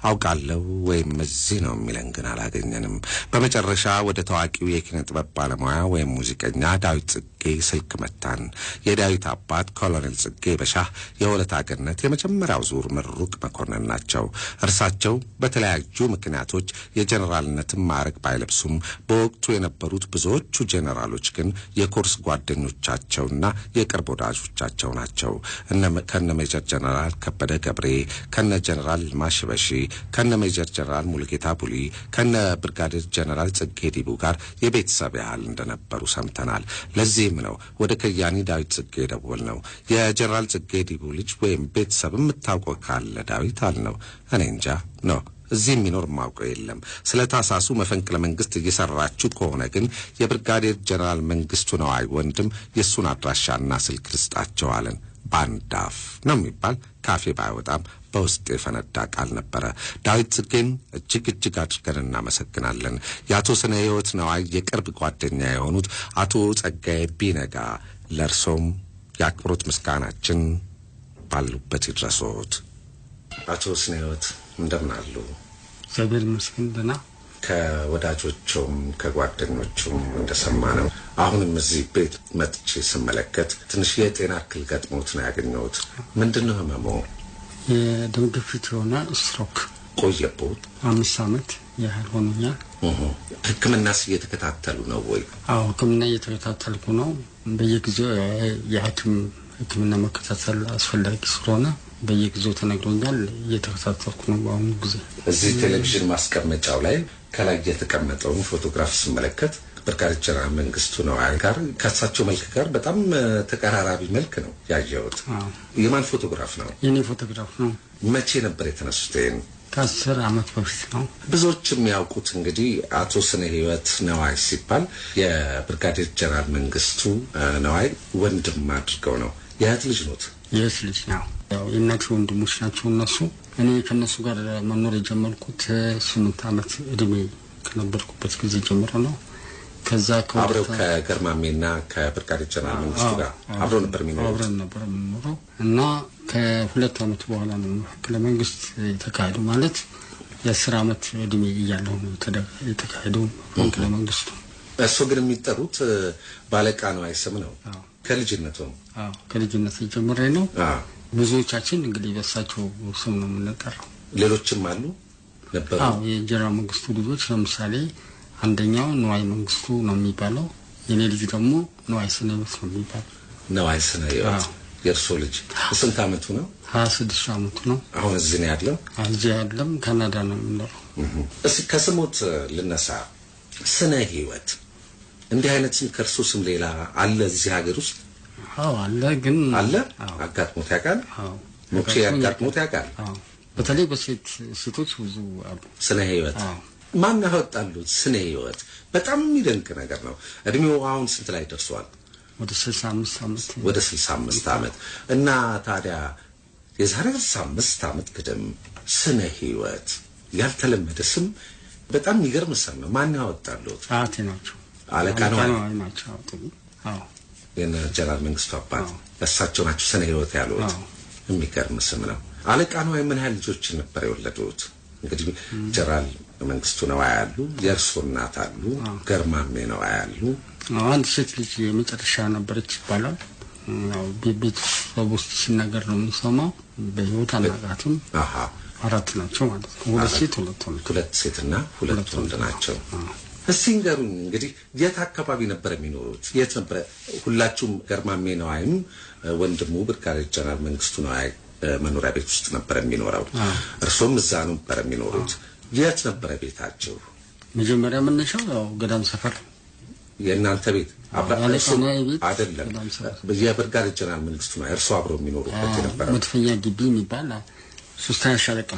አውቃለሁ ወይም እዚህ ነው የሚለን ግን አላገኘንም። በመጨረሻ ወደ ታዋቂው የኪነ ጥበብ ባለሙያ ወይም ሙዚቀኛ ዳዊት ጽጌ ስልክ መታን። የዳዊት አባት ኮሎኔል ጽጌ በሻህ የወለታ ገነት የመጀመሪያው ዙር ምሩቅ መኮንን ናቸው። እርሳቸው በተለያዩ ምክንያቶች የጀነራልነትን ማዕረግ ባይለብሱም በወቅቱ የነበሩት ብዙዎቹ ጀነራሎች ግን የኮርስ ጓደኞቻቸውና የቅርብ ወዳጆቻቸው ናቸው። ከነ ሜጀር ጀነራል ከበደ ገብሬ፣ ከነ ጀነራል ማሽበሺ፣ ከነ ሜጀር ጀነራል ሙሉጌታ ቡሊ፣ ከነ ብርጋዴር ጀነራል ጽጌ ዲቡ ጋር የቤተሰብ ያህል እንደነበሩ ሰምተናል። ለዚህም ነው ወደ ከያኒ ዳዊት ጽጌ ደወል ነው። የጀነራል ጽጌ ዲቡ ልጅ ወይም ቤተሰብ የምታውቀው ካለ ዳዊት አልነው። እኔ እንጃ ነው እዚህ የሚኖር ማውቀው የለም። ስለ ታሳሱ መፈንቅለ መንግስት እየሰራችሁ ከሆነ ግን የብርጋዴር ጀነራል መንግስቱ ነዋይ ወንድም የሱን አድራሻና ስልክ ልስጣቸው አለን። ባንዳፍ ነው የሚባል ካፌ ባይወጣም በውስጥ የፈነዳ ቃል ነበረ። ዳዊት ጽጌን እጅግ አድርገን እናመሰግናለን። የአቶ ስነ ህይወት ነዋይ የቅርብ ጓደኛ የሆኑት አቶ ጸጋዬ ቢነጋ ለርሶም የአክብሮት ምስጋናችን ባሉበት ይድረሶት። አቶ ስነ ህይወት እንደምን አሉ? እግዚአብሔር ይመስገን ደህና። ከወዳጆቹም ከጓደኞቹም እንደሰማነው አሁንም እዚህ ቤት መጥቼ ስመለከት ትንሽ የጤና እክል ገጥሞት ነው ያገኘሁት። ምንድነው ህመሙ? የደም ግፊት የሆነ ስትሮክ። ቆየቦት? 5 ዓመት ያህል ሆኖኛል። ህክምናስ እየተከታተሉ ነው ወይ? አዎ ህክምና እየተከታተልኩ ነው። በየጊዜው የህክምና መከታተል አስፈላጊ ስለሆነ በየጊዜው ተነግሮኛል። እየተከታተልኩ ነው በአሁኑ ጊዜ። እዚህ ቴሌቪዥን ማስቀመጫው ላይ ከላይ የተቀመጠውን ፎቶግራፍ ስመለከት ብርጋዴር ጀነራል መንግስቱ ነዋይ ጋር ከሳቸው መልክ ጋር በጣም ተቀራራቢ መልክ ነው ያየሁት። የማን ፎቶግራፍ ነው? የኔ ፎቶግራፍ ነው። መቼ ነበር የተነሱት? ከ10 ዓመት በፊት ነው። ብዙዎች የሚያውቁት እንግዲህ አቶ ስነ ህይወት ነዋይ ሲባል የብርጋዴር ጀነራል መንግስቱ ነዋይ ወንድም አድርገው ነው። የእህት ልጅ ኖት? የእህት ልጅ ነው። ያው የእናቴ ወንድሞች ናቸው እነሱ። እኔ ከነሱ ጋር መኖር የጀመርኩት 8 ዓመት እድሜ ከነበርኩበት ጊዜ ጀምሮ ነው። ከዛ አብረው ከገርማሜና ከብርጋዴር ጀነራል መንግስቱ ጋር አብረው ነበር የሚኖረው እና ከ2 ዓመት በኋላ ነው መፈንቅለ መንግስት የተካሄደው። ማለት የ10 ዓመት እድሜ እያለሁ ነው የተካሄደው መፈንቅለ መንግስቱ። እሱ ግን የሚጠሩት ባለቃ ነው አይስም ነው? ከልጅነቱ? አዎ ከልጅነቱ ጀምሬ ነው። ብዙዎቻችን እንግዲህ በሳቸው ስም ነው የምንጠራው። ሌሎችም አሉ ነበሩ? አዎ የጀነራል መንግስቱ ልጆች ለምሳሌ አንደኛው ነዋይ መንግስቱ ነው የሚባለው። የኔ ልጅ ደግሞ ነዋይ ስነ ህይወት ነው የሚባለው። ነዋይ ስነ ህይወት የእርሶ ልጅ ስንት ዓመቱ ነው? 26 ዓመቱ ነው። አሁን እዚህ ነው ያለው? እዚህ ያለም ካናዳ ነው የሚኖረው። እስኪ ከስሞት ልነሳ። ስነ ህይወት እንዲህ አይነት ስም ከእርሶ ስም ሌላ አለ እዚህ ሀገር ውስጥ? አዎ አለ። ግን አለ? አጋጥሞት ያውቃል? አዎ ሙቼ አጋጥሞት ያውቃል? በተለይ በሴት ሴቶች ብዙ አሉ። ስነ ህይወት ማን ያወጣሉት? ስነ ህይወት በጣም የሚደንቅ ነገር ነው። እድሜው አሁን ስንት ላይ ደርሷል? ወደ 65 ዓመት። ወደ 65 ዓመት እና ታዲያ የዛሬ 65 ዓመት ግድም ስነ ህይወት ያልተለመደ ስም በጣም የሚገርም ስም ነው። ማን ያወጣሉት? አያቴ ናቸው። አለቃ ናቸው። አዎ የጀነራል መንግስቱ አባት እሳቸው ናቸው ስነ ህይወት ያሉት። የሚገርም ስም ነው። አለቃ ነው። ምን ያህል ልጆች ነበር የወለዱት? እንግዲህ ጀነራል መንግስቱ ነው ያሉ፣ የእርሱ እናት አሉ፣ ገርማሜ ነው ያሉ። አንድ ሴት ልጅ የመጨረሻ ነበረች ይባላል። ያው ቤተሰብ ውስጥ ሲነገር ነው የምንሰማው። በህይወት አናውቃትም። አራት ናቸው ማለት ነው። ሁለት ሴት ሁለት ወንድ። ሁለት ሴትና ሁለት ወንድ ናቸው። እስቲ ንገሩኝ እንግዲህ የት አካባቢ ነበር የሚኖሩት? የት ነበር? ሁላችሁም ገርማሜ ነው አይም ወንድሙ ብርጋዴር ጀነራል መንግስቱ ነው አይ መኖሪያ ቤት ውስጥ ነበር የሚኖረው። እርሶም እዛ ነበር የሚኖሩት። የት ነበር ቤታቸው? መጀመሪያ መነሻው ያው ገዳም ሰፈር። የእናንተ ቤት አይደለም? የብርጋዴር ጀነራል መንግስቱ ነው እርሶ አብረው የሚኖሩበት ነበር? መድፈኛ ግቢ የሚባል 3ኛ ሻለቃ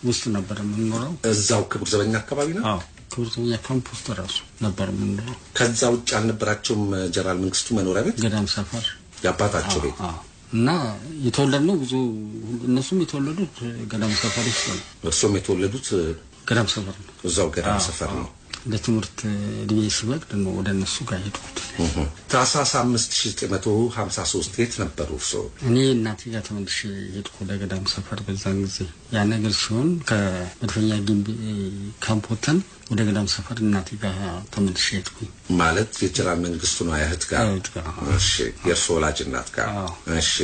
ውስጥ ነበር የምንኖረው። እዛው ክቡር ዘበኛ አካባቢ ነው? አዎ ክቡር ዘበኛ ካምፕ ውስጥ ራሱ ነበር የምንኖረው። ከዛ ውጭ አልነበራቸውም ጀነራል መንግስቱ መኖሪያ ቤት? ገዳም ሰፈር ያባታቸው ቤት እና የተወለድነው ብዙ እነሱም የተወለዱት ገዳም ሰፈር ውስጥ ነው። እርሶም የተወለዱት ገዳም ሰፈር ነው? እዛው ገዳም ሰፈር ነው። ለትምህርት እድሜ ሲበቅድ ነው ወደ እነሱ ጋር ሄድኩት። ታህሳስ 5953 የት ነበሩ እርሶ? እኔ እናቴ ጋር ተመልሼ ሄድኩ ወደ ገዳም ሰፈር። በዛን ጊዜ ያ ነገር ሲሆን ከመድፈኛ ግንብ ካምፖተን ወደ ገዳም ሰፈር እናቴ ጋር ተመልሼ ሄድኩኝ። ማለት የጀነራል መንግስቱ ነው እህት ጋር? እሺ የእርሶ ወላጅ እናት ጋር? እሺ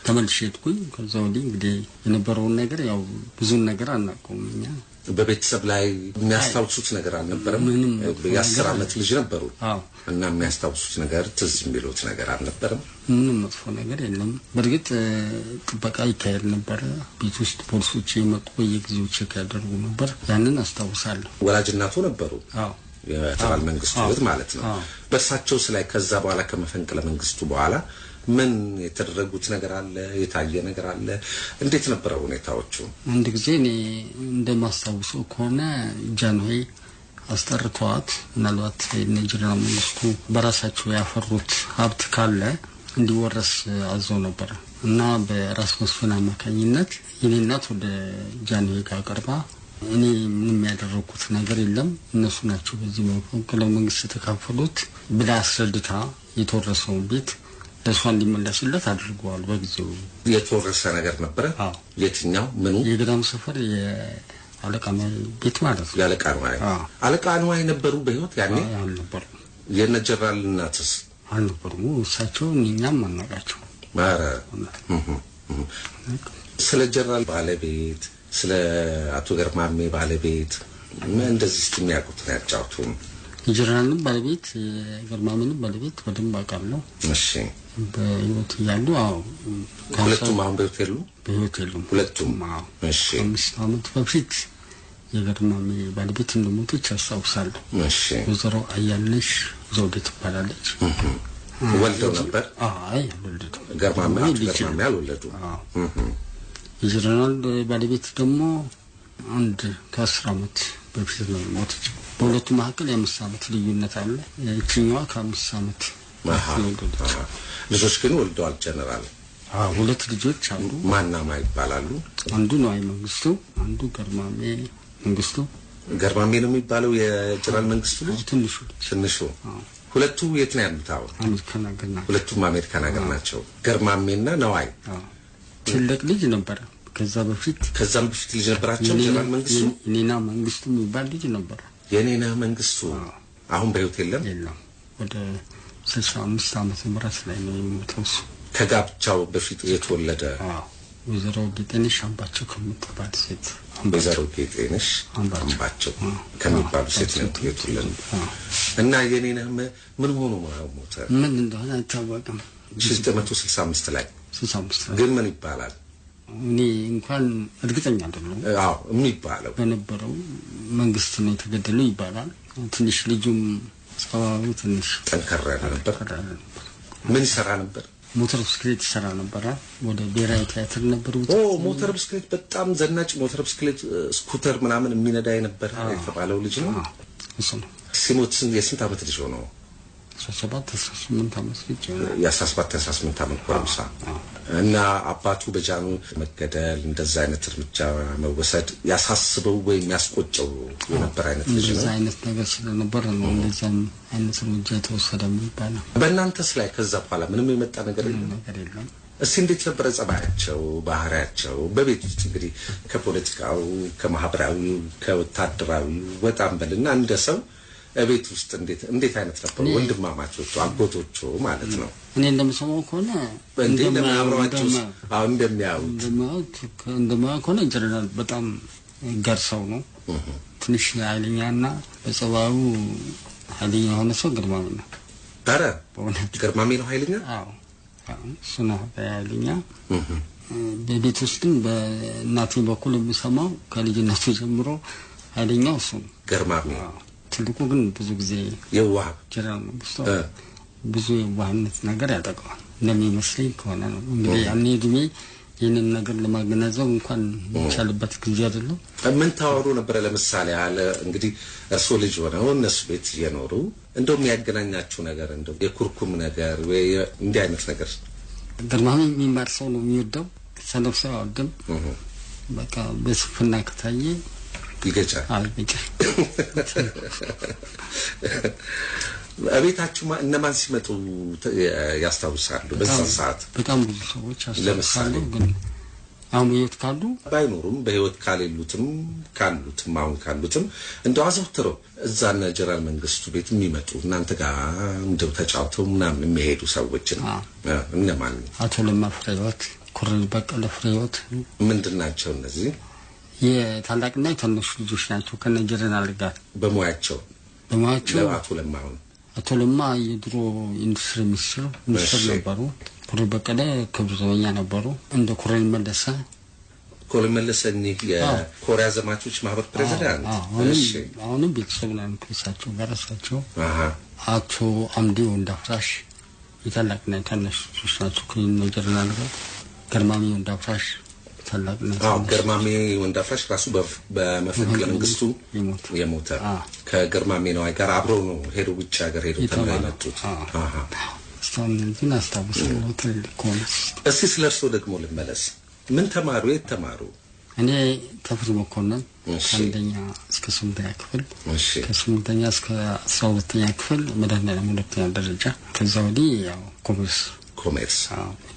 ተመልሼ ሄድኩኝ። ከዛ ወዲህ እንግዲህ የነበረውን ነገር ያው ብዙን ነገር አናውቀውም እኛ። በቤተሰብ ላይ የሚያስታውሱት ነገር አልነበረም? የ10 ዓመት ልጅ ነበሩ እና የሚያስታውሱት ነገር ትዝ የሚሉት ነገር አልነበረም? ምንም መጥፎ ነገር የለም። በእርግጥ ጥበቃ ይካሄድ ነበር። ቤት ውስጥ ፖሊሶች የመጡ በየጊዜው ቼክ ያደርጉ ነበር። ያንን አስታውሳለሁ። ወላጅ እናቱ ነበሩ? የጀነራል መንግስቱ እህት ማለት ነው። በእርሳቸውስ ላይ ከዛ በኋላ ከመፈንቅለ መንግስቱ በኋላ ምን የተደረጉት ነገር አለ? የታየ ነገር አለ? እንዴት ነበረ ሁኔታዎቹ? አንድ ጊዜ እኔ እንደማስታውሰው ከሆነ ጃንሆይ አስጠርተዋት ምናልባት የጀነራል መንግስቱ በራሳቸው ያፈሩት ሀብት ካለ እንዲወረስ አዘው ነበር እና በራስ መስፍን አማካኝነት የኔ እናት ወደ ጃንሆይ ጋር ቀርባ እኔ ምንም ያደረኩት ነገር የለም እነሱ ናቸው በዚህ መፈንቅለ መንግስት የተካፈሉት ብላ አስረድታ የተወረሰውን ቤት ለሷ እንዲመለስለት አድርገዋል። በጊዜው የተወረሰ ነገር ነበር? የትኛው? ምኑ? የገዳም ሰፈር የአለቃ ነው ቤት ማለት ነው። የአለቃ ነው። አለቃ ነው ነበሩ በህይወት ያኔ? አልነበሩ። የነ ጀነራል እናትስ? አልነበሩ። እሳቸው እኛም አናውቃቸው። ማረ ስለ ጀነራል ባለቤት ስለ አቶ ገርማሜ ባለቤት ምን እንደዚህ የሚያውቁት ነው ያጫውቱን። የጀነራልን ባለቤት ገርማሜን ባለቤት በደንብ አውቃለሁ። እሺ በህይወት ያሉ? አዎ። ሁለቱም አሁን በህይወት የሉ? በህይወት የሉም ሁለቱም። እሺ 5 ዓመት በፊት የገርማሜ ባለቤት እንደሞተች አስታውሳለሁ። እሺ ወይዘሮ አያልነሽ ዘውዴ ትባላለች። ወልደው ነበር? አይ አልወለዱም። ገርማሜ አልወለዱም። የጀነራል ባለቤት ደግሞ አንድ ከ10 ዓመት በፊት ነው የሞተች። በሁለቱ መካከል የ5 ዓመት ልዩነት አለ። እቺኛዋ ከ5 ዓመት ወልደዋል። ልጆች ግን ወልደዋል ጀነራል? ሁለት ልጆች አሉ። ማናማ ይባላሉ? አንዱ ነው መንግስቱ፣ አንዱ ገርማሜ መንግስቱ። ገርማሜ ነው የሚባለው የጀነራል መንግስቱ ልጅ? ትንሹ። ሁለቱ የት ነው ያሉት አሁን? አሜሪካን ሀገር ናቸው። ሁለቱም አሜሪካን ሀገር ናቸው። ገርማሜና ነዋይ ትልቅ ልጅ ነበረ። ከዛም በፊት ልጅ ነበራቸው ጀነራል መንግስቱ። የኔና መንግስቱ የሚባል ልጅ ነበር። የኔና መንግስቱ አሁን በህይወት የለም? የለም። ወደ 65 ዓመተ ምህረት ላይ ነው የሞተው። ከጋብቻው በፊት የተወለደ ወይዘሮ ጌጤነሽ አምባቸው ከምትባል ሴት። ወይዘሮ ጌጤነሽ አምባቸው ከሚባሉ ሴት ነው የተወለደ እና የኔና ምን ሆኖ ሞተ? ምን እንደሆነ አይታወቅም። 1965 ላይ 65 ግን ምን ይባላል? እኔ እንኳን እርግጠኛ አይደለሁም። የሚባለው በነበረው መንግስት ነው የተገደለው ይባላል። ትንሽ ልጁም ጸባዩ ትንሽ ጠንከር ያለ ነበር። ምን ይሰራ ነበር? ሞተር ብስክሌት ይሰራ ነበር። ወደ ብሔራዊ ቲያትር ነበር። ሞተር ብስክሌት በጣም ዘናጭ ሞተር ብስክሌት ስኩተር ምናምን የሚነዳ የነበረ የተባለው ልጅ ነው። እሱ ነው። ሲሞት የስንት ዓመት ልጅ ሆነው? 17-18 ዓመት ልጅ ነው። የ17-18 ዓመት ጎረምሳ እና አባቱ በጃኑ መገደል እንደዛ አይነት እርምጃ መወሰድ ያሳስበው ወይም ያስቆጨው የነበረ አይነት ልጅ ነው። እንደዛ አይነት ነገር ስለነበር ነው እንደዛም አይነት እርምጃ የተወሰደ የሚባለው። በእናንተስ ላይ ከዛ በኋላ ምንም የመጣ ነገር የለም? እስቲ እንዴት ነበረ ጸባያቸው፣ ባህሪያቸው በቤት ውስጥ እንግዲህ ከፖለቲካው፣ ከማህበራዊ፣ ከወታደራዊ ወጣም በልና እንደ ሰው ቤት ውስጥ እንዴት አይነት ነበሩ? ወንድማማቾቹ አጎቶቹ ማለት ነው። እኔ እንደምሰማው ከሆነ እንደሚያውቁት ከሆነ ጀነራል በጣም ገር ሰው ነው። ትንሽ ኃይለኛና በጸባዩ ኃይለኛ የሆነ ሰው ግርማሜ ነው። ታረ ግርማሜ ነው ኃይለኛ? አዎ እሱ ነው ኃይለኛ። በቤት ውስጥም በእናቴ በኩል የምሰማው ከልጅነቱ ጀምሮ ኃይለኛው እሱ ነው ግርማሜ። ትልቁ ግን ብዙ ጊዜ የዋህ ጀነራል መንግስቱ ብዙ የዋህነት ነገር ያጠቃዋል እንደሚመስለኝ ከሆነ ነው። እንግዲህ ያኔ እድሜ ይህንን ነገር ለማገናዘብ እንኳን የሚቻልበት ጊዜ አይደለም። ምን ታወሩ ነበረ? ለምሳሌ ያለ እንግዲህ እርሶ ልጅ ሆነው እነሱ ቤት እየኖሩ እንደውም ያገናኛችሁ ነገር እንደው የኩርኩም ነገር ወይ እንዲህ አይነት ነገር? ግርማሜ የሚማር ሰው ነው የሚወደው። ሰነፍ ሰው አይወድም። በቃ በስፍና ከታየ ይገጫል። ይገጫል። አቤታችሁ እነማን ሲመጡ ያስታውሳሉ? በዛ ሰዓት በጣም ብዙ ሰዎች ያስታውሳሉ። ግን አሁን በህይወት ካሉ ባይኖሩም በህይወት ካሉትም አሁን ካሉትም እንደው አዘውትረው እዛና ጀነራል መንግስቱ ቤት የሚመጡ እናንተ ጋር እንደው ተጫውተው ምናምን የሚሄዱ ሰዎች እነማን? አቶ ለማ ፍሬህይወት፣ ኮሎኔል በቀለ ፍሬህይወት። ምንድናቸው እነዚህ? የታላቅና የታናሽ ልጆች ናቸው ከነ ጀነራል ጋር በሙያቸው አቶ ለማ የድሮ ኢንዱስትሪ ሚኒስትር ነበሩ። ኮሎኔል በቀለ ክብር ዘበኛ ነበሩ። እንደ ኮሎኔል መለሰ የኮሪያ ዘማቾች ማህበር ፕሬዝዳንት። አሁንም ቤተሰብ ላይ ከሳቸው ጋር እሳቸው አቶ አምዲ ወንዳፍራሽ የታላቅና የታናሽ ልጆች ናቸው ከነ ጀነራል ጋር። ግርማሜ ወንዳፍራሽ ግርማሜ ወንዳፍራሽ ራሱ በመፈንቅለ መንግስቱ የሞተ ከግርማሜ ነዋይ ጋር አብረው ነው ሄዶ ውጭ ሀገር ሄዶ ተመለጡት። ግን አስታውሳለሁ ትልቅ ኮንስ። እስቲ ስለርሶ ደግሞ ልመለስ። ምን ተማሩ? የት ተማሩ? እኔ ተፈሪ መኮንን ከአንደኛ እስከ 8ኛ ክፍል፣ ከ8ኛ እስከ 12ኛ ክፍል መድኃኔዓለም ሁለተኛ ደረጃ። ከዛ ወዲህ ያው ኮሜርስ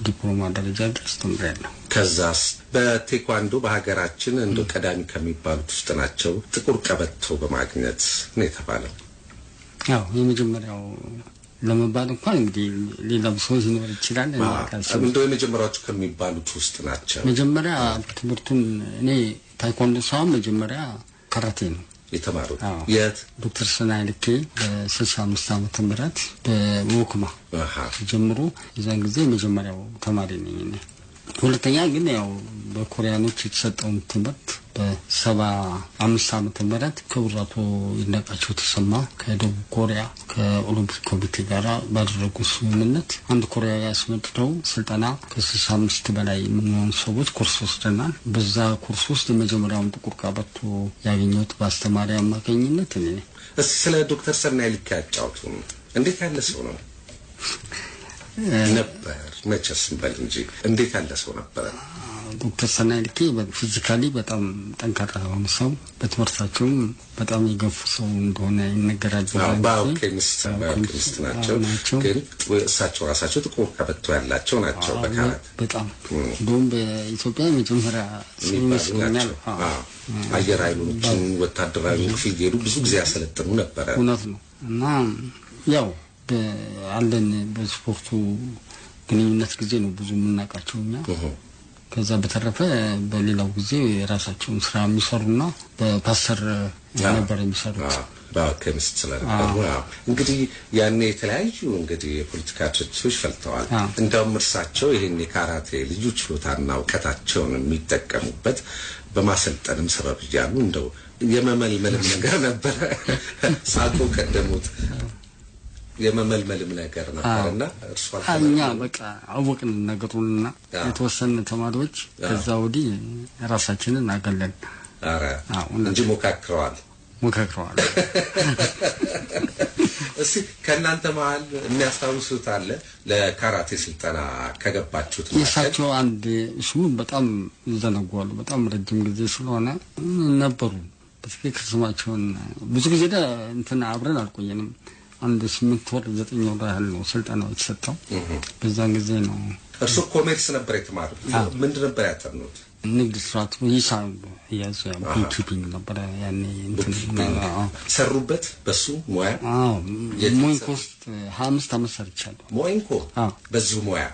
ዲፕሎማ ደረጃ ድረስ ተምሬያለሁ። ከዛስ በቴኳንዶ በሀገራችን እንደ ቀዳሚ ከሚባሉት ውስጥ ናቸው። ጥቁር ቀበቶ በማግኘት ነው የተባለው። ያው የመጀመሪያው ለመባል እንኳን እንግዲህ ሌላም ሰው ሊኖር ይችላል። እንደው የመጀመሪያዎቹ ከሚባሉት ውስጥ ናቸው። መጀመሪያ ትምህርቱን እኔ ታይኮንዶ ሳይሆን መጀመሪያ ካራቴ ነው የተማሩት። የት? ዶክተር ሰናይ ልኬ በ65 ዓመተ ምህረት በወክማ ጀምሮ የዛን ጊዜ መጀመሪያው ተማሪ ነኝ እኔ። ሁለተኛ ግን ያው በኮሪያኖች የተሰጠውን ትምህርት በ75 ዓመተ ምህረት ክቡር አቶ ይድነቃቸው ተሰማ ከደቡብ ኮሪያ ከኦሎምፒክ ኮሚቴ ጋር ባደረጉት ስምምነት አንድ ኮሪያ ያስመጥተው ስልጠና ከ65 በላይ የምንሆኑ ሰዎች ኮርስ ወስደናል። በዛ ኮርስ ውስጥ የመጀመሪያውን ጥቁር ቀበቶ ያገኘሁት በአስተማሪ አማካኝነት እኔ ነኝ። እስቲ ስለ ዶክተር ሰናይ ልኬ ያጫውቱን። እንዴት ያለ ሰው ነው ነበር? መቼስ እንበል እንጂ እንዴት ያለ ሰው ነበር? ዶክተር ሰናይ ልኬ ፊዚካሊ በጣም ጠንካራ የሆነ ሰው፣ በትምህርታቸውም በጣም የገፉ ሰው እንደሆነ ይነገራል። ባዮኬሚስት ናቸው። ግን እሳቸው ራሳቸው ጥቁር ቀበቶ ያላቸው ናቸው በካራት በጣም እንደውም በኢትዮጵያ የመጀመሪያ ይመስለኛል። አየር ኃይሎችን ወታደራዊ ክፍል ሄዱ ብዙ ጊዜ ያሰለጥኑ ነበረ። እውነት ነው። እና ያው አለን በስፖርቱ ግንኙነት ጊዜ ነው ብዙ የምናውቃቸው እኛ። ከዛ በተረፈ በሌላው ጊዜ የራሳቸውን ስራ የሚሰሩና በፓስተር ነበር የሚሰሩት በኬሚስት ስለነበሩ። እንግዲህ ያኔ የተለያዩ እንግዲህ የፖለቲካ ድርጅቶች ፈልተዋል። እንደውም እርሳቸው ይሄን የካራቴ ልዩ ችሎታና እውቀታቸውን የሚጠቀሙበት በማሰልጠንም ሰበብ እያሉ እንደው የመመልመልም ነገር ነበረ። ሳቆ ቀደሙት የመመልመልም ነገር ነበርና እርሱ አኛ በቃ አወቅን ነገሩንና የተወሰነ ተማሪዎች ከዛ ወዲህ ራሳችንን አገለን አረ እንጂ ሞካክረዋል እሺ ከናንተ መሃል የሚያስታውሱት አለ ለካራቴ ስልጠና ከገባችሁት ማለት የሳቸው አንድ እሱ በጣም ዘነጓሉ በጣም ረጅም ጊዜ ስለሆነ ነበሩ በትክክል ስማቸውን ብዙ ጊዜ እንትን አብረን አልቆየንም አንድ 8 ወር 9 ወር ያህል ነው ስልጠናው የተሰጠው በዛን ጊዜ ነው እርሱ ኮሜርስ ነበር የተማሩት ምንድን ነበር ያጠኑት ንግድ ስርዓት ሂሳብ ያዘው ቡክኪፒንግ ነበር ያኔ እንትን ሰሩበት በሱ ሙያ ሞይንኮ 5 ዓመት ሰርቻለሁ ሞይንኮ በዚሁ ሙያ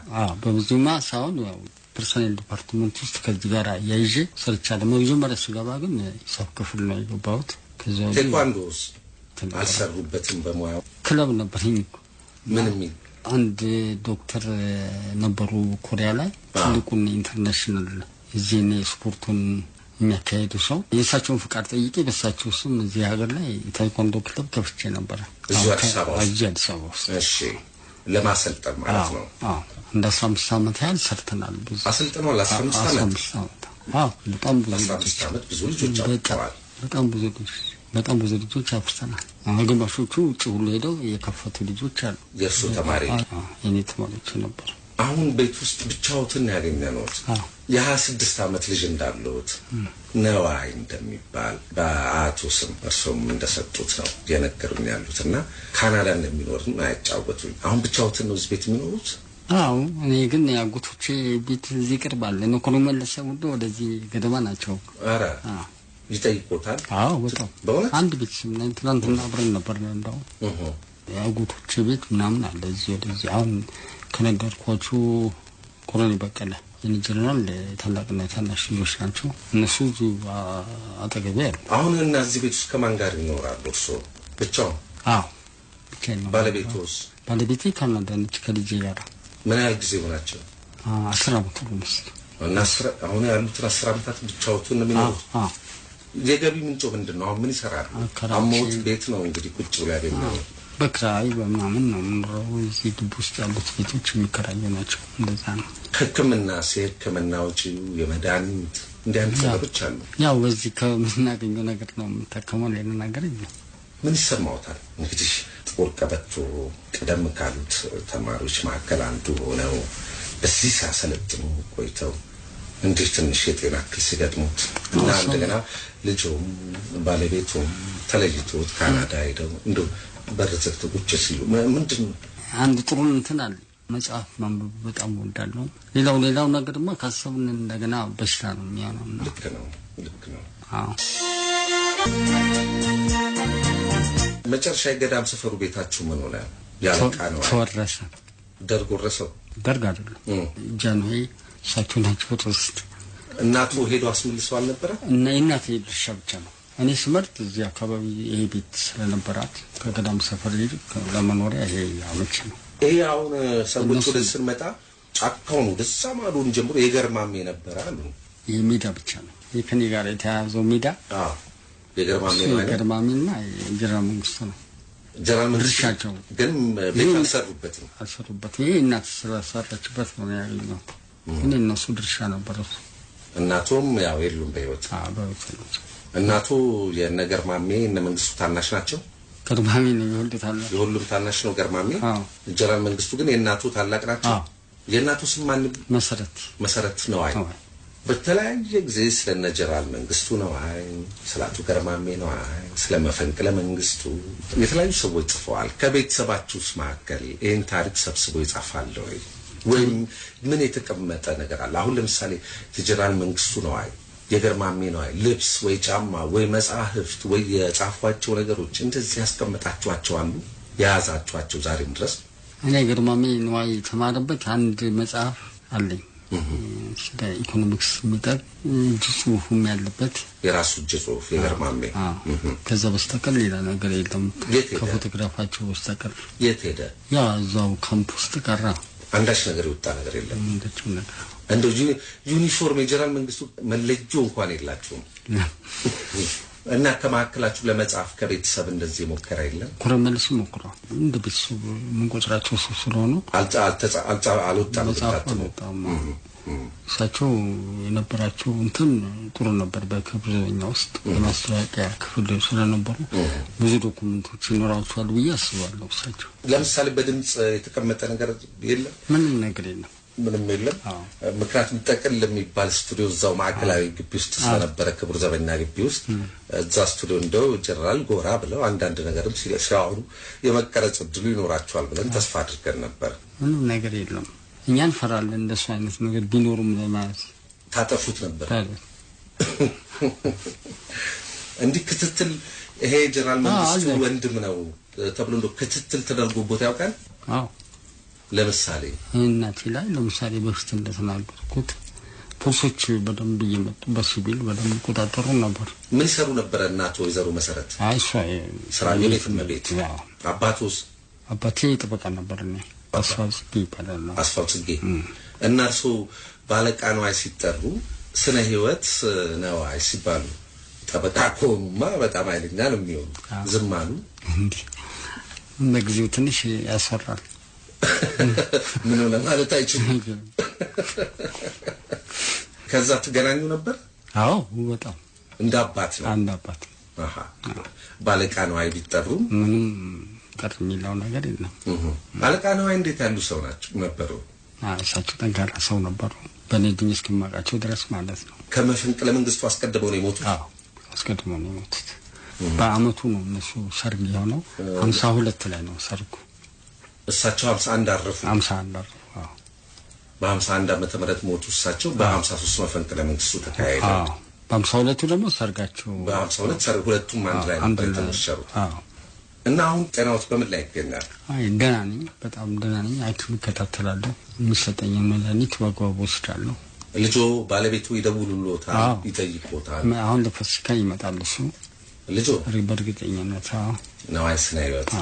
በብዙ ማሳውን ያው ፐርሰናል ዲፓርትመንት ውስጥ ከዚህ ጋር ያይዤ ሰርቻለሁ መጀመሪያ ስገባ ግን ሂሳብ ክፍል ነው የገባሁት ከዛ ቴኳንዶስ አልሰሩበትም በሙያው ክለብ ነበርኝ ምንም አንድ ዶክተር ነበሩ ኮሪያ ላይ ትልቁን ኢንተርናሽናል እዚህ ስፖርቱን የሚያካሂዱ ሰው የእሳቸውን ፍቃድ ጠይቄ በእሳቸው ስም እዚህ ሀገር ላይ ታይኮንዶ ክለብ ከፍቼ ነበር እዚህ አዲስ አበባ ውስጥ እሺ ለማሰልጠን ማለት ነው እንደ 15 ዓመት ያህል ሰርተናል ብዙ አሰልጥነዋል 15 ዓመት በጣም ብዙ 15 ዓመት ብዙ ልጆች አፍርተዋል በጣም ብዙ ልጆች አፍርተናል ግማሾቹ ውጭ ሁሉ ሄደው የከፈቱ ልጆች አሉ የእርሱ ተማሪ የኔ ተማሪዎች ነበሩ አሁን ቤት ውስጥ ብቻዎትን ያገኘነውት የ26 ዓመት ልጅ እንዳሉት ነዋይ እንደሚባል በአቶ ስም እርሱም እንደሰጡት ነው የነገሩኝ ያሉትና ካናዳ እንደሚኖርም አያጫወቱኝ አሁን ብቻዎትን ነው እዚህ ቤት የሚኖሩት እኔ ግን ያጎቶቼ ቤት እዚህ ቅርባል ነው ኮሎመለሰ ወደዚህ ገደማ ናቸው አረ ይጠይቁታል በጣም በእውነት አንድ ቤት ስም ነው ትናንትና አብረን ነበር እንደው ያጎቶቼ ቤት ምናምን አለ እዚህ ወደዚህ አሁን ከነገርኳችሁ ኮሎኒ በቀለ የኒጀራል ታላቅና ታናሽ ልጆች ናቸው እነሱ አጠገቤ ያሉ አሁን እና እዚህ ቤት ውስጥ ከማን ጋር ይኖራሉ እርሶ ብቻው ብቻዬን ባለቤቶስ ባለቤቴ ካናዳ ነች ከልጄ ጋር ምን ያህል ጊዜ ሆናቸው 10 ዓመት ነው እና አሁን ያሉት 10 ዓመታት ብቻዎትን ነው የሚኖሩት የገቢ ምንጭ ምንድነው አሁን ምን ይሰራሉ አሞት ቤት ነው እንግዲህ ቁጭ ብሎ ያገኘው በክራይ በማምን ነው ምንድነው እዚህ ግቢ ውስጥ ያሉት ቤቶች የሚከራዩ ናቸው እንደዛ ነው ህክምና ህክምና ወጪ የመድኃኒት እንዲያን ነገሮች አሉ ያው በዚህ ከምናገኘው ነገር ነው የምንጠቀመው ሌላ ነገር የለም ምን ይሰማውታል እንግዲህ ጥቁር ቀበቶ ቀደም ካሉት ተማሪዎች መካከል አንዱ ሆነው በዚህ ሲያሰለጥኑ ቆይተው እንዴት ትንሽ የጤና እክል ሲገጥሙት እና እንደገና ልጆም ባለቤቱም ተለይቶት ካናዳ ሄደው እንደው በረዘክቱ ቁጭ ሲሉ ምንድነው አንድ ጥሩ እንትን አለ መጽሐፍ ማንበብ በጣም ወዳለሁ ሌላው ነገርማ ካሰብን እንደገና በሽታ ነው የሚሆነው ልክ ነው መጨረሻ የገዳም ሰፈሩ ቤታችሁ ምን ሆነ ያለቃ ነው ተወረሰ ደርግ ወረሰው ደርግ አይደለም ጃንሆይ ሳቸው ናቸው ተወስድ እናቱ ሄዶ አስመልሰው አልነበረ እና እናቴ ብቻ ነው እኔ ስመርጥ እዚህ አካባቢ ይሄ ቤት ስለነበራት ከገዳም ሰፈር ለመኖሪያ ይሄ አመቺ ነው ይሄ አሁን ሰዎች ወደ ስንመጣ ጫካው ነው ደሳ ማሉን ጀምሮ የገርማሜ ነበር አሉ የሜዳ ብቻ ነው የከኔ ጋር የተያዘው ሜዳ የገርማሜና የጀነራል መንግስቱ ነው ጀነራል መንግስቱ ግን ቤት አልሰሩበት ይሄ እናት ስለሰራችበት ነው ያለው ግን እነሱ ድርሻ ነበር እናቱም ያው የሉም በህይወት እናቱ የነገርማሜ እነ መንግስቱ ታናሽ ናቸው ገርማሜ ነው የሁሉም ታናሽ ነው ገርማሜ ጀነራል መንግስቱ ግን የእናቱ ታላቅ ናቸው የእናቱ ስም ማን መሰረት ነው አይ በተለያየ ጊዜ ስለነ ጀነራል መንግስቱ ነው አይ ስላቱ ገርማሜ ነው አይ ስለመፈንቅለ መንግስቱ የተለያዩ ሰዎች ጽፈዋል ከቤተሰባችሁስ መካከል ይህን ታሪክ ሰብስቦ ይጻፋል ወይ ምን የተቀመጠ ነገር አለ አሁን ለምሳሌ ጀነራል መንግስቱ ነው አይ የገርማሜ ነው አይ ልብስ ወይ ጫማ ወይ መጽሐፍት ወይ የጻፏቸው ነገሮች እንደዚህ ያስቀመጣችኋቸው አሉ ያዛችኋቸው ዛሬም ድረስ እኔ ገርማሜ ነው አይ ተማረበት አንድ መጽሐፍ አለኝ ስለ ኢኮኖሚክስ የሚጠቅ ጽሁፍም ያለበት የራሱ ጽሁፍ የገርማሜ ከዛ በስተቀር ሌላ ነገር የለም ከፎቶግራፋቸው በስተቀር የት ሄደ ያ እዛው ካምፕስ ተቀራ አንዳች ነገር ይወጣ ነገር የለም እንደው ዩኒፎርም የጀነራል መንግስቱ መለዮ እንኳን የላችሁም እና ከማከላችሁ ለመጻፍ ከቤተሰብ እንደዚህ ሞከራ የለም? ኮረመልስ ሞክሯል። እንደ ቤተሰብ ምን ቆጥራቸው ስለሆነ አልወጣም። እሳቸው የነበራቸው እንትን ጥሩ ነበር። በክብር ዘበኛ ውስጥ የማስተዋወቂያ ክፍል ስለነበሩ ብዙ ዶኩመንቶች ይኖራቸዋል ብዬ አስባለሁ። እሳቸው ለምሳሌ በድምጽ የተቀመጠ ነገር የለም? ምንም ነገር የለም። ምንም የለም። ምክንያቱም ጠቅል የሚባል ስቱዲዮ እዛው ማዕከላዊ ግቢ ውስጥ ስለነበረ ክብር ዘበኛ ግቢ ውስጥ እዛ ስቱዲዮ እንደው ጀነራል ጎራ ብለው አንዳንድ ነገርም ሲያወሩ የመቀረጽ እድሉ ይኖራቸዋል ብለን ተስፋ አድርገን ነበር። ምንም ነገር የለም። እኛን ፈራለን እንደሱ አይነት ነገር ቢኖርም ለማለት ታጠፉት ነበር። እንዲህ ክትትል ይሄ ጀነራል መንግስቱ ወንድም ነው ተብሎ እንደው ክትትል ተደርጎበት ያውቃል? አዎ። ለምሳሌ እናቴ ላይ ለምሳሌ በፊት እንደተናገርኩት ፖሊሶች በደንብ እየመጡ በሲቪል በደንብ ቆጣጠሩ ነበር። ምን ይሰሩ ነበር እናቱ ወይዘሮ መሰረት? ስራ ቤት አባቴ ጥበቃ ነበር። እኔ አስፋው ጽጌ ይባላል። አስፋው ጽጌ። እና እርሱ ባለቃ ነው ሲጠሩ ስነ ህይወት ነው ሲባሉ ጠበቃ ኮማ በጣም አይለኛ ነው የሚሆኑ። ዝም አሉ እንዴ? በጊዜው ትንሽ ያሰራል። ምን ሆነ ማለት አይችልም። ከዛ ተገናኙ ነበር? አዎ በጣም እንደ አባት ነው። አንድ አባት ባለቃ ነው ቢጠሩ ምንም ቀር የሚለው ነገር የለም። ባለቃ ነው እንዴት ያሉ ሰው ናቸው ነበሩ? እሳቸው ጠንካራ ሰው ነበሩ። በእኔ ድኝ እስከማውቃቸው ድረስ ማለት ነው። ከመፈንቅለ መንግስቱ አስቀድመው ነው የሞቱት? አዎ አስቀድመው ነው የሞቱት። በአመቱ ነው እነሱ ሰርግ የሆነው 52 ላይ ነው ሰርጉ። እሳቸው 51 አረፉ። 51 አረፉ። አዎ በ51 ዓመተ ምህረት ሞቱ እሳቸው። በ53 መፈንቅለ መንግስቱ ተካሄደ። አዎ በ52 ደግሞ ሰርጋቸው በ52 ሰርግ ሁለቱም አንድ ላይ ነበር የተመሰሩት። አዎ እና አሁን ጤናዎት በምን ላይ ይገኛል? አይ ደህና ነኝ፣ በጣም ደህና ነኝ። ሐኪም እከታተላለሁ። የሚሰጠኝን መድኃኒት በአግባቡ ወስዳለሁ። ልጆ ባለቤቱ ይደውሉልዎታል? ይጠይቁዎታል? አሁን ለፋሲካ ይመጣል እሱ ልጆ በእርግጠኝነት። አዎ ነው ስነ ህይወት።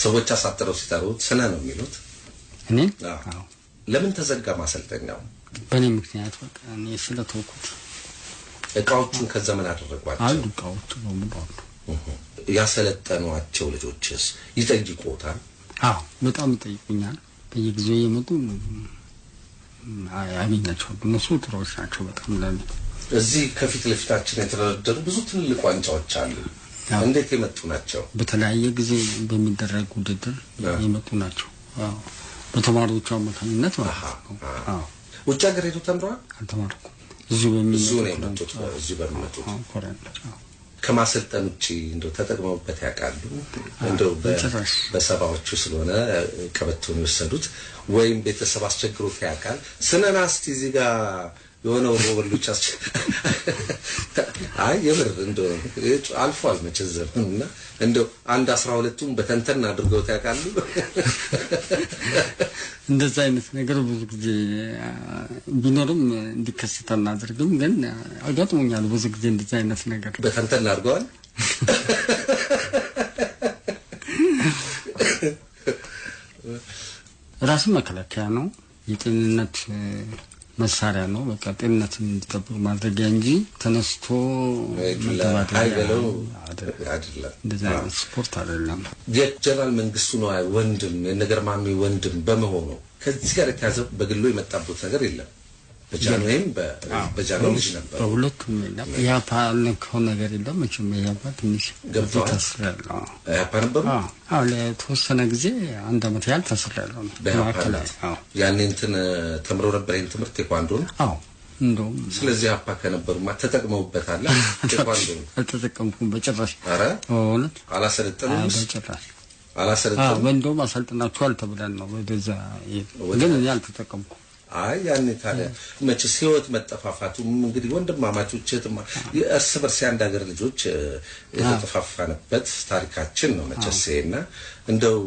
ሰዎች አሳጥረው ሲጠሩት ስነ ነው የሚሉት። እኔ አዎ ለምን ተዘጋ ማሰልጠኛው? በእኔ ምክንያት በቃ እኔ ስለተውኩት። እቃዎቹን ከዛ ምን አደረጓቸው? አሉ እቃዎቹ ነው ምንድነው ያሰለጠኗቸው ልጆችስ ይጠይቁታል? አዎ በጣም ይጠይቁኛል። በየጊዜው እየመጡ አገኛቸዋለሁ። እነሱ ጥሩዎች ናቸው በጣም ለኔ። እዚህ ከፊት ለፊታችን የተደረደሩ ብዙ ትልልቅ ዋንጫዎች አሉ። እንዴት የመጡ ናቸው? በተለያየ ጊዜ በሚደረግ ውድድር የመጡ ናቸው። አዎ በተማሪዎቹ አማካኝነት ማለት ነው። አዎ ውጭ ሀገር ሄዱ ተምረዋል? አልተማርኩም። እዚሁ ነው የመጡት። እዚሁ በሚመጡት ከማሰልጠን ውጪ እንደው ተጠቅመውበት ያውቃሉ? እንደው በሰባዎቹ ስለሆነ ቀበቶን የወሰዱት ወይም ቤተሰብ አስቸግሮት ያውቃል? ስነናስቲ እዚህ ጋር የሆነ ወሮበሎች አይ የምር እንደው አልፏል መቼም ዘመኑና እንደው አንድ 12ቱን በተንተን አድርገው ያውቃሉ? እንደዛ አይነት ነገር ብዙ ጊዜ ቢኖርም እንዲከሰት አናደርግም፣ ግን አጋጥሞኛል ብዙ ጊዜ እንደዛ አይነት ነገር በተንተን አድርገዋል። ራስን መከላከያ ነው፣ የጤንነት መሳሪያ ነው። በቃ ጤንነትን እንዲጠብቅ ማድረጊያ እንጂ ተነስቶ አይበለው አይደለም። እንደዛ አይነት ስፖርት አይደለም። የጀነራል መንግስቱ ነው ወንድም የነገር ማሚ ወንድም በመሆኑ ከዚህ ጋር የተያዘ በግሎ የመጣበት ነገር የለም። በጃንዌም በጃንዌ ልጅ ነበር። በሁለቱም የለም። ያፓልከው ነገር የለም። መቼም ያፓ ትንሽ ተስራለሁ። ያፓ ነበር። አዎ ለተወሰነ ጊዜ አንድ አመት ያህል ተስራለሁ። በማከላ ያኔ እንትን ተምሮ ነበር ይሄን ትምህርት ቴኳንዶ ነው። አዎ እንደውም ስለዚህ ያፓ ከነበሩማ ተጠቅመውበታል። ቴኳንዶ አልተጠቀምኩም በጭራሽ። ኧረ እውነት አላሰለጠኑም? በጭራሽ አላሰለጠኑም። እንደውም አሰልጥናችኋል ተብለን ነው ወደዛ። ግን እኔ አልተጠቀምኩም። አይ ያኔ ታዲያ መቼስ ህይወት መጠፋፋቱ እንግዲህ ወንድማማቾች እርስ በርስ አንድ ሀገር ልጆች የተጠፋፋንበት ታሪካችን ነው መቼስና እንደው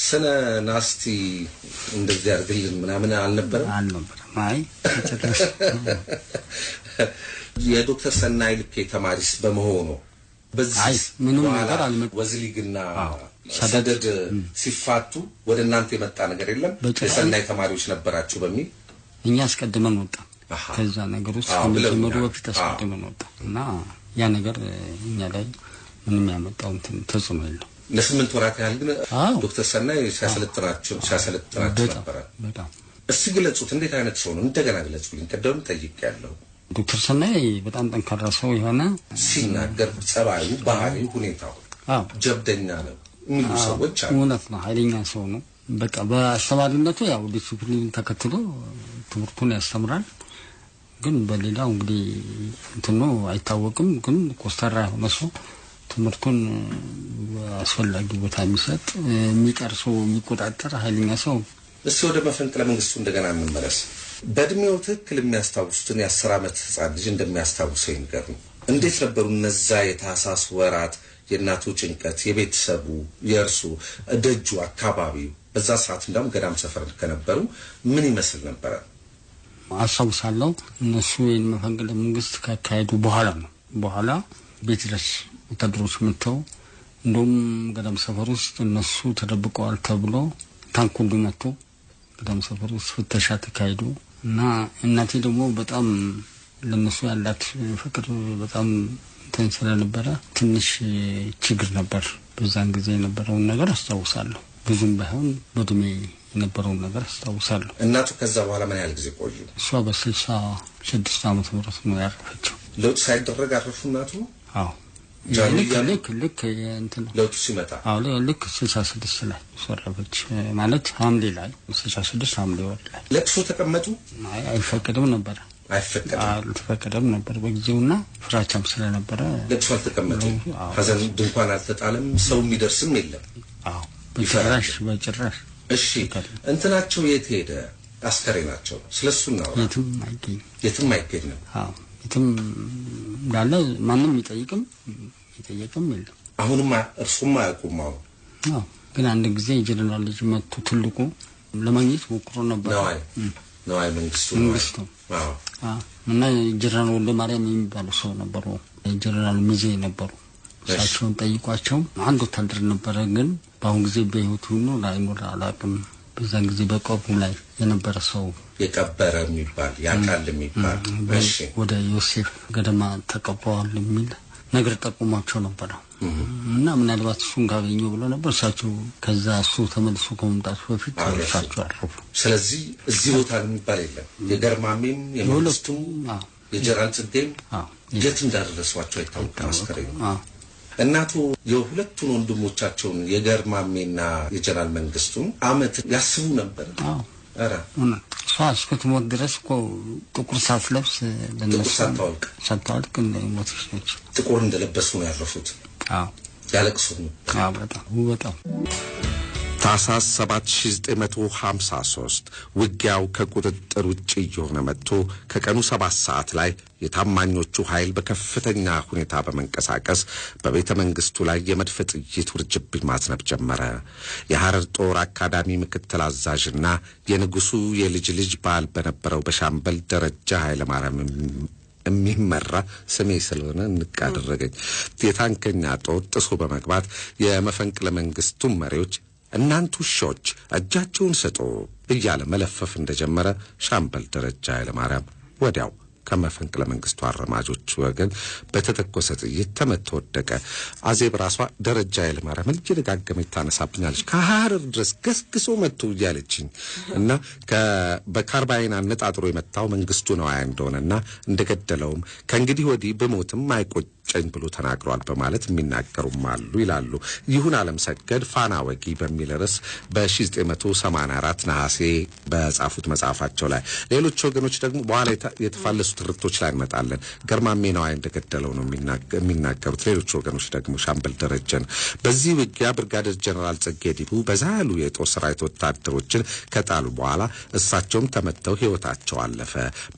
ስነ ናስቲ እንደዚህ አድርግልን ምናምን አልነበረም። አይ የዶክተር ሰናይ ልኬ ተማሪስ በመሆኑ በዚህ ምንም ነገር አልመጣም። ወዝሊግና ሰደድ ሲፋቱ ወደ እናንተ የመጣ ነገር የለም? የሰናይ ተማሪዎች ነበራችሁ በሚል እኛ አስቀድመን ወጣ። ከዛ ነገር ውስጥ ከመጀመሩ በፊት አስቀድመን ወጣ እና ያ ነገር እኛ ላይ ምንም ያመጣው ተጽዕኖ የለም። ለ8 ወራት ያህል ግን ዶክተር ሰናይ ሲያሰለጥናቸው ነበር። በጣም እስቲ ግለጹት፣ እንዴት አይነት ሰው ነው? እንደገና ግለጹልኝ። ቀደም ጠይቄያለሁ። ዶክተር ሰናይ በጣም ጠንካራ ሰው የሆነ ሲናገር ጸባዩ፣ ባህሪው፣ ሁኔታው ጀብደኛ ነው የሚሉ ሰዎች አሉ። እውነት ነው። ኃይለኛ ሰው ነው። በቃ በአስተማሪነቱ ያው ዲሲፕሊን ተከትሎ ትምህርቱን ያስተምራል። ግን በሌላው እንግዲህ እንትኑ አይታወቅም። ግን ኮስተራ የሆነ ሰው ትምህርቱን አስፈላጊ ቦታ የሚሰጥ የሚቀርሶ የሚቆጣጠር ኃይለኛ ሰው። እስቲ ወደ መፈንቅለ መንግስቱ እንደገና እንመለስ። በእድሜው ትክክል የሚያስታውሱትን የ10 ዓመት ህጻን ልጅ እንደሚያስታውሰው ይንገሩኝ። እንዴት ነበሩ እነዛ የታህሳስ ወራት? የእናቱ ጭንቀት፣ የቤተሰቡ፣ የእርሱ ደጁ፣ አካባቢው በዛ ሰዓት እንደውም ገዳም ሰፈር ከነበሩ ምን ይመስል ነበር? አስታውሳለሁ። እነሱ የመፈንቅለ መንግስት ካካሄዱ በኋላ ቤት ድረስ ወታደሮች መጥተው እንደውም ገዳም ሰፈር ውስጥ እነሱ ተደብቀዋል ተብሎ ታንክ ሁሉ መጥቶ ገዳም ሰፈር ውስጥ ፍተሻ ተካሂዶ እና እናቴ ደግሞ በጣም ለነሱ ያላት ፍቅር በጣም ስለነበረ ትንሽ ችግር ነበር። በዛን ጊዜ የነበረውን ነገር አስታውሳለሁ። ብዙም ባይሆን በእድሜ የነበረውን ነገር አስታውሳለሁ። እናቱ ከዛ በኋላ ምን ያህል ጊዜ ቆዩ? እሷ በ66 ዓመተ ምህረት ነው ያረፈችው። ለውጥ ሳይደረግ አረፉ እናቱ? አዎ ልክ እንትን ለውጡ ሲመጣ ልክ 66 ላይ ሰረፈች ማለት ሐምሌ ላይ 66 ሐምሌ ወር ላይ ለቅሶ ተቀመጡ? አይፈቀድም ነበር። አልተፈቀደም ነበር በጊዜውና ፍራቻም ስለነበረ ለቅሶ አልተቀመጡ። ሐዘን ድንኳን አልተጣለም። ሰው የሚደርስም የለም። በጭራሽ እሺ እንትናቸው የት ሄደ? አስከሬናቸው ስለሱ ነው የትም አይገኝም። የትም እንዳለ ማንም ይጠይቅም የለም። አሁንም እርሱም አያውቁም። ግን አንድ ጊዜ የጀነራል ልጅ መጥቶ ትልቁ ለማግኘት ሞክሮ ነበር። ነዋይ መንግስቱ እና ጀነራል ወልደ ማርያም የሚባሉ ሰው ነበሩ። ጀነራል ሚዜ ነበሩ። እሳቸውን ጠይቋቸው አንድ ወታደር ነበረ። ግን በአሁን ጊዜ በህይወት ሆኖ ላይኖር አላውቅም። በዛን ጊዜ በቆቡ ላይ የነበረ ሰው የቀበረ የሚባል ያካል የሚባል ወደ ዮሴፍ ገደማ ተቀብረዋል የሚል ነገር ጠቁሟቸው ነበር። እና ምናልባት እሱን ካገኘው ብለው ነበር። እሳቸው ከዛ እሱ ተመልሶ ከመምጣቱ በፊት እሳቸው አረፉ። ስለዚህ እዚህ ቦታ የሚባል የለም። የገርማሜም የመንግስቱም የጀነራል ጽጌም የት እንዳደረሷቸው አይታወቅም። አስከሬኑ እናቱ የሁለቱን ወንድሞቻቸውን የገርማሜና የጀነራል መንግስቱን አመት ያስቡ ነበር። አረ እሷ እስክትሞት ድረስ እኮ ጥቁር ሳትለብስ ለነሱ ሳታውቅ ሞተች ነች። ጥቁር እንደለበሱ ነው ያረፉት። ያለቅሱ ነው። በጣም ታህሳስ 7953 ውጊያው ከቁጥጥር ውጭ እየሆነ መጥቶ ከቀኑ 7 ሰዓት ላይ የታማኞቹ ኃይል በከፍተኛ ሁኔታ በመንቀሳቀስ በቤተ መንግስቱ ላይ የመድፍ ጥይት ውርጅብኝ ማዝነብ ጀመረ። የሐረር ጦር አካዳሚ ምክትል አዛዥና የንጉሱ የልጅ ልጅ ባል በነበረው በሻምበል ደረጃ ኃይለ ማርያም የሚመራ ስሜ ስለሆነ እንቃደረገኝ የታንከኛ ጦር ጥሶ በመግባት የመፈንቅለ መንግስቱ መሪዎች እናንተ ውሾች እጃቸውን ስጡ እያለ መለፈፍ እንደጀመረ ሻምበል ደረጃ ኃይለ ማርያም ወዲያው ከመፈንቅለ መንግስቱ አረማጆች ወገን በተተኮሰ ጥይት ተመቶ ወደቀ። አዜብ ራሷ ደረጃ ኃይለ ማርያምን እየደጋገመች ታነሳብኛለች። ከሐረር ድረስ ገስግሶ መጥቶ እያለችኝ እና በካርባይን አነጣጥሮ የመታው መንግስቱ ነው እንደሆነና እንደገደለውም ከእንግዲህ ወዲህ በሞትም አይቆጨኝ ብሎ ተናግሯል በማለት የሚናገሩም አሉ ይላሉ። ይሁን ዓለም ሰገድ ፋና ወጊ በሚል ርዕስ በ1984 ነሐሴ በጻፉት መጽሐፋቸው ላይ። ሌሎች ወገኖች ደግሞ በኋላ የተፋለሱ ትርክቶች ላይ እንመጣለን። ገርማሜ ነው እንደገደለው ነው የሚናገሩት። ሌሎች ወገኖች ደግሞ ሻምበል ደረጀን። በዚህ ውጊያ ብርጋዴር ጀነራል ጽጌ ዲቡ በዛ ያሉ የጦር ሰራዊት ወታደሮችን ከጣሉ በኋላ እሳቸውም ተመተው ህይወታቸው አለፈ።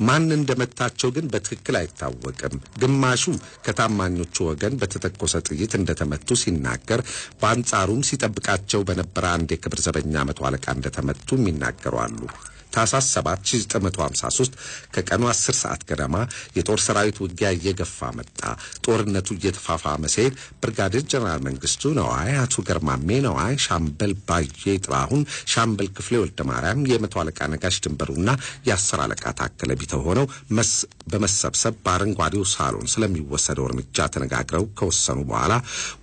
ማን እንደመታቸው ግን በትክክል አይታወቅም። ግማሹ ከታማኞቹ ወገን በተተኮሰ ጥይት እንደተመቱ ሲናገር፣ በአንጻሩም ሲጠብቃቸው በነበረ አንድ የክብር ዘበኛ መቶ አለቃ እንደተመቱ የሚናገሩ አሉ። ታህሳስ 7 1953 ከቀኑ 10 ሰዓት ገደማ የጦር ሰራዊት ውጊያ እየገፋ መጣ። ጦርነቱ እየተፋፋመ ሲሄድ ብርጋዴር ጀነራል መንግስቱ ነዋይ፣ አቶ ገርማሜ ነዋይ፣ ሻምበል ባዬ ጥላሁን፣ ሻምበል ክፍሌ ወልደ ማርያም፣ የመቶ አለቃ ነጋሽ ድንበሩና የ10 አለቃ ታከለ ቢተው ሆነው በመሰብሰብ በአረንጓዴው ሳሎን ስለሚወሰደው እርምጃ ተነጋግረው ከወሰኑ በኋላ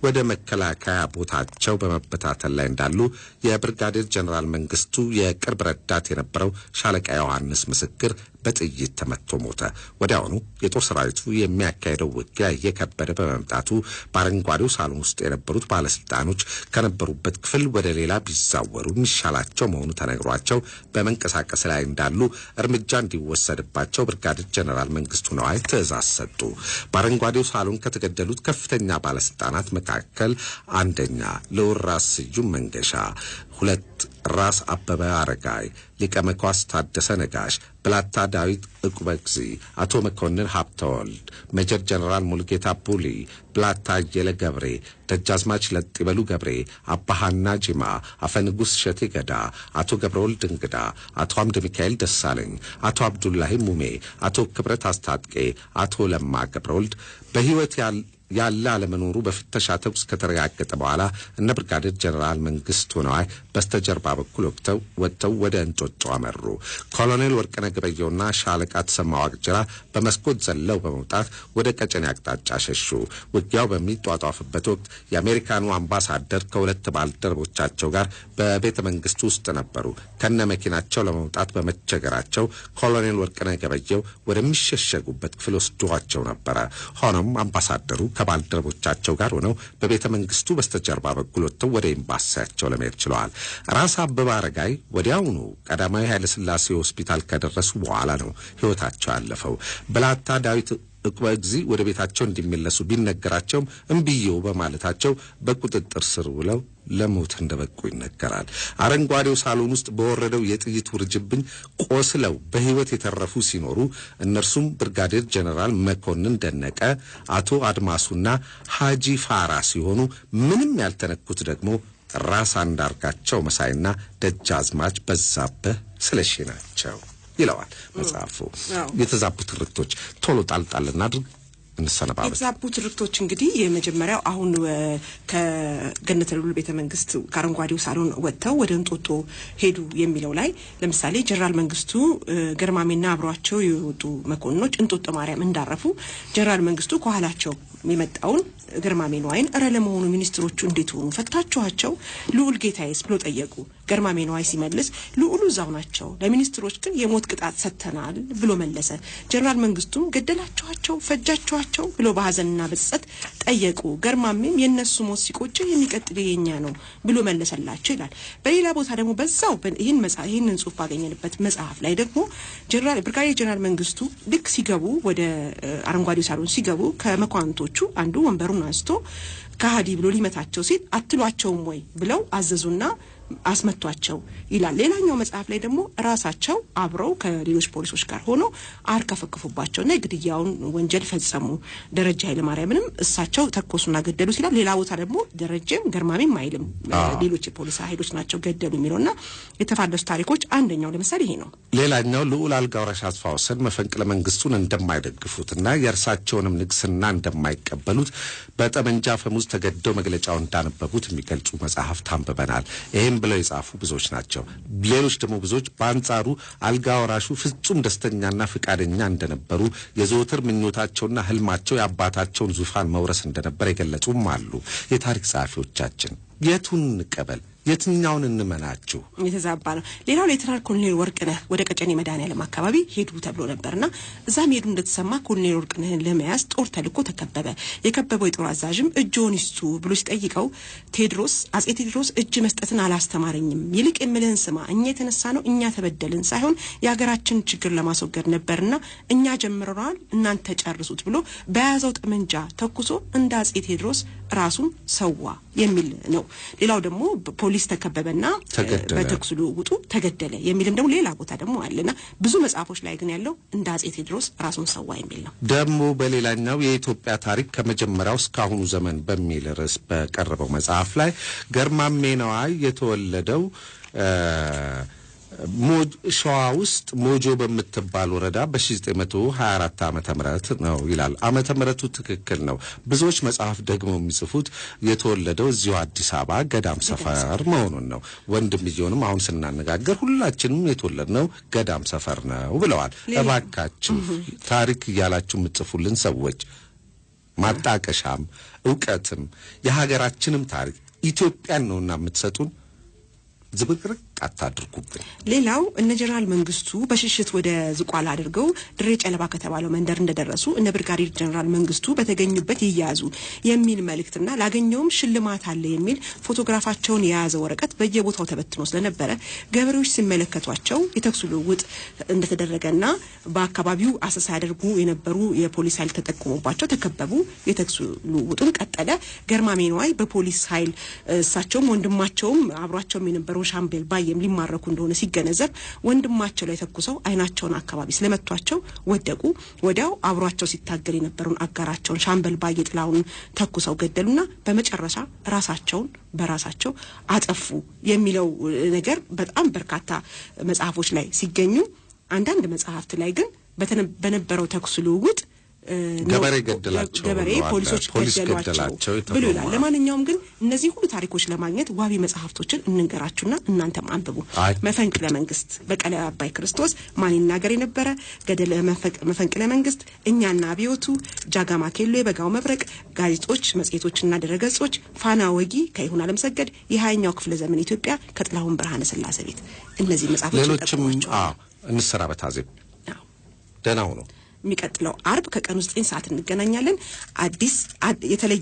ወደ መከላከያ ቦታቸው በመበታተል ላይ እንዳሉ የብርጋዴር ጀነራል መንግስቱ የቅርብ ረዳት የነበረው ሻለቃ ዮሐንስ ምስክር በጥይት ተመቶ ሞተ። ወዲያውኑ የጦር ሰራዊቱ የሚያካሄደው ውጊያ እየከበደ በመምጣቱ በአረንጓዴው ሳሎን ውስጥ የነበሩት ባለስልጣኖች ከነበሩበት ክፍል ወደ ሌላ ቢዛወሩ የሚሻላቸው መሆኑ ተነግሯቸው በመንቀሳቀስ ላይ እንዳሉ እርምጃ እንዲወሰድባቸው ብርጋዴር ጀነራል መንግስቱ ነዋይ ትዕዛዝ ሰጡ። በአረንጓዴው ሳሎን ከተገደሉት ከፍተኛ ባለስልጣናት መካከል አንደኛ ልዑል ራስ ስዩም መንገሻ፣ ሁለት ራስ አበበ አረጋይ፣ ሊቀ መኳስ ታደሰ ነጋሽ፣ ብላታ ዳዊት እቁበግዚ፣ አቶ መኮንን ሀብተወልድ፣ ሜጀር ጀነራል ሙልጌታ ቡሊ፣ ብላታ አየለ ገብሬ፣ ደጃዝማች ለጥበሉ ገብሬ፣ አባሃና ጂማ፣ አፈንጉስ ሸቴ ገዳ፣ አቶ ገብረወልድ እንግዳ፣ አቶ አምደ ሚካኤል ደሳለኝ፣ አቶ አብዱላሂ ሙሜ፣ አቶ ክብረት አስታጥቄ፣ አቶ ለማ ገብረወልድ በህይወት ያለ አለመኖሩ በፍተሻ ተኩስ ከተረጋገጠ በኋላ እነ ብርጋዴር ጀነራል መንግስቱ ነዋይ በስተጀርባ በኩል ወጥተው ወደ እንጦጦ አመሩ። ኮሎኔል ወርቅነህ ገበየውና ሻለቃ ተሰማ ዋቅጅራ በመስኮት ዘለው በመውጣት ወደ ቀጨኔ አቅጣጫ ሸሹ። ውጊያው በሚጧጧፍበት ወቅት የአሜሪካኑ አምባሳደር ከሁለት ባልደረቦቻቸው ጋር በቤተ መንግስቱ ውስጥ ነበሩ። ከነ መኪናቸው ለመውጣት በመቸገራቸው ኮሎኔል ወርቅነህ ገበየው ወደሚሸሸጉበት ክፍል ወስዷቸው ነበረ። ሆኖም አምባሳደሩ ከባልደረቦቻቸው ጋር ሆነው በቤተ መንግስቱ በስተጀርባ በኩል ወጥተው ወደ ኤምባሲያቸው ለመሄድ ችለዋል። ራስ አበበ አረጋይ ወዲያውኑ ቀዳማዊ ኃይለ ሥላሴ ሆስፒታል ከደረሱ በኋላ ነው ህይወታቸው ያለፈው። ብላታ ዳዊት እቁበግዚ ወደ ቤታቸው እንዲመለሱ ቢነገራቸውም እምቢየው በማለታቸው በቁጥጥር ስር ውለው ለሞት እንደበቁ ይነገራል። አረንጓዴው ሳሎን ውስጥ በወረደው የጥይት ውርጅብኝ ቆስለው በህይወት የተረፉ ሲኖሩ እነርሱም ብርጋዴር ጀነራል መኮንን ደነቀ፣ አቶ አድማሱና ሀጂ ፋራ ሲሆኑ ምንም ያልተነኩት ደግሞ ራስ አንዳርጋቸው መሳይና ደጃዝማች በዛብህ ስለሺ ናቸው ይለዋል መጽሐፉ። የተዛቡ ትርክቶች ቶሎ ጣልጣል እናድርግ እንሰነባበት። የተዛቡ ትርክቶች እንግዲህ የመጀመሪያው አሁን ከገነተ ልዑል ቤተ መንግስት ከአረንጓዴው ሳሎን ወጥተው ወደ እንጦጦ ሄዱ የሚለው ላይ ለምሳሌ ጀነራል መንግስቱ ገርማሜና አብሯቸው የወጡ መኮንኖች እንጦጦ ማርያም እንዳረፉ ጀነራል መንግስቱ ከኋላቸው የመጣውን ገርማሜ ነዋይን እረ ለመሆኑ ሚኒስትሮቹ እንዴት ሆኑ ፈታችኋቸው ልዑል ጌታዬስ ብሎ ጠየቁ። ገርማሜ ነዋይ ሲመልስ ልዑሉ እዛው ናቸው፣ ለሚኒስትሮች ግን የሞት ቅጣት ሰጥተናል ብሎ መለሰ። ጀነራል መንግስቱም ገደላችኋቸው ፈጃችኋቸው ብሎ በሐዘንና በጸጸት ጠየቁ። ገርማሜም የነሱ ሞት ሲቆጭ የሚቀጥል የኛ ነው ብሎ መለሰላቸው ይላል። በሌላ ቦታ ደግሞ በዛው ይህንን ጽሑፍ ባገኘንበት መጽሐፍ ላይ ደግሞ ብርጋዴር ጀነራል መንግስቱ ልክ ሲገቡ ወደ አረንጓዴው ሳሎን ሲገቡ ከመኳንቶቹ አንዱ ወንበሩን አንስቶ ከሃዲ ብሎ ሊመታቸው ሲል አትሏቸውም ወይ ብለው አዘዙና አስመቷቸው ይላል። ሌላኛው መጽሐፍ ላይ ደግሞ ራሳቸው አብረው ከሌሎች ፖሊሶች ጋር ሆነው አርከፈከፉባቸውና የግድያውን ወንጀል ፈጸሙ። ደረጃ ኃይለ ማርያምንም እሳቸው ተኮሱና ገደሉ ይላል። ሌላ ቦታ ደግሞ ደረጀም ገርማሜም አይልም ሌሎች የፖሊስ ኃይሎች ናቸው ገደሉ የሚለውና የተፋለሱ ታሪኮች አንደኛው ለምሳሌ ይሄ ነው። ሌላኛው ልዑል አልጋ ወራሽ አስፋው ወሰን መፈንቅለ መንግስቱን እንደማይደግፉትና የእርሳቸውንም ንግስና እንደማይቀበሉት በጠመንጃ ፈሙዝ ተገደው መግለጫው እንዳነበቡት የሚገልጹ መጽሐፍ ታንብበናል። ይሄን ብለው የጻፉ ብዙዎች ናቸው። ሌሎች ደግሞ ብዙዎች በአንጻሩ አልጋ ወራሹ ፍጹም ደስተኛና ፍቃደኛ እንደነበሩ የዘወትር ምኞታቸውና ህልማቸው የአባታቸውን ዙፋን መውረስ እንደነበር የገለጹም አሉ። የታሪክ ጸሐፊዎቻችን የቱን እንቀበል የትኛውን እንመናችሁ የተዛባ ነው። ሌላው ሌተናል ኮሎኔል ወርቅነህ ወደ ቀጨኔ መድኃኔዓለም አካባቢ ሄዱ ተብሎ ነበርና እዛም ሄዱ እንደተሰማ ኮሎኔል ወርቅነህን ለመያዝ ጦር ተልኮ ተከበበ። የከበበው የጦር አዛዥም እጆን ይስጡ ብሎ ሲጠይቀው አጼ ቴዎድሮስ እጅ መስጠትን አላስተማረኝም፣ ይልቅ የምልህን ስማ፣ እኛ የተነሳ ነው እኛ ተበደልን ሳይሆን የሀገራችን ችግር ለማስወገድ ነበርና እኛ ጀምረናል እናንተ ጨርሱት ብሎ በያዘው ጠመንጃ ተኩሶ እንደ አጼ ቴዎድሮስ ራሱን ሰዋ የሚል ነው። ሌላው ደግሞ ፖሊስ ተከበበና በተኩስ ልውውጡ ተገደለ የሚልም ደግሞ ሌላ ቦታ ደግሞ አለና ብዙ መጽሐፎች ላይ ግን ያለው እንደ አጼ ቴዎድሮስ ራሱን ሰዋ የሚል ነው። ደግሞ በሌላኛው የኢትዮጵያ ታሪክ ከመጀመሪያው እስከ አሁኑ ዘመን በሚል ርዕስ በቀረበው መጽሐፍ ላይ ገርማሜ ነዋይ የተወለደው ሸዋ ውስጥ ሞጆ በምትባል ወረዳ በ1924 ዓመተ ምህረት ነው ይላል። ዓመተ ምህረቱ ትክክል ነው። ብዙዎች መጽሐፍ ደግሞ የሚጽፉት የተወለደው እዚሁ አዲስ አበባ ገዳም ሰፈር መሆኑን ነው። ወንድምየውንም አሁን ስናነጋገር ሁላችንም የተወለድነው ገዳም ሰፈር ነው ብለዋል። እባካችሁ ታሪክ እያላችሁ የምትጽፉልን ሰዎች ማጣቀሻም ዕውቀትም የሀገራችንም ታሪክ ኢትዮጵያን ነውና የምትሰጡን ዝብርቅርቅ አታድርጉብን። ሌላው እነ ጀነራል መንግስቱ በሽሽት ወደ ዝቋላ አድርገው ድሬ ጨለባ ከተባለው መንደር እንደደረሱ እነ ብርጋዴር ጀነራል መንግስቱ በተገኙበት ይያዙ የሚል መልእክትና ላገኘውም ሽልማት አለ የሚል ፎቶግራፋቸውን የያዘ ወረቀት በየቦታው ተበትኖ ስለነበረ ገበሬዎች ሲመለከቷቸው የተኩስ ልውውጥ እንደተደረገና በአካባቢው አሰሳ ያደርጉ የነበሩ የፖሊስ ኃይል ተጠቅሞባቸው ተከበቡ። የተኩስ ልውውጡን ቀጠለ። ገርማሜ ነዋይ በፖሊስ ኃይል እሳቸውም ወንድማቸውም አብሯቸውም የነበረው ሻምበል ባየም ሊማረኩ እንደሆነ ሲገነዘብ ወንድማቸው ላይ ተኩሰው አይናቸውን አካባቢ ስለመቷቸው ወደቁ። ወዲያው አብሯቸው ሲታገል የነበረውን አጋራቸውን ሻምበል ባየ ጥላውን ተኩሰው ገደሉና በመጨረሻ ራሳቸውን በራሳቸው አጠፉ የሚለው ነገር በጣም በርካታ መጽሐፎች ላይ ሲገኙ አንዳንድ መጽሐፍት ላይ ግን በነበረው ተኩስ ልውውጥ ገበሬ ገደላቸው ገበሬ ፖሊሶች ገደላቸው ብሎ ይላል። ለማንኛውም ግን እነዚህ ሁሉ ታሪኮች ለማግኘት ዋቢ መጽሐፍቶችን እንንገራችሁና እናንተም አንብቡ። መፈንቅለ መንግስት በቀለ አባይ ክርስቶስ ማን ይናገር የነበረ ገደለ መፈንቅለ መንግስት እኛና አብዮቱ ጃጋማ ኬሎ የበጋው መብረቅ ጋዜጦች መጽሔቶችና ድረገጾች ፋና ወጊ ከይሁን ዓለም ሰገድ የሃያኛው ክፍለ ዘመን ኢትዮጵያ ከጥላሁን ብርሃነ ስላሴ ቤት እነዚህ መጽሐፎች ሌሎችም እንሰራበት አዜብ ደህና ሁኑ። የሚቀጥለው አርብ ከቀኑ 9 ሰዓት እንገናኛለን። አዲስ የተለየ